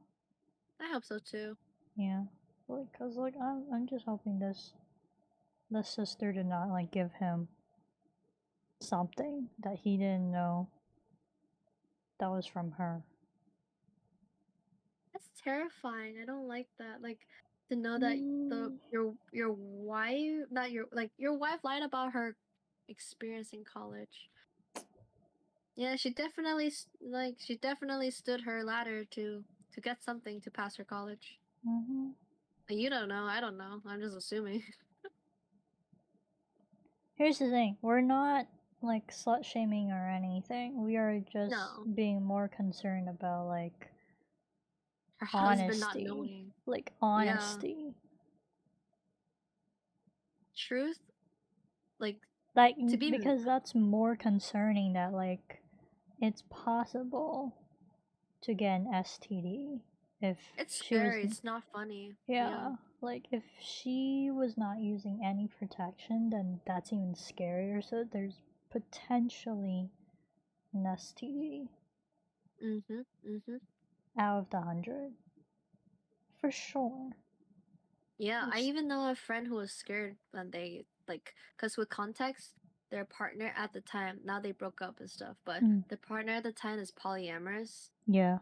I hope so too. Yeah. Like, cause like I'm just hoping this sister did not like give him something that he didn't know that was from her. That's terrifying. I don't like that. Like to know that the Mm, your wife, not your like your wife lied about her experience in college. Yeah, she definitely stood her ladder to get something to pass her college. mhm. You don't know. I don't know. I'm just assuming. Here's the thing: we're not like slut shaming or anything. We are just No, being more concerned about like her husband not honesty, knowing. like Yeah, honesty. truth. Like Like to be. because that's more concerning that like it's possible to get an STD if It's she was scary. It's not funny. Yeah. yeah, like if she was not using any protection, then that's even scarier. So there's potentially an STD Mhm. Mhm. out of the 100 for sure. Yeah, I It's, even know a friend who was scared when they like, cause with context, their partner at the time, now they broke up and stuff, but mm, the partner at the time is polyamorous. yeah,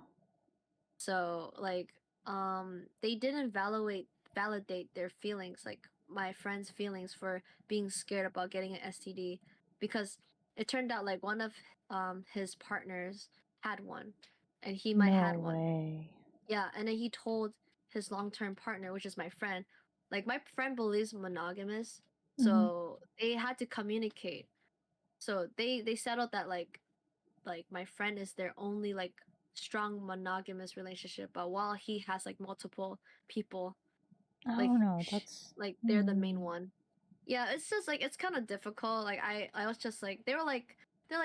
So like, they didn't validate their feelings, like my friend's feelings for being scared about getting an STD, because it turned out like one of his partners had one, and he might no had one. way. Yeah, and then he told his long-term partner, which is my friend, like my friend believes monogamous, Hmm. so they had to communicate. So they settled that like my friend is their only like strong monogamous relationship, but while he has like multiple people, I like don't know. That's like they're the main mm, one. Yeah, it's just like it's kind of difficult. Like I was just like they're like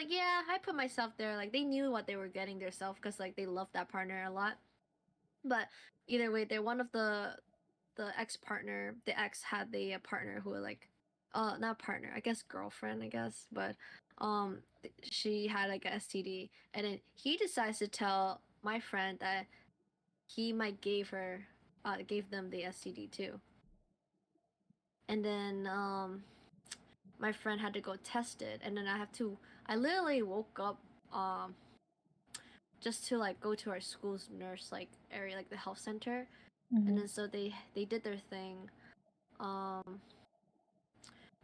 yeah, I put myself there. Like they knew what they were getting themselves because like they love that partner a lot. But either way, they're one of the ex partner. The ex had the partner who like, not partner, I guess girlfriend, I guess, but she had like a STD, and then he decides to tell my friend that he might gave them the STD too, and then my friend had to go test it, and then I literally woke up um just to like go to our school's nurse like area, like the health center, and hmm. then so they did their thing. Um,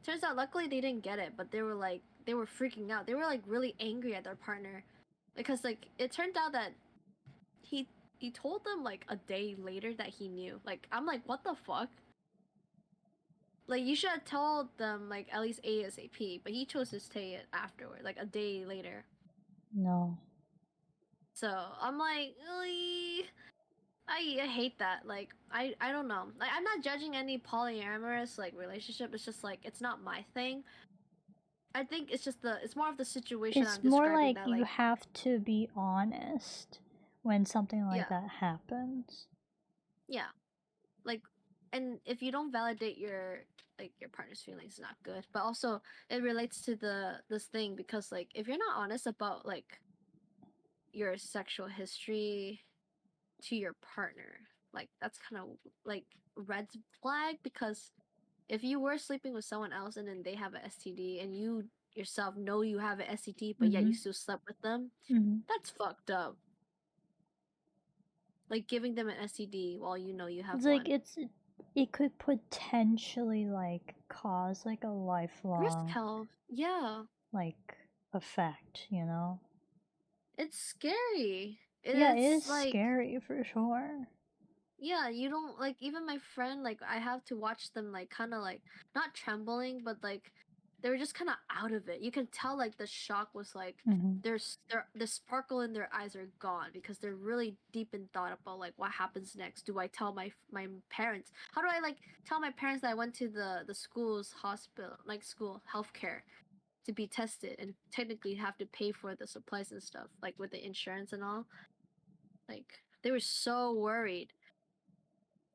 turns out, luckily they didn't get it, but they were freaking out. They were like really angry at their partner because like it turned out that he he told them like a day later that he knew. Like I'm like, what the fuck? Like you should have told them like at least ASAP, but he chose to say it afterward, like a day later. No. So I'm like, I hate that. Like I don't know. Like I'm not judging any polyamorous like relationship. It's just like it's not my thing. I think it's more of the situation It's I'm more describing like that you like have to be honest when something like yeah, that happens. yeah. Like and if you don't validate your partner's feelings, it's not good. But also it relates to this thing because like if you're not honest about like your sexual history to your partner, like that's kind of like red flag because if you were sleeping with someone else and then they have an STD and you yourself know you have an STD but yet you Hmm. still slept with them, Hmm. that's fucked up. Like giving them an STD while you know you have It's like one. it could potentially like cause like a Risk lifelong health. Yeah. like effect, you know? It's scary. Yeah, it It's is like scary for sure. Yeah, you don't like even my friend, like I have to watch them like kind of like not trembling, but like they were just kind of out of it. You can tell like the shock was like Mm-hmm. the sparkle in their eyes are gone because they're really deep in thought about like what happens next. Do I tell my parents? How do I like tell my parents that I went to the school's hospital, like school healthcare to be tested and technically have to pay for the supplies and stuff, like with the insurance and all? Like they were so worried.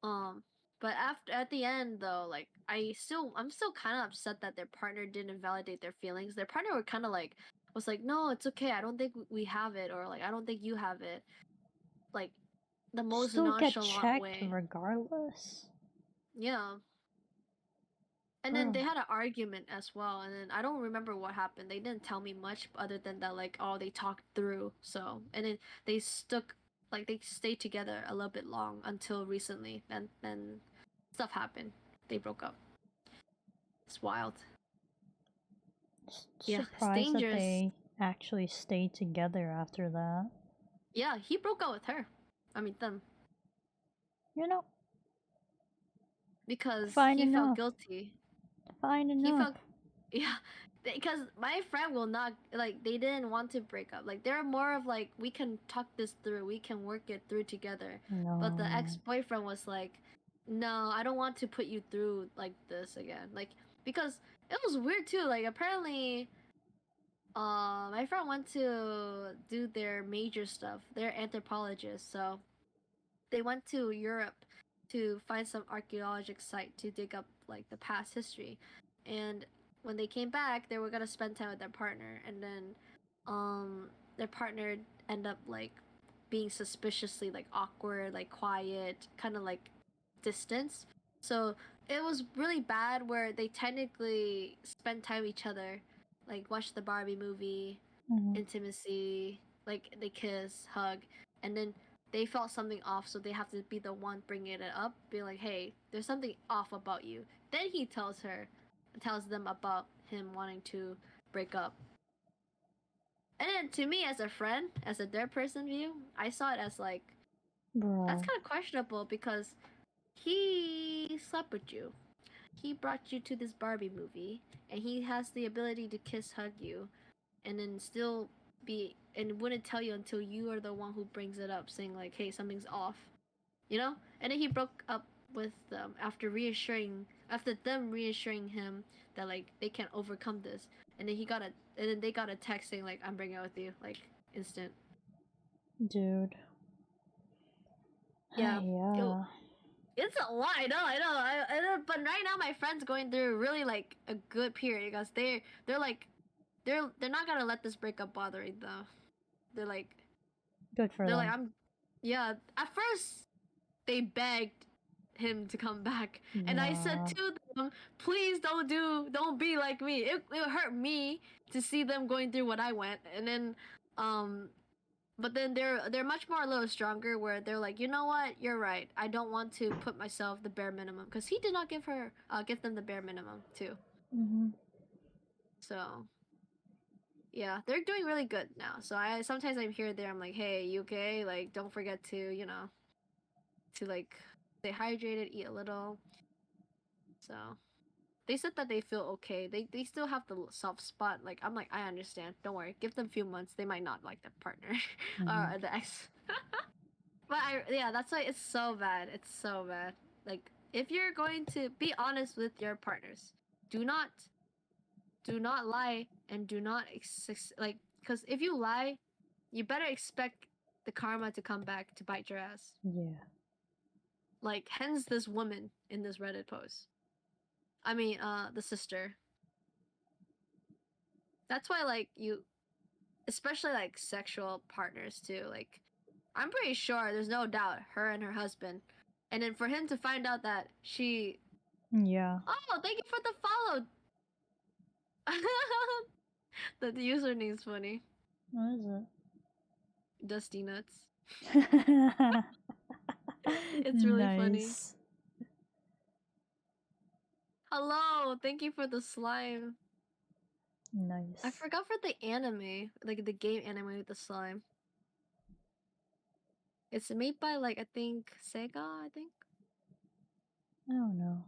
Um, but after at the end though, like I'm still kind of upset that their partner didn't validate their feelings. Their partner were kind of like was like, "No, it's okay. I don't think we have it," or like, "I don't think you have it." Like the most Still get nonchalant checked way. regardless. Yeah. And then Bro. they had an argument as well, and then I don't remember what happened. They didn't tell me much other than that like, oh, they talked through. So, and then they stuck like they stayed together a little bit long until recently. And then stuff happened. They broke up. It's wild. Yeah, it's Surprised that dangerous. they actually stayed together after that. Yeah, he broke up with her. I mean, them. You know, Because fine he felt enough. guilty. Fine He enough. felt, yeah, because my friend will not, like, they didn't want to break up. Like, they're more of like, we can talk this through, we can work it through together. But the No. ex-boyfriend was like, no, I don't want to put you through like this again. Like, because it was weird too. Like, apparently, my friend went to do their major stuff. They're anthropologists, so they went to Europe to find some archaeological site to dig up like the past history. And when they came back, they were gonna spend time with their partner, and then their partner ended up like being suspiciously like awkward, like quiet, kind of like distance. So it was really bad where they technically spent time with each other, like watch the Barbie movie, Mm-hmm. intimacy, like they kiss, hug, and then they felt something off, so they have to be the one bringing it up, be like, "Hey, there's something off about you." Then he tells them about him wanting to break up. And then to me, as a friend, as a third person view, I saw it as like that's Bro. kind of questionable because he slept with you. He brought you to this Barbie movie, and he has the ability to kiss, hug you, and then still be and wouldn't tell you until you are the one who brings it up, saying like, "Hey, something's off," you know. And then he broke up with them after them reassuring him that like they can overcome this. And then they got a text saying like, "I'm breaking up with you," like instant. Dude. Yeah, it, Yeah. it's a lot. But right now my friend's going through really like a good period because they're like they're not gonna let this breakup bother them. They're like Good for they're like them. I'm yeah. At first they begged him to come back, and I said Nah. to them, "Please don't be like me. It hurt me to see them going through what I went." And then, um, but then they're much more a little stronger, where they're like, you know what, you're right. I don't want to put myself the bare minimum because he did not give them the bare minimum too. Mm-hmm. So yeah, they're doing really good now. So I sometimes I'm here there. I'm like, hey, you okay? Like, don't forget to to like stay hydrated, eat a little. So they said that they feel okay. They still have the soft spot. Like I'm like I understand. Don't worry. Give them a few months. They might not like their partner Mm-hmm. or the ex. But that's why it's so bad. It's so bad. Like if you're going to be honest with your partners, do not do not lie and do not like because if you lie, you better expect the karma to come back to bite your ass. Yeah. Like hence this woman in this Reddit post. I mean, the sister. That's why like you especially like sexual partners too. Like I'm pretty sure there's no doubt her and her husband. And then for him to find out that she Yeah. oh, thank you for the follow. The username's funny. What is Dusty Nuts. it? It's really funny. Nice. Hello, thank you for the slime. I Nice. forgot for the anime, like the game anime with the slime. It's made by like I think Sega, I think. I don't know.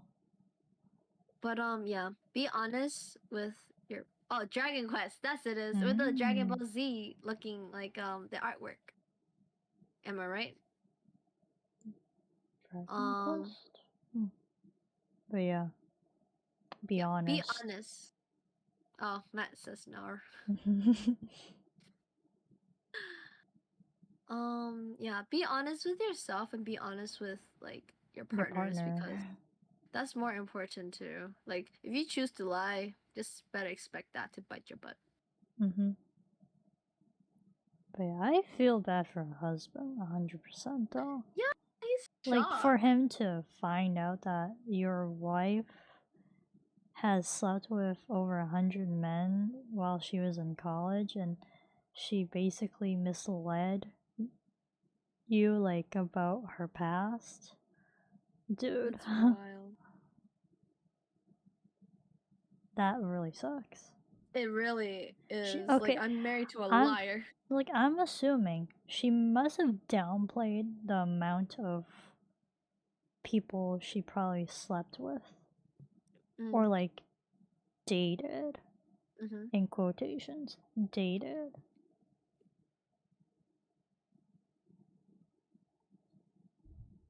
But yeah, be honest with your Dragon Quest. That's it is with the Dragon Ball Z looking like the artwork. Am I right? Dragon Quest? But yeah, be Yeah, honest. be honest. Oh, Matt says no. Yeah, be honest with yourself and be honest with like your Your partners partner. because that's more important too. Like if you choose to lie, just better expect that to bite your butt. But yeah, I feel bad for her husband, 100% though. Yeah, he's Like shocked. for him to find out that your wife has slept with over 100 men while she was in college and she basically misled you like about her past. Dude. That's wild. That really sucks. It really is. Okay, like I'm married to a liar. Like I'm assuming she must have downplayed the amount of people she probably slept with or like dated in quotations dated.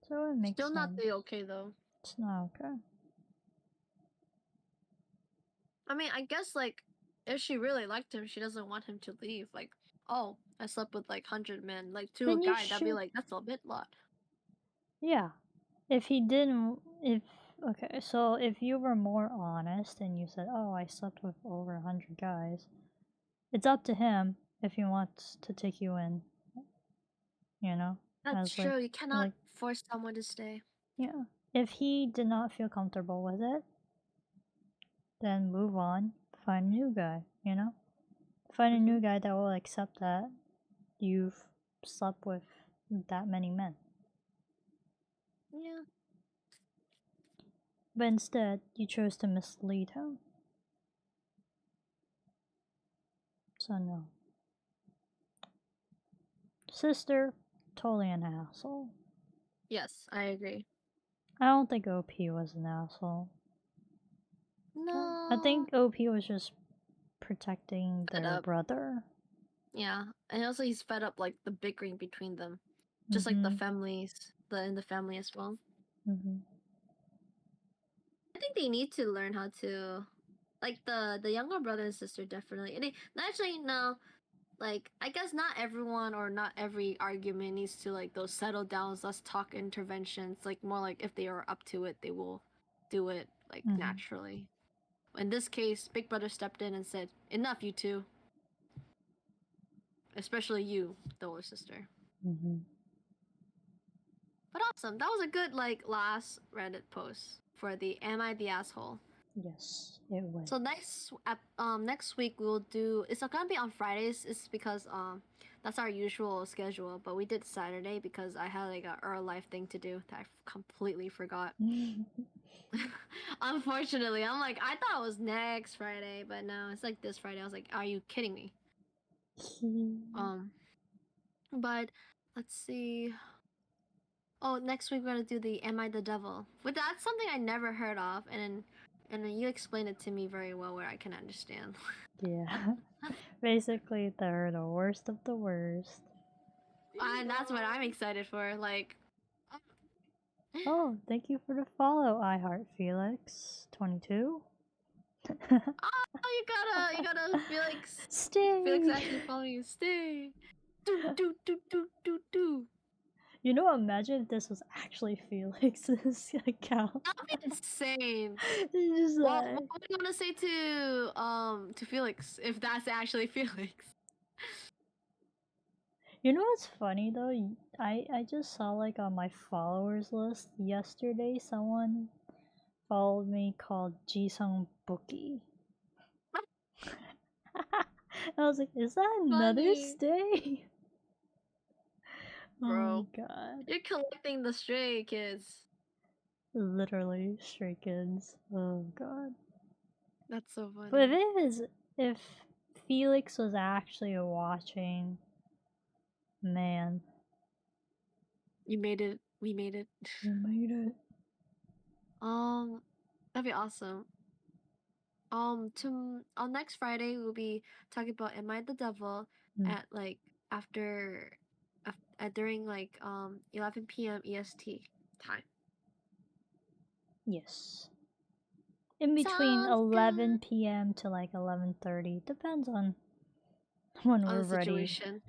So it makes Still not sense. the okay though. It's not okay. I mean, I guess like if she really liked him, she doesn't want him to leave. Like, oh, I slept with like 100 men. Like to Then a you guy, that'd be should. like that's a bit lot. Yeah. If he didn't, if okay, so if you were more honest and you said, "Oh, I slept with over 100 guys," it's up to him if he wants to take you in. You know, That's as like, true. You cannot force someone to stay. Yeah. If he did not feel comfortable with it, then move on. Find a new guy, you know? Find a new guy that will accept that you've slept with that many men. Yeah. But instead, you chose to mislead him. So, no. Sister, totally an asshole. Yes, I agree. I don't think OP was an asshole. No. I think OP was just protecting their brother. Yeah, and also he's fed up like the bickering between them, just like the families, in the family as well. I think they need to learn how to, like the younger brother and sister definitely. And actually no, like I guess not everyone or not every argument needs to like those settle downs, let's talk interventions. Like more like if they are up to it, they will do it like naturally. In this case, Big Brother stepped in and said, "Enough, you two." Especially you, the older sister. But awesome. That was a good like last Reddit post for the "Am I the asshole?" Yes, it was. So next week we'll do. It's not gonna be on Fridays. It's because that's our usual schedule. But we did Saturday because I had like a Earl life thing to do that I completely forgot. Unfortunately, I'm like I thought it was next Friday, but no, it's like this Friday. I was like, are you kidding me? But let's see. Oh, next week we're gonna do the "Am I the Devil?" But that's something I never heard of, and then you explained it to me very well, where I can understand. Yeah. Basically, they're the worst of the worst. And that's what I'm excited for. Like, Oh, thank you for the follow, I Heart Felix 22. you gotta Felix. Stay. Felix actually following you. Stay. Do. You know, imagine if this was actually Felix's account. That'd be insane. Just What like, would you want to say to Felix if that's actually Felix? you know what's funny though? I just saw like on my followers list yesterday someone followed me called Jisung Bookie. I was like, is that another Funny. stay? Bro, oh my god. you're collecting the stray kids. Literally stray kids. Oh god. That's so funny. But if Felix was actually watching, man, You made it. We made it. We made it. That'd be awesome. On next Friday we'll be talking about Am I the Devil at like after, during like 11 p.m. EST time. Yes. In between Sounds 11 good. p.m. to like 11:30. Depends on when On we're the ready. situation.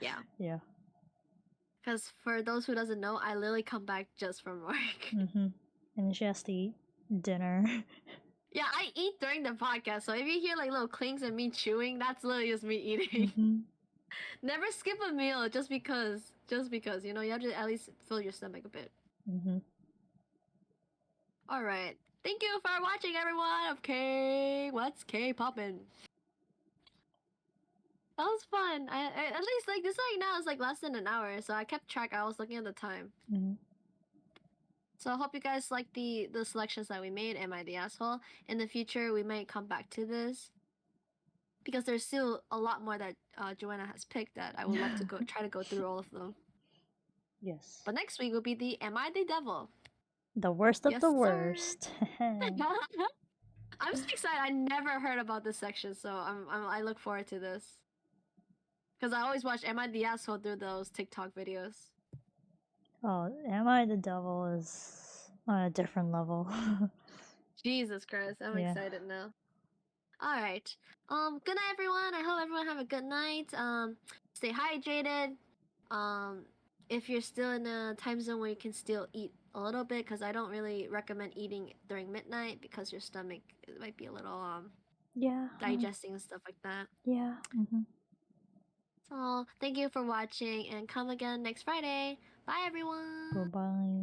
Yeah. Yeah. Because for those who doesn't know, I literally come back just from work. And she has to eat dinner. Yeah, I eat during the podcast, so if you hear like little clings and me chewing, that's literally just me eating. Never skip a meal just because, you know, you have to at least fill your stomach a bit. All right. Thank you for watching, everyone. Of what's Kpoppin? That was fun. I at least like this right now is like less than an hour, so I kept track. I was looking at the time. So I hope you guys like the selections that we made. Am I the asshole? In the future, we might come back to this because there's still a lot more that Joanna has picked that I would love to try to go through all of them. Yes. But next week will be the Am I the Devil? The worst of Yes, the sir. worst. I'm so excited. I never heard about this section, so I look forward to this. Because I always watch Am I the Asshole through those TikTok videos. Oh, Am I the Devil is on a different level. Jesus Christ, I'm excited now. Alright. Good night everyone. I hope everyone have a good night. Stay hydrated. If you're still in a time zone where you can still eat a little bit, because I don't really recommend eating during midnight because your stomach might be a little digesting and stuff like that. Yeah. So thank you for watching and come again next Friday. Bye everyone. Goodbye.